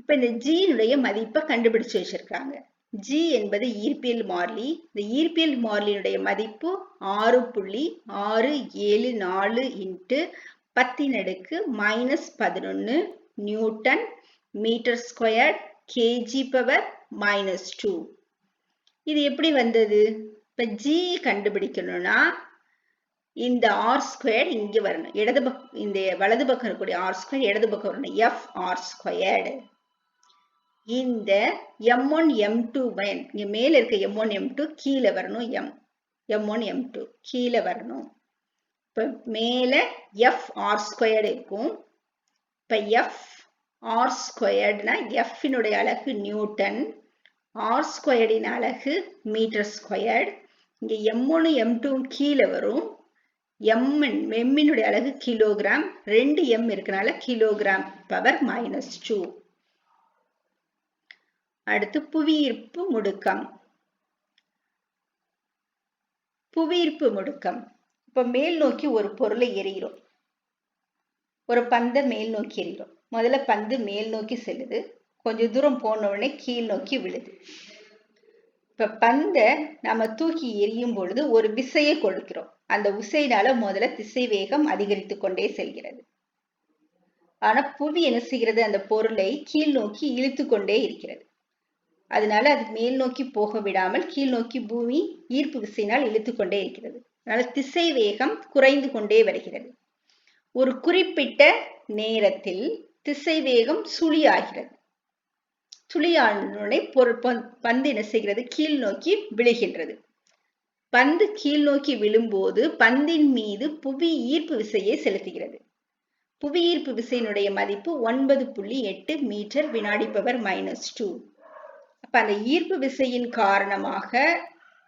இப்ப இந்த g னுடைய மதிப்பை கண்டுபிடிச்சு வச்சிருக்காங்க. g என்பது ஈர்ப்பியல் மாறிலி. இந்த ஈர்ப்பியல் மாறிலியினுடைய மதிப்பு 6.674 into 10⁻⁻11 Newton metre square kg⁻⁻2. இது எப்படி வந்தது? இப்ப g கண்டுபிடிக்கணும்னா இந்த r squared இங்க வரணும். இந்த வலது பக்கம் இருக்கக்கூடிய r squared இடது பக்கம் வரணும். F r squared. இந்த m1 m2 இங்க மேல இருக்க m1 m2 கீழே வரணும். m1 m2 கீழே வரணும். இப்ப மேல f r squared இருக்கும். இப்ப f r squaredனா f னுடைய அலகு நியூட்டன், r squared இன் அலகு மீட்டர் ஸ்கொயர்ட். இங்க m1 m2 கீழே வரும். m னுடைய அலகு கிலோகிராம், 2 m இருக்கனால கிலோகிராம் பவர் -2. அடுத்து புவியீர்ப்பு முடுக்கம். புவியீர்ப்பு முடுக்கம். இப்ப மேல் நோக்கி ஒரு பொருளை எறிகிறோம். ஒரு பந்தை மேல் நோக்கி எறிகிறோம். முதல்ல பந்து மேல் நோக்கி செல்லுது, கொஞ்ச தூரம் போன உடனே கீழ் நோக்கி விழுது. இப்ப பந்தை நம்ம தூக்கி எறியும் பொழுது ஒரு விசையை கொடுக்கிறோம். அந்த விசையினால முதல்ல திசை வேகம் அதிகரித்து கொண்டே செல்கிறது. ஆனா புவி என்ன செய்கிறது? அந்த பொருளை கீழ் நோக்கி இழுத்து கொண்டே இருக்கிறது. அதனால அது மேல் நோக்கி போக விடாமல் கீழ் நோக்கி பூமி ஈர்ப்பு விசையினால் இழுத்து கொண்டே இருக்கிறது. அதனால திசை வேகம் குறைந்து கொண்டே வருகிறது. ஒரு குறிப்பிட்ட நேரத்தில் திசை வேகம் சுழியாகிறது. சுழியானுடனே பந்து என்ன செய்கிறது? கீழ் நோக்கி விழுகின்றது. பந்து கீழ் நோக்கி விழும்போது பந்தின் மீது புவி ஈர்ப்பு விசையை செலுத்துகிறது. புவி ஈர்ப்பு விசையினுடைய மதிப்பு 9.8 மீட்டர் வினாடி பவர் -2. அப்ப அந்த ஈர்ப்பு விசையின் காரணமாக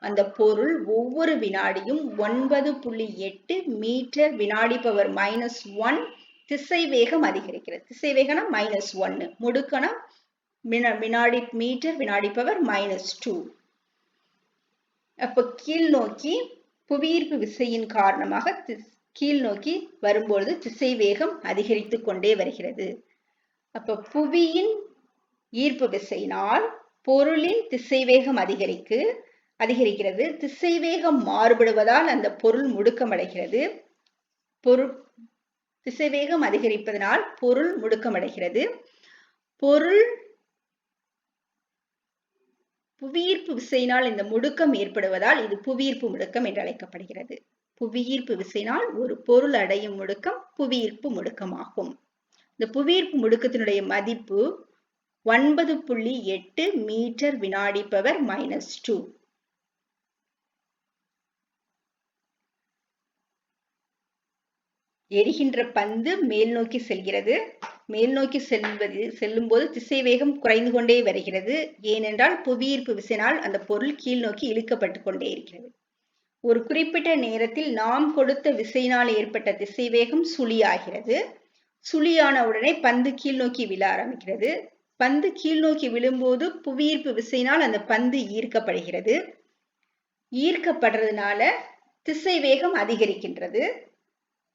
அந்த பொருள் ஒவ்வொரு வினாடியும் 9.8 மீட்டர் வினாடி பவர் -1 திசை வேகம் அதிகரிக்கிறது. திசை வேகம்னா -1, முடுக்கனா மீட்டர் வினாடி பவர் -2. அப்ப கீழ் நோக்கி புவியீர்ப்பு விசையின் காரணமாக கீழ் நோக்கி வரும்பொழுது திசை வேகம் அதிகரித்து கொண்டே வருகிறது. அப்ப புவியின் ஈர்ப்பு விசையினால் பொருளின் திசைவேகம் அதிகரிக்கிறது. திசைவேகம் மாறுபடுவதால் அந்த பொருள் முடுக்கமடைகிறது. திசைவேகம் அதிகரிப்பதனால் பொருள் முடுக்கமடைகிறது. பொருள் புவியீர்ப்பு விசையினால் இந்த முடுக்கம் ஏற்படுவதால் இது புவியீர்ப்பு முடுக்கம் என்று அழைக்கப்படுகிறது. புவியீர்ப்பு விசையினால் ஒரு பொருள் அடையும் முடுக்கம் புவியீர்ப்பு முடுக்கமாகும். இந்த புவியீர்ப்பு முடுக்கத்தினுடைய மதிப்பு 9.8 மீட்டர் வினாடி பவர் -2. எரிகின்ற பந்து மேல் நோக்கி செல்கிறது. மேல் நோக்கி செல்லும் போது திசைவேகம் குறைந்து கொண்டே வருகிறது. ஏனென்றால் புவியீர்ப்பு விசையினால் அந்த பொருள் கீழ் நோக்கி இழுக்கப்பட்டு கொண்டே இருக்கிறது. ஒரு குறிப்பிட்ட நேரத்தில் நாம் கொடுத்த விசையினால் ஏற்பட்ட திசைவேகம் சுழியாகிறது. சுழியான உடனே பந்து கீழ் நோக்கி விழ ஆரம்பிக்கிறது. பந்து கீழ் நோக்கி விழும்போது புவியீர்ப்பு விசையினால் அந்த பந்து ஈர்க்கப்படுகிறது. ஈர்க்கப்படுறதுனால திசைவேகம் அதிகரிக்கின்றது.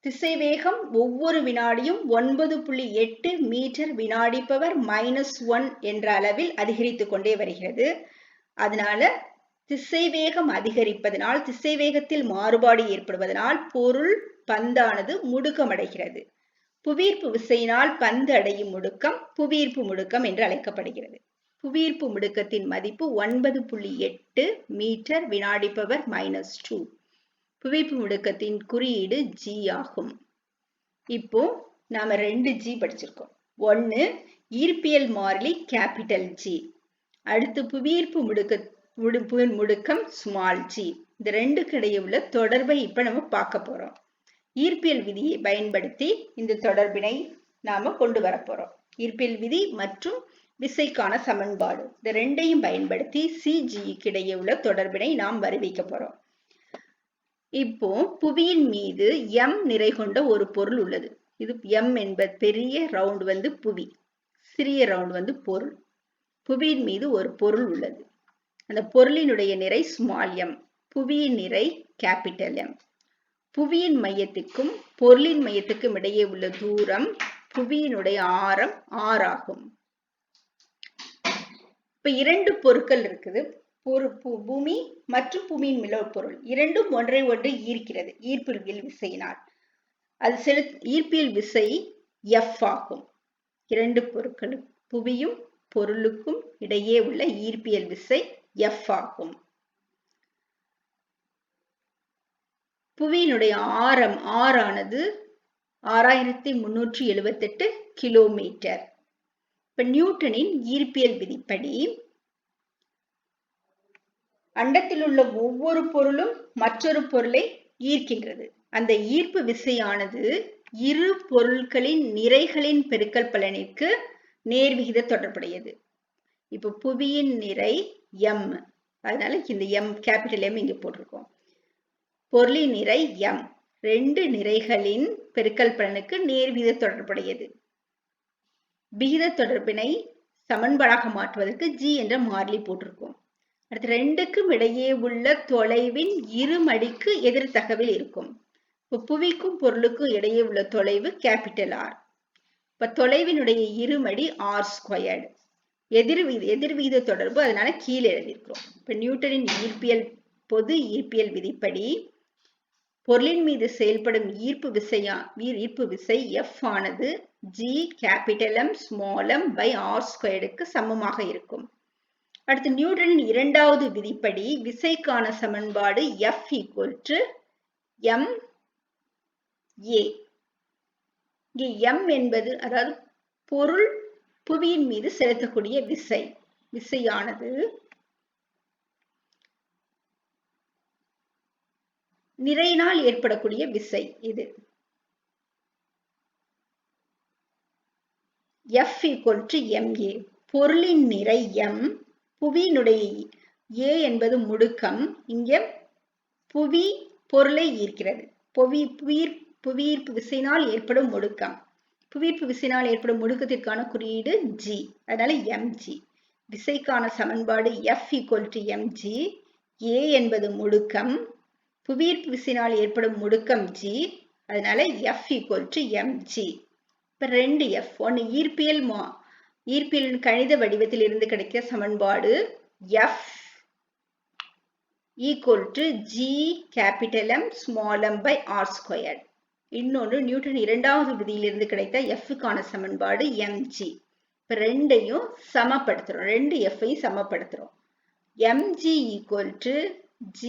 திசைவேகம் ஒவ்வொரு வினாடியும் 9.8 மீட்டர் வினாடி பவர் -1 என்ற அளவில் அதிகரித்து கொண்டே வருகிறது. அதனால திசைவேகம் அதிகரிப்பதனால், திசைவேகத்தில் மாறுபாடு ஏற்படுவதனால் பொருள் பந்தானது முடுக்கமடைகிறது. புவியீர்ப்பு விசையினால் பந்து அடையும் முடுக்கம் புவியீர்ப்பு முடுக்கம் என்று அழைக்கப்படுகிறது. புவியீர்ப்பு முடுக்கத்தின் மதிப்பு 9.8 மீட்டர் வினாடி பவர் -2. புவியீர்ப்பு முடுக்கத்தின் குறியீடு G ஆகும். இப்போ நாம 2 G படிச்சிருக்கோம். ஒன்னு ஈர்ப்பியல் மாறிலி கேபிட்டல் G, அடுத்து புவியீர்ப்பு முடுக்கம் ஸ்மால் g. இந்த ரெண்டுக்கு இடையே உள்ள தொடர்பை இப்ப நம்ம பார்க்க போறோம். ஈர்ப்பியல் விதியை பயன்படுத்தி இந்த தொடர்பினை நாம கொண்டு வர போறோம். ஈர்ப்பியல் விதி மற்றும் விசைக்கான சமன்பாடு, இந்த ரெண்டையும் பயன்படுத்தி CGக்கு இடையே உள்ள தொடர்பினை நாம் வருவிக்க போறோம். இப்போ புவியின் மீது M நிறை கொண்ட ஒரு பொருள் உள்ளது. இது M என்பது பெரிய ரவுண்ட் வந்து புவி, சிறிய ரவுண்ட் வந்து பொருள். புவியின் மீது ஒரு பொருள் உள்ளது. அந்த பொருளினுடைய நிறை ஸ்மால் m, புவியின் நிறை கேபிட்டல் M. புவியின் மையத்துக்கும் பொருளின் மையத்துக்கும் இடையே உள்ள தூரம் புவியினுடைய ஆரம் r ஆகும். இப்ப 2 பொருட்கள் இருக்குது, பூமி மற்றும் பூமியின் மேல் பொருள். இரண்டும் ஒன்றை ஒன்று ஈர்க்கிறது ஈர்ப்பியல் விசையினால். அது ஈர்ப்பியல் விசை F ஆகும். 2 பொருட்களும் புவியும் பொருளுக்கும் இடையே உள்ள ஈர்ப்பியல் விசை F ஆகும். புவியினுடைய ஆரம் r ஆனது 6378 கிலோமீட்டர். இப்ப நியூட்டனின் ஈர்ப்பியல் விதிப்படி அண்டத்தில் உள்ள ஒவ்வொரு பொருளும் மற்றொரு பொருளை ஈர்க்கின்றது. அந்த ஈர்ப்பு விசையானது இரு பொருட்களின் நிறைகளின் பெருக்கல் பலனிற்கு நேர்விகித தொடர்புடையது. இப்ப புவியின் நிறை M, அதனால இந்த M கேபிட்டல் M இங்க போட்டிருக்கோம். பொருளின் நிறை M, 2 நிறைகளின் பெருக்கல் பலனுக்கு நேர்விகித தொடர்புடையது. விகித தொடர்பினை சமன்பாடாக மாற்றுவதற்கு G என்ற மாறிலி போட்டிருக்கோம். அடுத்து 2க்கும் இடையே உள்ள தொலைவின் இருமடிக்கு எதிர் தகவில் இருக்கும். இப்ப புவிக்கும் பொருளுக்கும் இடையே உள்ள தொலைவு கேபிட்டல் R. இப்ப தொலைவினுடைய இருமடி r². எதிர்விகித தொடர்பு, அதனால கீழே எழுதியிருக்கிறோம். இப்ப நியூட்டனின் பொது ஈர்ப்பியல் விதிப்படி பொருளின் மீது செயல்படும் ஈர்ப்பு விசை F ஆனது G capital M small m by r²க்கு சமமாக இருக்கும். அடுத்து நியூட்டனின் இரண்டாவது விதிப்படி விசைக்கான சமன்பாடு F = ma. இங்கே M என்பது அதாவது பொருள் புவியின் மீது செலுத்தக்கூடிய விசையானது நிறையினால் ஏற்படக்கூடிய விசை. இது F = ma. பொருளின் நிறை M, புவியினுடைய A என்பது முடுக்கம். இங்க புவி பொருளை ஈர்க்கிறது. புவியீர்ப்பு விசையினால் ஏற்படும் முடுக்கம். புவியீர்ப்பு விசையினால் ஏற்படும் முடுக்கத்திற்கான குறியீடு G, அதனால mg. விசைக்கான சமன்பாடு F = mg. A என்பது முடுக்கம், புவியீர்ப்பு விசையினால் ஏற்படும் முடுக்கம் G, அதனால F = mg. இப்ப 2 F. ஒன்னு ஈர்ப்பியல் கணித வடிவத்தில் இருந்து கிடைக்கிற சமன்பாடு F = G capital M small m by r². இன்னொன்று நியூட்டன் இரண்டாவது விதியிலிருந்து கிடைத்த F-க்கான சமன்பாடு mg. இப்ப ரெண்டையும் சமப்படுத்துறோம், 2 F-ஐயும் சமப்படுத்துறோம். mg = G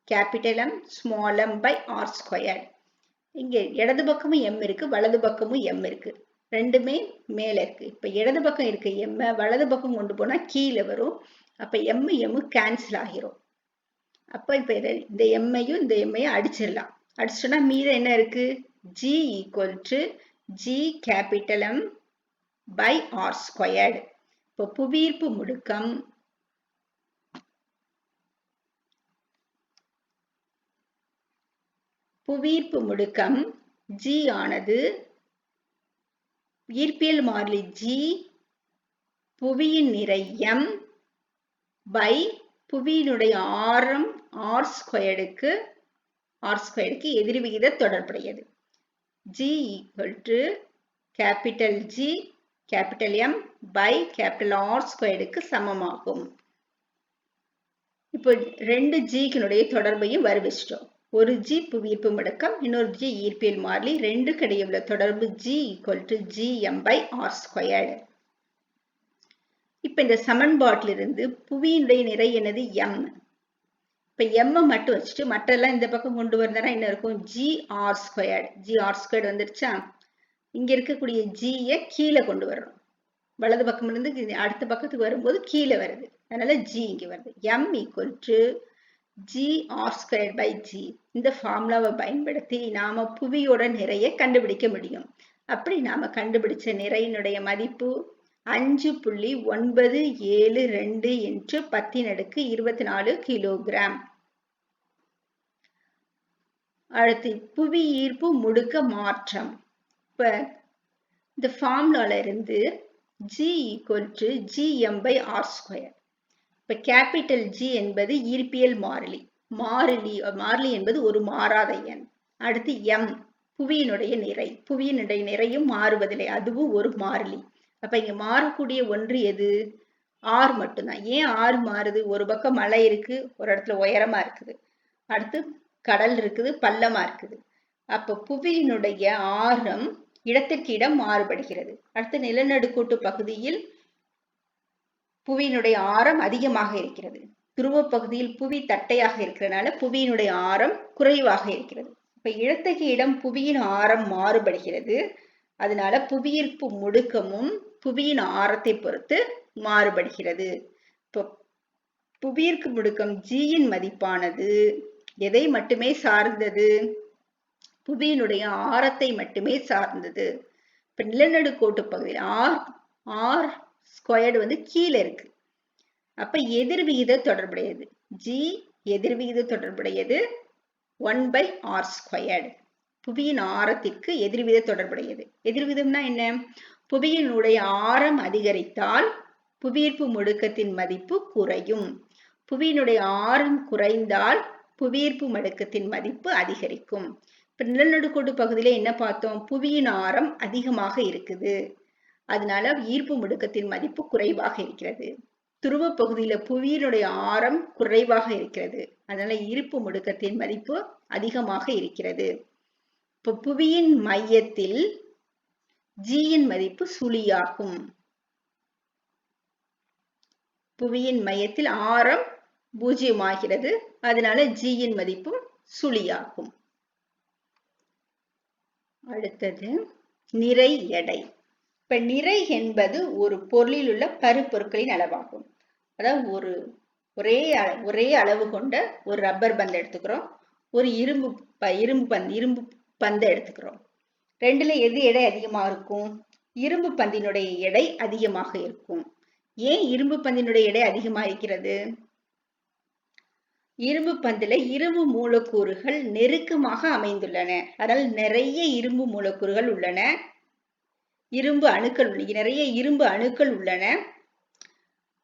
capital M small m by r². இங்க இடது பக்கமும் m இருக்கு, வலது பக்கமும் m இருக்கு, ரெண்டுமே மேல இருக்கு. இப்ப இடது பக்கம் இருக்க m வலது பக்கம் கொண்டு போனா கீழே வரும். அப்ப m கேன்சல் ஆகிரும். அப்ப இப்ப இந்த m-ஐயும் இந்த m-ஐயும் அடிச்சிடலாம். அடிச்சிட்டோம்னா மீதம் என்ன இருக்கு? G equal to G capital M by R squared. இப்போ புவியீர்ப்பு முடுக்கம் G ஆனது ஈர்ப்பியல் மாறிலி G புவியின் நிறை M by புவியினுடைய ஆரம் R ஸ்கொயர்டுக்கு எதிர் விகித தொடர்புடையது. G equal to capital G capital M by capital R ஸ்கொயர்டுக்கு சமமாகும். இப்போ ரெண்டு Gனுடைய தொடர்பையும் வருவிச்சிட்டோம். ஒரு G புவியீர்ப்பு முடுக்கம், இன்னொரு G ஈர்ப்பியல் மாறிலி, ரெண்டுக்கு இடையே உள்ள தொடர்பு G equal to Gm by R squared. இப்ப இந்த சமன்பாட்டிலிருந்து புவியினுடைய நிறை என்னது M. இப்ப M மட்டும் வச்சுட்டு மற்றெல்லாம் இந்த பக்கம் கொண்டு வந்தா என்ன இருக்கும்? Gr squared. Gr squared வந்துருச்சா? இங்க இருக்கக்கூடிய G கீழே கொண்டு வரணும். வலது பக்கம் இருந்து அடுத்த பக்கத்துக்கு வரும்போது கீழே வருது. அதனால G இங்க வருது. M equal to Gr squared by G. இந்த ஃபார்முலாவை பயன்படுத்தி நாம புவியோட நிறைய கண்டுபிடிக்க முடியும். அப்படி நாம கண்டுபிடிச்ச நிறையினுடைய மதிப்பு 5.972 into 10⁻24 கிலோகிராம். அடுத்து புவி ஈர்ப்பு முடுக்க மாற்றம். இப்ப இந்த ஃபார்முலால இருந்து G equal to Gm by R square. இப்ப கேபிட்டல் G என்பது ஈர்ப்பியல் மாறிலி. மாறிலி என்பது ஒரு மாறாத எண். அடுத்து M புவியினுடைய நிறை. புவியினுடைய நிறையும் மாறுவதில்லை, அதுவும் ஒரு மாறிலி. அப்ப இங்க மாறக்கூடிய ஒன்று எது? R மட்டும்தான். ஏன் R மாறுது? ஒரு பக்கம் மலை இருக்கு, ஒரு இடத்துல உயரமா இருக்குது, அடுத்து கடல் இருக்குது, பள்ளமா இருக்குது. அப்ப புவியினுடைய ஆரம் இடத்திற்கு இடம் மாறுபடுகிறது. அடுத்து நிலநடுக்கோட்டு பகுதியில் புவியினுடைய ஆரம் அதிகமாக இருக்கிறது. துருவ பகுதியில் புவி தட்டையாக இருக்கிறதுனால புவியினுடைய ஆரம் குறைவாக இருக்கிறது. இப்ப இடத்துக்கு இடம் புவியின் ஆரம் மாறுபடுகிறது. அதனால புவியீர்ப்பு முடுக்கமும் புவியின் ஆரத்தை பொறுத்து மாறுபடுகிறது. இப்போ புவியீர்ப்பு முடுக்கம் Gயின் மதிப்பானது எதை மட்டுமே சார்ந்தது? புவியினுடைய ஆரத்தை மட்டுமே சார்ந்தது. இப்ப நிலநடுக்கோட்டு பகுதியில் R ஸ்கொயர்டு வந்து கீழே இருக்கு. அப்ப எதிர் விகித தொடர்புடையது. G எதிர் விகித தொடர்புடையது 1/R ஸ்கொயர்டு. புவியின் ஆரத்திற்கு எதிர்வித தொடர்புடையது. எதிர்விதம்னா என்ன? புவியினுடைய ஆரம் அதிகரித்தால் புவியீர்ப்பு முடுக்கத்தின் மதிப்பு குறையும். புவியினுடைய ஆரம் குறைந்தால் புவியீர்ப்பு முடுக்கத்தின் மதிப்பு அதிகரிக்கும். இப்ப நிலநடுக்கோட்டு பகுதியில என்ன பார்த்தோம்? புவியின் ஆரம் அதிகமாக இருக்குது, அதனால ஈர்ப்பு முடுக்கத்தின் மதிப்பு குறைவாக இருக்கிறது. துருவ பகுதியில புவியினுடைய ஆரம் குறைவாக இருக்கிறது, அதனால ஈர்ப்பு முடுக்கத்தின் மதிப்பு அதிகமாக இருக்கிறது. இப்ப புவியின் மையத்தில் Gயின் மதிப்பு சுழியாகும். புவியின் மையத்தில் ஆரம் 0 ஆகிறது, அதனால Gயின் மதிப்பும் சுழியாகும். அடுத்தது நிறை எடை. இப்ப நிறை என்பது ஒரு பொருளில் உள்ள பருப்பொருட்களின் அளவாகும். அதாவது ஒரே அளவு கொண்ட ஒரு ரப்பர் பந்து எடுத்துக்கிறோம், ஒரு இரும்பு பந்தை எடுத்துக்கிறோம். ரெண்டுல எது எடை அதிகமாக இருக்கும்? இரும்பு பந்தினுடைய எடை அதிகமாக இருக்கும். ஏன் இரும்பு பந்தினுடைய எடை அதிகமாக இருக்கிறது? இரும்பு பந்துல இரும்பு மூலக்கூறுகள் நெருக்கமாக அமைந்துள்ளன, அதனால் நிறைய இரும்பு மூலக்கூறுகள் உள்ளன, நிறைய இரும்பு அணுக்கள் உள்ளன.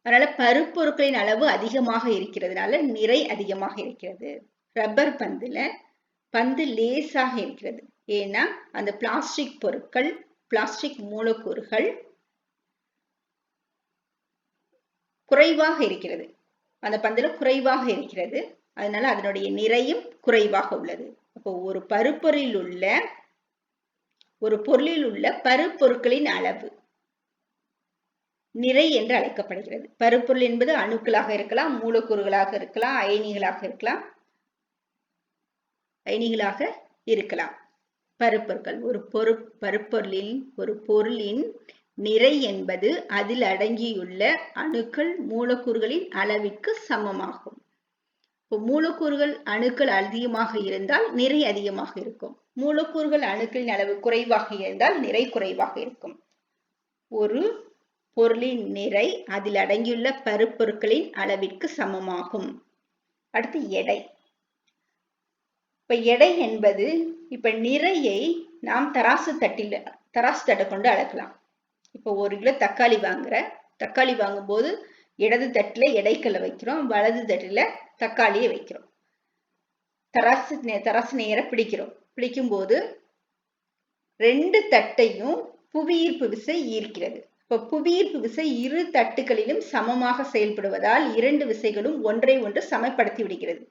அதனால பருப்பொருட்களின் அளவு அதிகமாக இருக்கிறதுனால நிறை அதிகமாக இருக்கிறது. ரப்பர் பந்து லேசாக இருக்கிறது, ஏன்னா அந்த பிளாஸ்டிக் மூலக்கூறுகள் குறைவாக இருக்கிறது, அந்த பந்துல குறைவாக இருக்கிறது, அதனால அதனுடைய நிறையும் குறைவாக உள்ளது. அப்போ ஒரு பொருளில் உள்ள பருப்பொருட்களின் அளவு நிறை என்று அழைக்கப்படுகிறது. பருப்பொருள் என்பது அணுக்களாக இருக்கலாம், மூலக்கூறுகளாக இருக்கலாம், அயனிகளாக இருக்கலாம். பருப்பொருட்கள் ஒரு பொருளின் நிறை என்பது அதில் அடங்கியுள்ள அணுக்கள் மூலக்கூறுகளின் அளவிற்கு சமமாகும். இப்போ மூலக்கூறுகள் அணுக்கள் அதிகமாக இருந்தால் நிறை அதிகமாக இருக்கும். மூலக்கூறுகள் அணுக்களின் அளவு குறைவாக இருந்தால் நிறை குறைவாக இருக்கும். ஒரு பொருளின் நிறை அதில் அடங்கியுள்ள பருப்பொருட்களின் அளவிற்கு சமமாகும். அடுத்து எடை. இப்ப எடை என்பது இப்ப நிறையை நாம் தராசு தட்டை கொண்டு அளக்கலாம். இப்போ 1 கிலோ தக்காளி தக்காளி வாங்கும்போது இடது தட்டுல எடைக்கல்ல வைக்கிறோம், வலது தட்டுல தக்காளியை வைக்கிறோம். தராசு நேர பிடிக்கும் போது 2 தட்டையும் புவியீர்ப்பு விசை ஈர்க்கிறது. இப்ப புவியீர்ப்பு விசை இரு தட்டுகளிலும் சமமாக செயல்படுவதால் 2 விசைகளும் ஒன்றை ஒன்று சமப்படுத்தி விடுகிறது.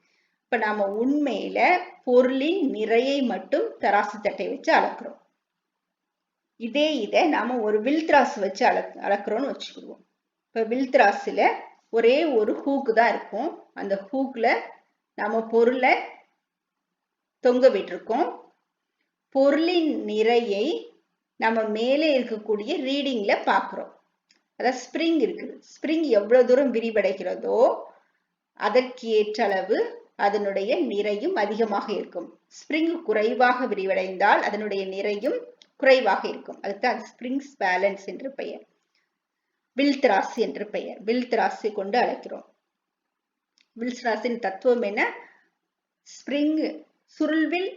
இப்ப நாம உண்மையில பொருளின் நிறையை மட்டும் தராசு தட்டை வச்சு அளக்குறோம். இதை நாம ஒரு வில் திராசு வச்சு அளக்குறோம்னு வச்சுக்கிடுவோம். இப்ப வில் திராசுல ஒரே ஒரு ஹூக்கு தான் இருக்கும். அந்த ஹூக்ல நாம பொருளை தொங்க விட்டுருக்கோம். பொருளின் நிறையை நம்ம மேலே இருக்கக்கூடிய ரீடிங்ல பாக்குறோம். அதாவது ஸ்பிரிங் இருக்குது. ஸ்பிரிங் எவ்வளவு தூரம் விரிவடைகிறதோ அதற்கு ஏற்ற அளவு அதனுடைய நிறையும் அதிகமாக இருக்கும். ஸ்பிரிங் குறைவாக விரிவடைந்தால் அதனுடைய நிறையும் குறைவாக இருக்கும். அதுதான் ஸ்பிரிங்ஸ் பேலன்ஸ் என்று பெயர். வில் திராசு என்று பெயர். வில் திராசை கொண்டு அழைக்கிறோம். வில் திராசின் தத்துவம் என்ன? ஸ்பிரிங் சுருள்வில்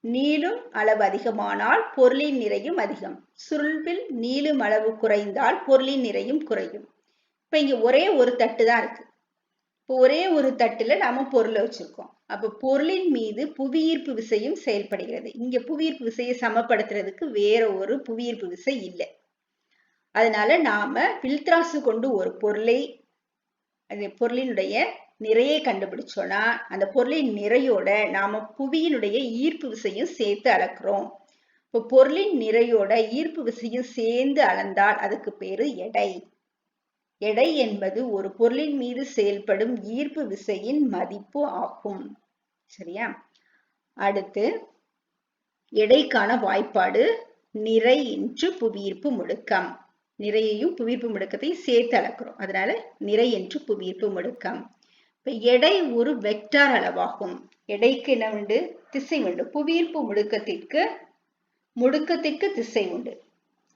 நீளும் அளவு அதிகமானால் பொருளின் நிறையும் அதிகம். சுருள்வில் நீளும் அளவு குறைந்தால் பொருளின் நிறையும் குறையும். இப்ப இங்க ஒரே ஒரு தட்டு தான் இருக்கு. இப்போ ஒரே ஒரு தட்டுல நாம பொருளை வச்சிருக்கோம். அப்ப பொருளின் மீது புவியீர்ப்பு விசையும் செயல்படுகிறது. இங்க புவியீர்ப்பு விசையை சமப்படுத்துறதுக்கு வேற ஒரு புவியீர்ப்பு விசை இல்லை. அதனால நாம வில் திராசு கொண்டு ஒரு அந்த பொருளினுடைய நிறையை கண்டுபிடிச்சோம்னா அந்த பொருளின் நிறையோட நாம புவியினுடைய ஈர்ப்பு விசையும் சேர்த்து அளக்குறோம். இப்போ பொருளின் நிறையோட ஈர்ப்பு விசையும் சேர்ந்து அளந்தால் அதுக்கு பேரு எடை. எடை என்பது ஒரு பொருளின் மீது செயல்படும் ஈர்ப்பு விசையின் மதிப்பு ஆகும். சரியா? அடுத்து எடைக்கான வாய்ப்பாடு நிறை என்று புவியீர்ப்பு முடுக்கம். நிறையையும் புவியீர்ப்பு முடுக்கத்தையும் சேர்த்து அளக்கிறோம். அதனால நிறை என்று புவியீர்ப்பு முடுக்கம். இப்ப எடை ஒரு வெக்டார் அளவாகும். எடைக்கு என்ன உண்டு? திசை உண்டு. புவியீர்ப்பு முடுக்கத்திற்கு திசை உண்டு.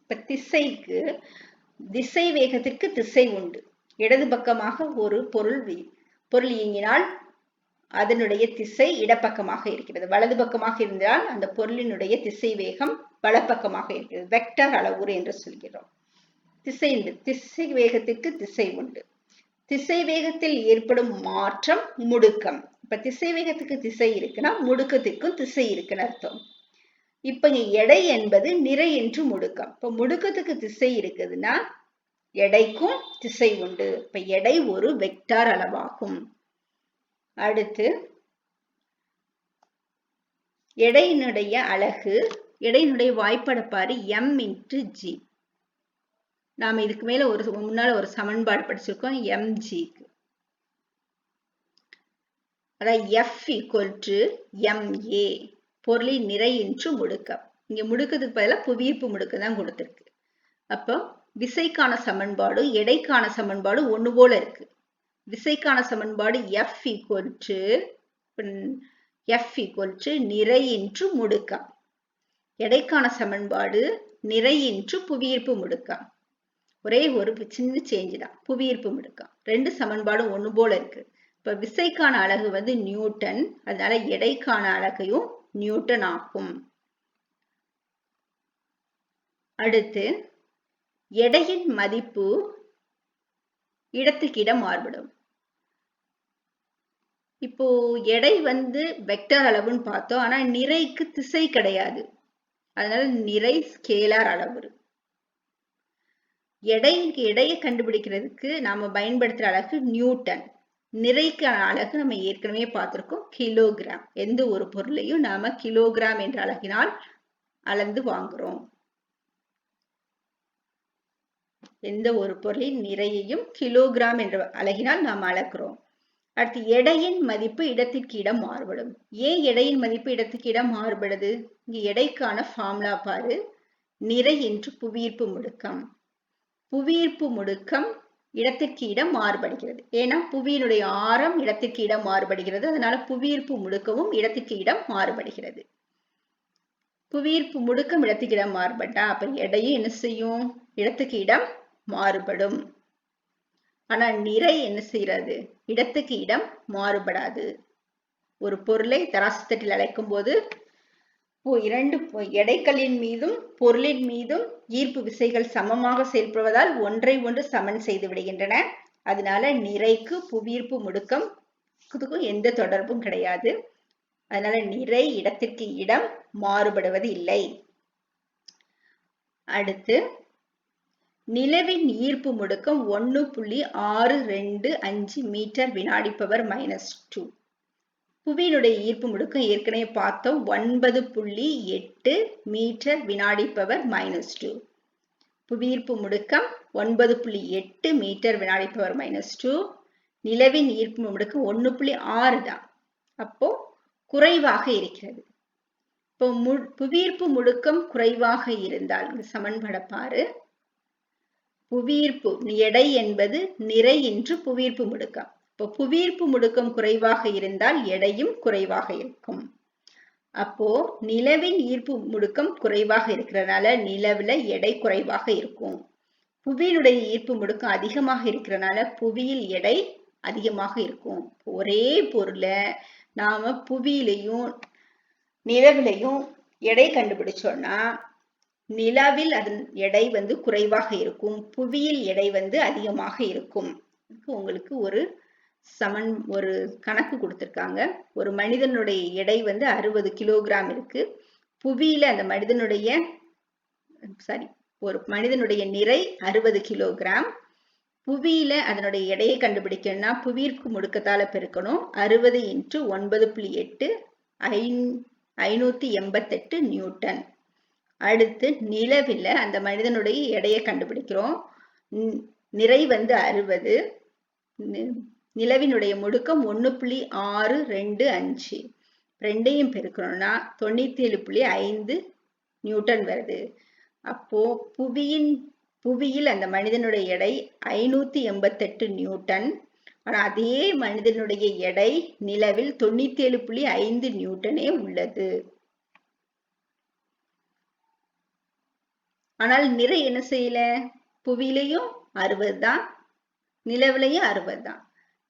இப்ப திசை வேகத்திற்கு திசை உண்டு. இடது பக்கமாக ஒரு பொருள் இயங்கினால் அதனுடைய திசை இடப்பக்கமாக இருக்கிறது. வலது பக்கமாக இருந்தால் அந்த பொருளினுடைய திசை வேகம் வலப்பக்கமாக இருக்கிறது. வெக்டார் அளவுரு என்று சொல்கிறோம். திசை வேகத்திற்கு திசை உண்டு. திசை வேகத்தில் ஏற்படும் மாற்றம் முடுக்கம். இப்ப திசை வேகத்துக்கு திசை இருக்குன்னா முடுக்கத்திற்கும் திசை இருக்குன்னு அர்த்தம். இப்ப எடை என்பது நிறை என்று முடுக்கம். இப்ப முடுக்கத்துக்கு திசை இருக்குதுன்னா எடைக்கும் திசை உண்டு. இப்ப எடை ஒரு வெக்டார் அளவாகும். அடுத்து எடையினுடைய அலகு, எடையினுடைய வாய்ப்பாடு m × g. நாம இதுக்கு மேல முன்னால ஒரு சமன்பாடு படிச்சிருக்கோம் mg. அதாவது F = ma. பொருளின் நிறை என்று முடுக்கம். இங்க முடுக்கத்துக்கு பதிலாக புவியீர்ப்பு முடுக்கம் தான் கொடுத்திருக்கு. அப்போ விசைக்கான சமன்பாடு எடைக்கான சமன்பாடு ஒண்ணு போல இருக்கு. விசைக்கான சமன்பாடு F = நிறை என்று முடுக்கம். எடைக்கான சமன்பாடு நிறை என்று புவியீர்ப்பு முடுக்கம். ஒரே ஒரு சின்ன சேஞ்ச் தான், புவியீர்ப்பு முடுக்கம். ரெண்டு சமன்பாடும் ஒண்ணு போல இருக்கு. இப்ப விசைக்கான அலகு நியூட்டன். அதனால எடைக்கான அலகையும் நியூட்டன் ஆகும். அடுத்து எடையின் மதிப்பு இடத்துக்கு இடம் மாறுபடும். இப்போ எடை வெக்டார் அளவுன்னு பார்த்தோம். ஆனா நிறைக்கு திசை கிடையாது. அதனால நிறை ஸ்கேலார் அளவுரு. எடையை கண்டுபிடிக்கிறதுக்கு நாம பயன்படுத்துற அலகு நியூட்டன். நிறைக்கான அலகு நம்ம ஏற்கனவே பார்த்திருக்கோம், கிலோகிராம். எந்த ஒரு பொருளையும் நாம கிலோகிராம் என்ற அலகினால் அளந்து வாங்குறோம். எந்த ஒரு பொருளின் நிறையையும் கிலோகிராம் என்ற அலகினால் நாம் அளக்கிறோம். அடுத்து எடையின் மதிப்பு இடத்திற்கு இடம் மாறுபடும். ஏன் எடையின் மதிப்பு இடத்துக்கு இடம் மாறுபடுது? இங்க எடைக்கான ஃபார்முலா பாரு. நிறை என்று புவியீர்ப்பு முடுக்கம். புவியீர்ப்பு முடுக்கம் இடத்திற்கு இடம் மாறுபடுகிறது. ஏன்னா புவியினுடைய ஆரம் இடத்திற்கு இடம் மாறுபடுகிறது. அதனால புவியீர்ப்பு முடுக்கமும் இடத்திற்கு இடம் மாறுபடுகிறது. புவியீர்ப்பு முடுக்கம் இடத்துக்கு இடம் மாறுபட்டா அப்ப எடையும் என்ன செய்யும்? இடத்துக்கு இடம் மாறுபடும். ஆனா நிறை என்ன செய்யறது? இடத்துக்கு இடம் மாறுபடாது. ஒரு பொருளை தராசு தட்டில் அழைக்கும் போது இரண்டு எடைக்கல்லின் மீதும் பொருளின் மீதும் ஈர்ப்பு விசைகள் சமமாக செயல்படுவதால் ஒன்றை ஒன்று சமன் செய்து விடுகின்றன. அதனால நிறைக்கு புவியீர்ப்பு முடுக்கத்துக்கும் எந்த தொடர்பும் கிடையாது. அதனால நிறை இடத்திற்கு இடம் மாறுபடுவது இல்லை. அடுத்து நிலவின் ஈர்ப்பு முடுக்கம் 1.625 மீட்டர் வினாடி பவர் -2. புவியினுடைய ஈர்ப்பு முடுக்கம் ஏற்கனவே பார்த்தோம் 9.8 மீட்டர் வினாடி பவர் -2. புவியீர்ப்பு முடுக்கம் 9.8 மீட்டர் வினாடி பவர் -2. நிலவின் ஈர்ப்பு முடுக்கம் 1.6 தான். அப்போ குறைவாக இருக்கிறது. இப்போ புவியீர்ப்பு முடுக்கம் குறைவாக இருந்தால் இந்த சமன்பாடை பாரு. புவியீர்ப்பு எடை என்பது நிறை என்று புவியீர்ப்பு முடுக்கம். இப்போ புவியீர்ப்பு முடுக்கம் குறைவாக இருந்தால் எடையும் குறைவாக இருக்கும். அப்போ நிலவின் ஈர்ப்பு முடுக்கம் குறைவாக இருக்கிறதுனால நிலவுல எடை குறைவாக இருக்கும். புவியினுடைய ஈர்ப்பு முடுக்கம் அதிகமாக இருக்கிறதுனால புவியில் எடை அதிகமாக இருக்கும். ஒரே பொருளை நாம புவியிலையும் நிலவிலையும் எடை கண்டுபிடிச்சோம்னா நிலவில் அதன் எடை குறைவாக இருக்கும், புவியில் எடை அதிகமாக இருக்கும். உங்களுக்கு ஒரு கணக்கு கொடுத்திருக்காங்க. ஒரு மனிதனுடைய எடை 60 கிலோகிராம் இருக்கு. புவியில அந்த ஒரு மனிதனுடைய நிறை 60 கிலோகிராம். புவியில அதனுடைய எடையை கண்டுபிடிக்கணும்னா புவியீர்ப்பு முடுக்கத்தால பெருக்கணும். 60 × 9.8 588 நியூட்டன். அடுத்து நிலவில் அந்த மனிதனுடைய எடையை கண்டுபிடிக்கிறோம். நிறை 60, நிலவினுடைய முடுக்கம் 1.625. ரெண்டையும் பெருக்கணும்னா 97.5 நியூட்டன் வருது. அப்போ புவியில் அந்த மனிதனுடைய எடை 588 நியூட்டன். ஆனா அதே மனிதனுடைய எடை நிலவில் 97.5 நியூட்டனே உள்ளது. ஆனால் நிறை என்ன செய்யல? புவியிலையும் 60 தான், நிலவிலையும் 60 தான்.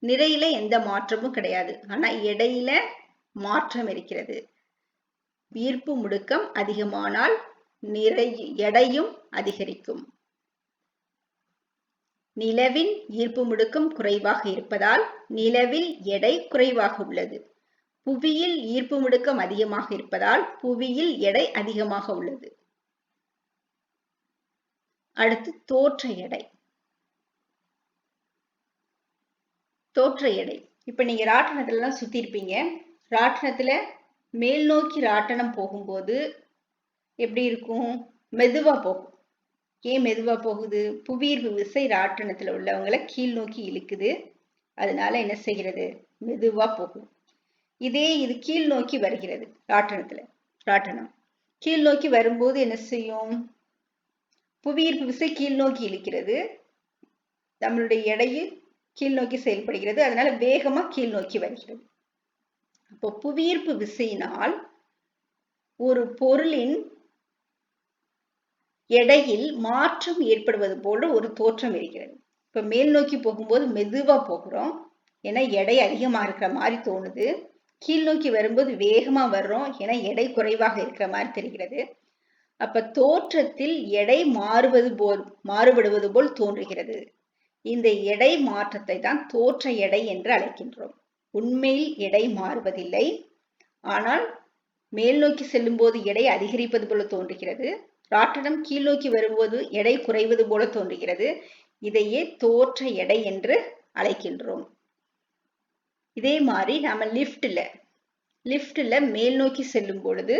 நிறையில எந்த மாற்றமும் கிடையாது. ஆனா எடையில மாற்றம் இருக்கிறது. ஈர்ப்பு முடுக்கம் அதிகமானால் எடையும் அதிகரிக்கும். நிலவின் ஈர்ப்பு முடுக்கம் குறைவாக இருப்பதால் நிலவில் எடை குறைவாக உள்ளது. புவியில் ஈர்ப்பு முடுக்கம் அதிகமாக இருப்பதால் புவியில் எடை அதிகமாக உள்ளது. அடுத்து தோற்ற எடை. தோற்ற எடை இப்ப நீங்க ராட்டனத்துல எல்லாம் சுத்தி இருப்பீங்க. ராட்டனத்துல மேல் நோக்கி ராட்டனம் போகும்போது எப்படி இருக்கும்? மெதுவா போகும். ஏன் மெதுவா போகுது? புவியீர்ப்பு விசை ராட்டனத்துல உள்ளவங்களை கீழ் நோக்கி இழுக்குது. அதனால என்ன செய்கிறது? மெதுவா போகும். இது கீழ் நோக்கி வருகிறது. ராட்டனம் கீழ் நோக்கி வரும்போது என்ன செய்யும்? புவியீர்ப்பு விசை கீழ் நோக்கி இழுக்கிறது. நம்மளுடைய எடையும் கீழ் நோக்கி செயல்படுகிறது. அதனால வேகமா கீழ் நோக்கி வருகிறது. அப்போ புவியீர்ப்பு விசையினால் ஒரு பொருளின் எடையில் மாற்றம் ஏற்படுவது போல ஒரு தோற்றம் இருக்கிறது. இப்ப மேல் நோக்கி போகும்போது மெதுவா போகிறோம், ஏன்னா எடை அதிகமா இருக்கிற மாதிரி தோணுது. கீழ் நோக்கி வரும்போது வேகமா வர்றோம், ஏன்னா எடை குறைவாக இருக்கிற மாதிரி தெரிகிறது. அப்ப தோற்றத்தில் எடை மாறுபடுவது போல் தோன்றுகிறது. இந்த எடை மாற்றத்தை தான் தோற்ற எடை என்று அழைக்கின்றோம். உண்மையில் எடை மாறுவதில்லை, ஆனால் மேல் நோக்கி செல்லும் போது எடை அதிகரிப்பது போல தோன்றுகிறது. ராட்டனம் கீழ் நோக்கி வரும்போது எடை குறைவது போல தோன்றுகிறது. இதையே தோற்ற எடை என்று அழைக்கின்றோம். இதே மாதிரி நாம லிப்ட்ல மேல் நோக்கி செல்லும் பொழுது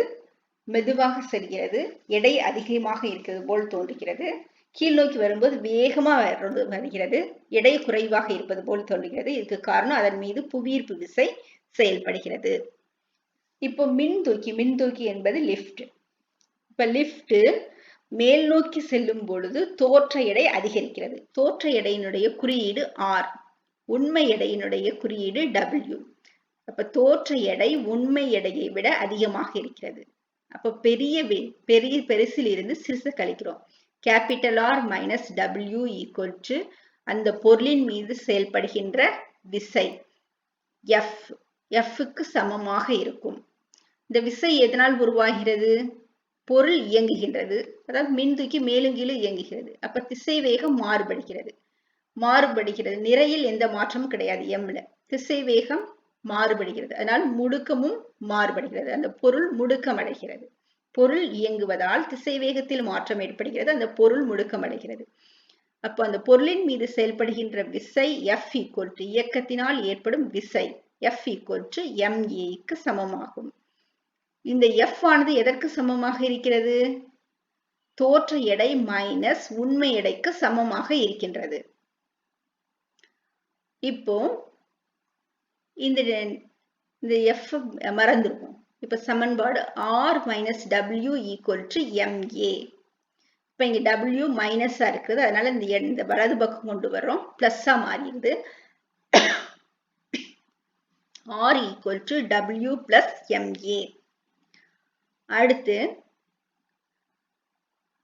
மெதுவாக செல்கிறது, எடை அதிகமாக இருக்கிறது போல் தோன்றுகிறது. கீழ் நோக்கி வரும்போது வேகமா வருகிறது, எடை குறைவாக இருப்பது போல் தோன்றுகிறது. இதுக்கு காரணம் அதன் மீது புவியீர்ப்பு விசை செயல்படுகிறது. இப்போ மின்தூக்கி என்பது லிப்ட். இப்ப லிப்ட் மேல் நோக்கி செல்லும் பொழுது தோற்ற எடை அதிகரிக்கிறது. தோற்ற எடையினுடைய குறியீடு R, உண்மை எடையினுடைய குறியீடு W. அப்ப தோற்ற எடை உண்மை எடையை விட அதிகமாக இருக்கிறது. அப்ப பெரிய பெருசில் இருந்து சிறுசு கழிக்கிறோம். Capital R minus W equal to அந்த பொருளின் மீது செயல்படுகின்ற விசை F க்கு சமமாக இருக்கும். இந்த விசை எதனால் உருவாகிறது? பொருள் இயங்குகின்றது, அதாவது மின்தூக்கி மேலும் கீழும் இயங்குகிறது. அப்ப திசை வேகம் மாறுபடுகிறது. நிறையில் எந்த மாற்றமும் கிடையாது. எம்ல திசை வேகம் மாறுபடுகிறது, அதனால் முடுக்கமும் மாறுபடுகிறது. அந்த பொருள் முடுக்கம் அடைகிறது. பொருள் இயங்குவதால் திசை வேகத்தில் மாற்றம் ஏற்படுகிறது, அந்த பொருள் முடுக்கம் அடைகிறது. அப்போ அந்த பொருளின் மீது செயல்படுகின்ற விசை F ஈக்குவல் டு இயக்கத்தினால் ஏற்படும் விசை F ஈக்குவல் டு MA க்கு சமமாகும். இந்த F ஆனது எதற்கு சமமாக இருக்கிறது? தோற்ற எடை மைனஸ் உண்மை எடைக்கு சமமாக இருக்கின்றது. இப்போ இந்த F மறந்துருக்கும். இப்ப சமன்பாடு R minus W equal to MA. இப்ப இங்க W மைனஸா இருக்குது, அதனால இந்த வலது பக்கம் கொண்டு வர்றோம், பிளஸ்ஸா மாறிடுது. R equal to W plus MA. அடுத்து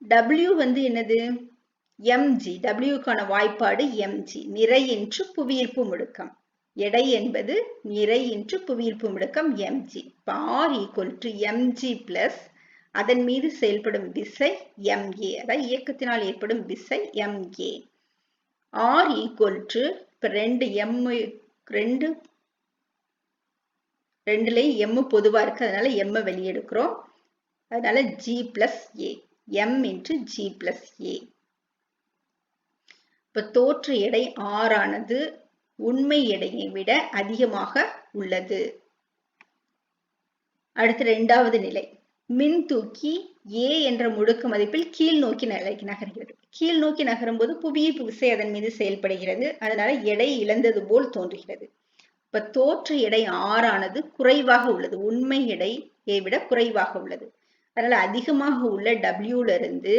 W வந்து என்னது? mg. Wக்கான வாய்ப்பாடு mg, நிறை இன்று புவியீர்ப்பு முடுக்கம். எடை என்பது நிறை இன்று புவியீர்ப்பு முடுக்கம் mg. இப்ப R equal to mg plus அதன் மீது செயல்படும் விசை MA, அதாவது இயக்கத்தினால் ஏற்படும் விசை MA. R ஈக்குவல் டு இப்ப ரெண்டுலையும் m பொதுவா இருக்கு, அதனால m வெளியெடுக்கிறோம். அதனால G plus A, m into G plus A. இப்ப தோற்ற எடை R ஆனது உண்மை எடையை விட அதிகமாக உள்ளது. அடுத்து இரண்டாவது நிலை. மின்தூக்கி A என்ற முடுக்க மதிப்பில் கீழ் நோக்கி நகர்கிறது. கீழ் நோக்கி நகரும் போது புவியீர்ப்பு விசை அதன் மீது செயல்படுகிறது, அதனால எடை இழந்தது போல் தோன்றுகிறது. இப்ப தோற்ற எடை R ஆனது குறைவாக உள்ளது, உண்மை எடையை விட குறைவாக உள்ளது. அதனால அதிகமாக உள்ள W இருந்து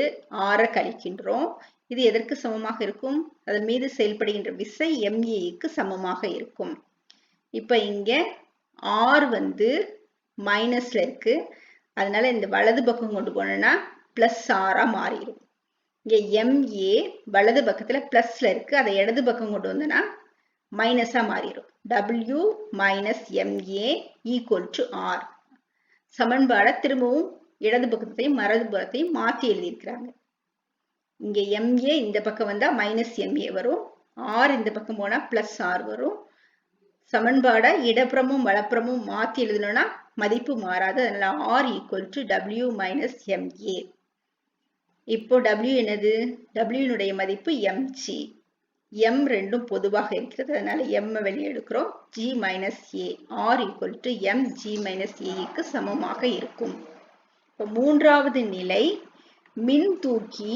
R கழிக்கின்றோம். இது எதற்கு சமமாக இருக்கும்? அதன் மீது செயல்படுகின்ற விசை MA க்கு சமமாக இருக்கும். இப்ப இங்க R வந்து மைனஸ்ல இருக்கு, அதனால இந்த வலது பக்கம் கொண்டு போனோம்னா பிளஸ் R மாறிடும். இங்க MA வலது பக்கத்துல பிளஸ்ல இருக்கு, அதை இடது பக்கம் கொண்டு வந்தோம்னா மைனஸா மாறிடும். W minus MA equal to R. சமன்பாட திரும்பவும் இடது பக்கத்தையும் மரது புறத்தையும் மாற்றி எழுதியிருக்கிறாங்க. இங்க MA இந்த பக்கம் வந்தா மைனஸ் MA வரும், R இந்த பக்கம் போனா பிளஸ் R வரும். சமன்பாட இடப்புறமும் வலப்புறமும் மாற்றி எழுதணும்னா மதிப்பு மாறாது, அதனால R equal to W minus MA. இப்போ W என்னது? W மதிப்பு mg. m ரெண்டும் பொதுவாக இருக்கிறது, அதனால m வெளியே எடுக்கிறோம். G minus A. R equal to mg minus A க்கு சமமாக இருக்கும். இப்போ மூன்றாவது நிலை, மின்தூக்கி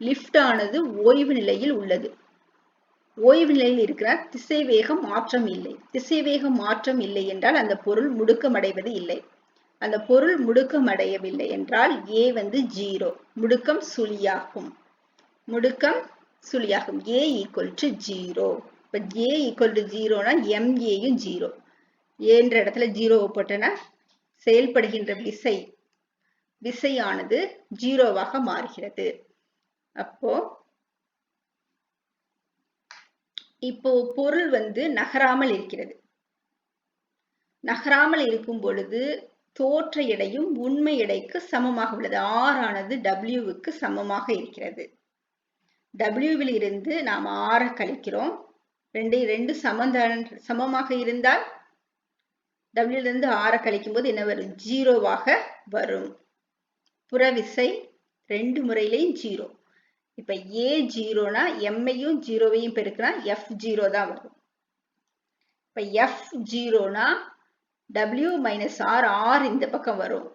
லிப்ட் ஆனது ஓய்வு நிலையில் உள்ளது. ஓய்வு நிலையில் இருக்கிறார், திசைவேகம் மாற்றம் இல்லை. திசைவேகம் மாற்றம் இல்லை என்றால் அந்த பொருள் முடுக்கம் அடைவது இல்லை. அந்த பொருள் முடுக்கம் அடையவில்லை என்றால் A வந்து 0, முடுக்கம் சுழியாகும். A equal to 0. இப்ப A ஈக்குவல் டு 0னா MAயும் 0. A என்ற இடத்துல 0 போட்டனா செயல்படுகின்ற விசையானது 0வாக மாறுகிறது. இப்போ பொருள் வந்து நகராமல் இருக்கிறது. நகராமல் இருக்கும் பொழுது தோற்ற எடையும் உண்மை எடைக்கு சமமாக உள்ளது. R ஆனது Wக்கு சமமாக இருக்கிறது. W இருந்து நாம் R கழிக்கிறோம். ரெண்டு சமமாக இருந்தால் W இருந்து R கழிக்கும் போது என்ன வரும்? 0வாக வரும். புறவிசை ரெண்டு முறையிலையும் 0. இப்ப A 0னா M-ஐயும் 0வையும் பெருக்கினா F 0 தான் வரும். இப்ப F 0னா W minus R, R இந்த பக்கம் வரும்.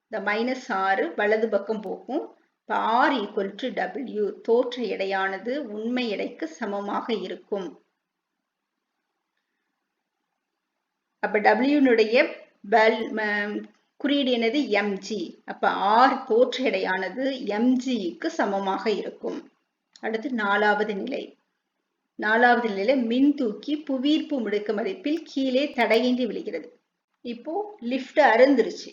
இந்த மைனஸ் R வலது பக்கம் போகும். இப்ப R ஈக்குவல் டு W. தோற்ற எடையானது உண்மை எடைக்கு சமமாக இருக்கும். அப்ப W குறியீடு என்னது? mg. அப்ப r தோற்ற எடையானது mgக்கு சமமாக இருக்கும். அடுத்து நாலாவது நிலை. நாலாவது நிலையில மின்தூக்கி புவியீர்ப்பு முடுக்க மதிப்பில் கீழே தடையின்றி விழுகிறது. இப்போ லிஃப்ட் அருந்துருச்சு.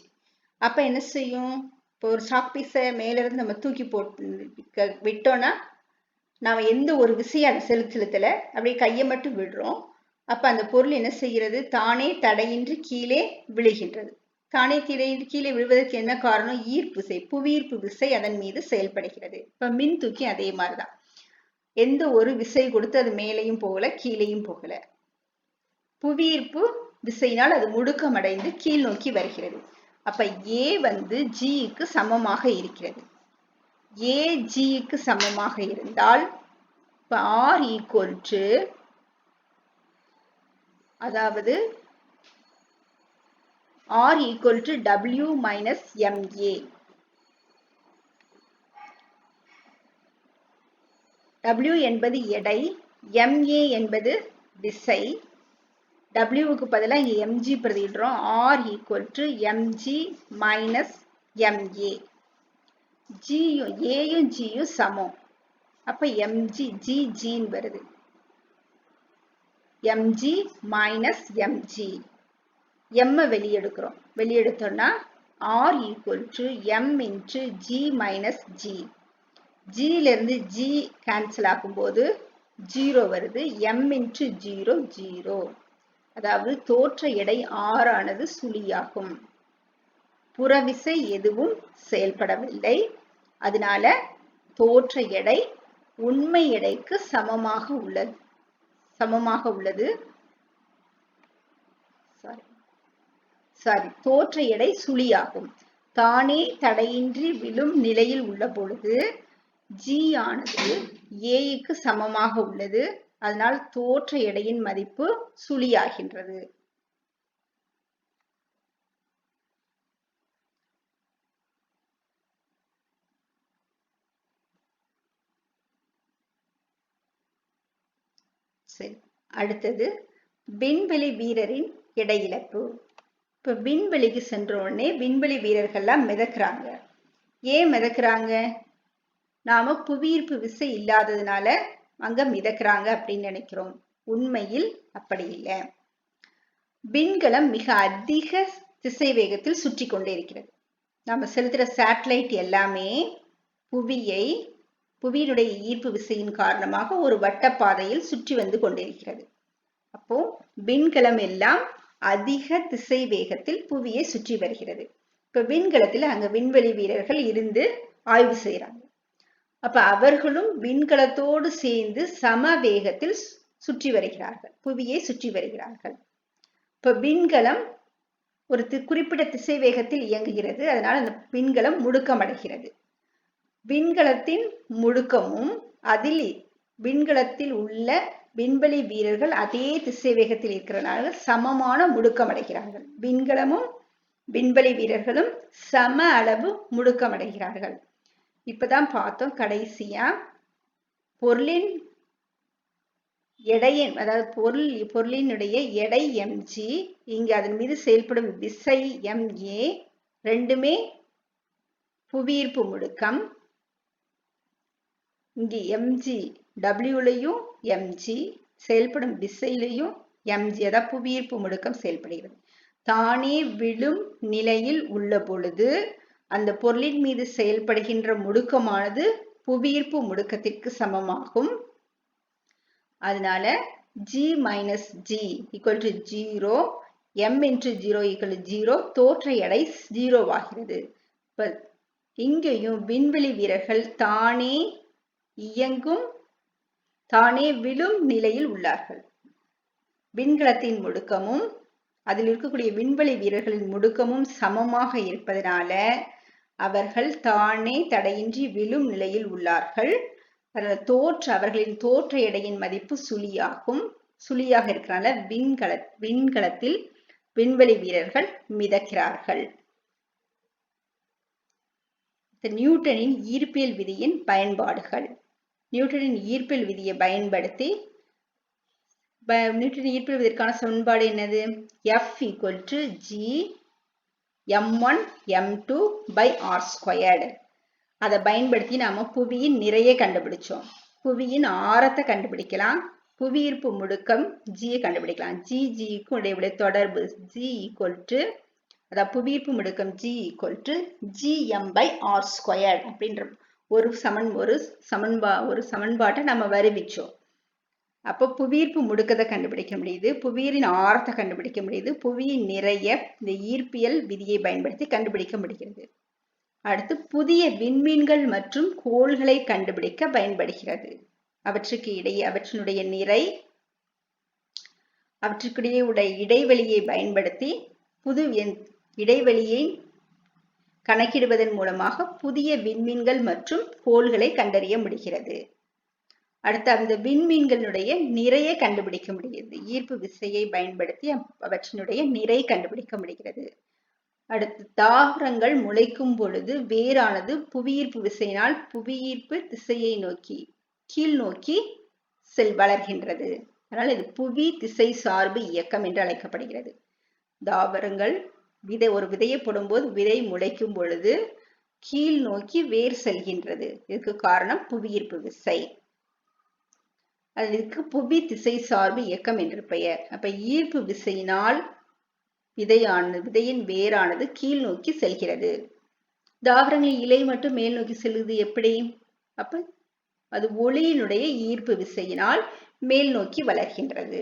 அப்ப என்ன செய்யும்? இப்போ ஒரு சாக் பீஸை மேல இருந்து நம்ம தூக்கி போட்டு விட்டோம்னா நாம எந்த ஒரு விசையை செலுத்தல, அப்படியே கையை மட்டும் விடுறோம். அப்ப அந்த பொருள் என்ன செய்கிறது? தானே தடையின்றி கீழே விழுகின்றது. தானே கீழே விழுவதற்கு என்ன காரணம்? ஈர்ப்பு விசை, புவியீர்ப்பு விசை அதன் மீது செயல்படுகிறது. இப்ப மின் தூக்கி அதே மாதிரிதான், எந்த ஒரு விசை கொடுத்து அது மேலையும் போகல கீழையும் போகல. புவியீர்ப்பு விசையினால் அது முடுக்கமடைந்து கீழ் நோக்கி வருகிறது. அப்ப A வந்து Gக்கு சமமாக இருக்கிறது. A Gக்கு சமமாக இருந்தால் இப்ப R ஈக்குவல் டு, அதாவது R equal to W minus MA. W என்பது எடை, MA என்பது விசை. Wக்கு பதிலாக இங்க mg பிரதியிடுறோம். R equal to mg minus MA. Aயும் Gயும் சமம். அப்ப mg G வருது. mg minus mg. m வெளியெடுக்கிறோம். வெளியெடுத்தோம்னா R equal to m into G minus G. G இருந்து G கேன்சல் ஆகும்போது 0 வருது. m into 0 0. அதாவது தோற்ற எடை R ஆனது சுழியாகும். புறவிசை எதுவும் செயல்படவில்லை. அதனால தோற்ற எடை உண்மை எடைக்கு சமமாக உள்ளது. தோற்ற எடை சுழியாகும். தானே தடையின்றி விழும் நிலையில் உள்ள பொழுது G ஆனது Aக்கு சமமாக உள்ளது. அதனால் தோற்ற எடையின் மதிப்பு சுழியாகின்றது. சரி, அடுத்தது விண்வெளி வீரரின் எடை இழப்பு. இப்ப விண்வெளிக்கு சென்ற உடனே விண்வெளி வீரர்கள்லாம் மிதக்குறாங்க. ஏன் மிதக்குறாங்க? நாம புவியீர்ப்பு விசை இல்லாததுனால அங்க மிதக்குறாங்க அப்படின்னு நினைக்கிறோம். உண்மையில் அப்படி இல்லை. விண்கலம் மிக அதிக திசை வேகத்தில் சுற்றி கொண்டே இருக்கிறது. நாம செலுத்துற சேட்டலைட் எல்லாமே புவியினுடைய ஈர்ப்பு விசையின் காரணமாக ஒரு வட்டப்பாதையில் சுற்றி வந்து கொண்டிருக்கிறது. அப்போ விண்கலம் எல்லாம் அதிக திசை வேகத்தில் புவியை சுற்றி வருகிறது. இப்ப விண்கலத்தில் அங்க விண்வெளி வீரர்கள் இருந்து ஆய்வு செய்யறாங்க. அப்ப அவர்களும் விண்கலத்தோடு சேர்ந்து சம வேகத்தில் சுற்றி வருகிறார்கள், புவியை சுற்றி வருகிறார்கள். இப்ப விண்கலம் ஒரு குறிப்பிட்ட திசை வேகத்தில் இயங்குகிறது. அதனால அந்த விண்கலம் முடுக்கமடைகிறது. விண்கலத்தின் முடுக்கமும் அதில் விண்கலத்தில் உள்ள விண்வெளி வீரர்கள் அதே திசை வேகத்தில் இருக்கிறனால சமமான முடுக்கம் அடைகிறார்கள். விண்கலமும் விண்வெளி வீரர்களும் சம அளவு முடுக்கம் அடைகிறார்கள். இப்பதான் பார்த்தோம் கடைசியா பொருளின் எடையின், அதாவது பொருளினுடைய எடை mg, இங்கு அதன் மீது செயல்படும் விசை ma, ரெண்டுமே புவியீர்ப்பு முடுக்கம். இங்கு mg wலையும் mg, செயல்படும் விசையிலையும் mg, அதாவது புவியீர்ப்பு முடுக்கம் செயல்படுகிறது. தானே விழும் நிலையில் உள்ள பொழுது அந்த பொருளின் மீது செயல்படுகின்ற முடுக்கமானது புவியீர்ப்பு முடுக்கத்திற்கு சமமாகும். அதனால G minus G equal to 0, m into 0 equal to 0, தோற்ற எடை 0 ஆகிறது. இப்ப இங்கேயும் விண்வெளி வீரர்கள் தானே விழும் நிலையில் உள்ளார்கள். விண்கலத்தின் முடுக்கமும் அதில் இருக்கக்கூடிய விண்வெளி வீரர்களின் முடுக்கமும் சமமாக இருப்பதனால அவர்கள் தானே தடையின்றி விழும் நிலையில் உள்ளார்கள். அவர்களின் தோற்ற எடையின் மதிப்பு சுழியாகும். சுழியாக இருக்கிறனால விண்கலத்தில் விண்வெளி வீரர்கள் மிதக்கிறார்கள். நியூட்டனின் ஈர்ப்பியல் விதியின் பயன்பாடுகள். நியூட்டனின் ஈர்ப்பியல் விதியை பயன்படுத்தி நியூட்டனின் ஈர்ப்பியல் விதிக்கான சமன்பாடு என்னது? F equal to G m1 m2 by r squared. அதை பயன்படுத்தி நாம புவியின் நிறைய கண்டுபிடிச்சோம். புவியின் ஆரத்தை கண்டுபிடிக்கலாம். புவியீர்ப்பு முடுக்கம் g கண்டுபிடிக்கலாம். க்கும் இடையுடைய தொடர்பு g equal to, அதாவது புவியீர்ப்பு முடுக்கம் g equal to gm by r squared அப்படின்ற ஒரு சமன்பாட்டை நம்ம வருவிச்சோம். அப்போ புவியீர்ப்பு முடுக்கத்தை கண்டுபிடிக்க முடியுது, புவியின் ஆரத்தை கண்டுபிடிக்க முடியுது, புவியின் நிறைய இந்த ஈர்ப்பியல் விதியை பயன்படுத்தி கண்டுபிடிக்க முடிகிறது. அடுத்து புதிய விண்மீன்கள் மற்றும் கோள்களை கண்டுபிடிக்க பயன்படுகிறது. அவற்றுக்கு இடையே அவற்றினுடைய நிறை, அவற்றுக்கிடையே உடைய இடைவெளியை பயன்படுத்தி புது இடைவெளியை கணக்கிடுவதன் மூலமாக புதிய விண்மீன்கள் மற்றும் கோள்களை கண்டறிய முடிகிறது. அடுத்து அந்த விண்மீன்களுடைய நிறையை கண்டுபிடிக்க முடிகிறது. ஈர்ப்பு விசையை பயன்படுத்தி அவற்றினுடைய நிறை கண்டுபிடிக்க முடிகிறது. அடுத்து தாவரங்கள் முளைக்கும் பொழுது வேரானது புவியீர்ப்பு விசையினால் புவியீர்ப்பு திசையை நோக்கி கீழ் நோக்கி வளர்கின்றது. அதனால் இது புவி திசை சார்பு இயக்கம் என்று அழைக்கப்படுகிறது. தாவரங்கள் ஒரு விதையை போடும்போது விதை முளைக்கும் பொழுது கீழ் நோக்கி வேர் செல்கின்றது. இதுக்கு காரணம் புவியீர்ப்பு விசை. அதுக்கு புவி திசை சார்பு இயக்கம் என்று பெயர். அப்ப ஈர்ப்பு விசையினால் விதையின் வேரானது கீழ் நோக்கி செல்கிறது. தாவரங்களின் இலை மட்டும் மேல் நோக்கி செல்வது எப்படி? அப்ப அது ஒளியினுடைய ஈர்ப்பு விசையினால் மேல் நோக்கி வளர்கின்றது.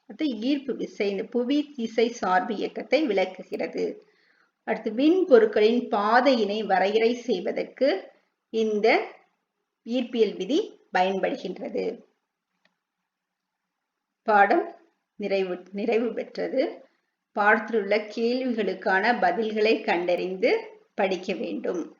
அது ஈர்ப்பு விசை இந்த புவி திசை சார்பு இயக்கத்தை விளக்குகிறது. அடுத்து விண் பொருட்களின் பாதையினை வரையறை செய்வதற்கு இந்த ஈர்ப்பியல் விதி பயன்படுகின்றது. பாடம் நிறைவு பெற்றது. பாடத்தில் உள்ள கேள்விகளுக்கான பதில்களை கண்டறிந்து படிக்க வேண்டும்.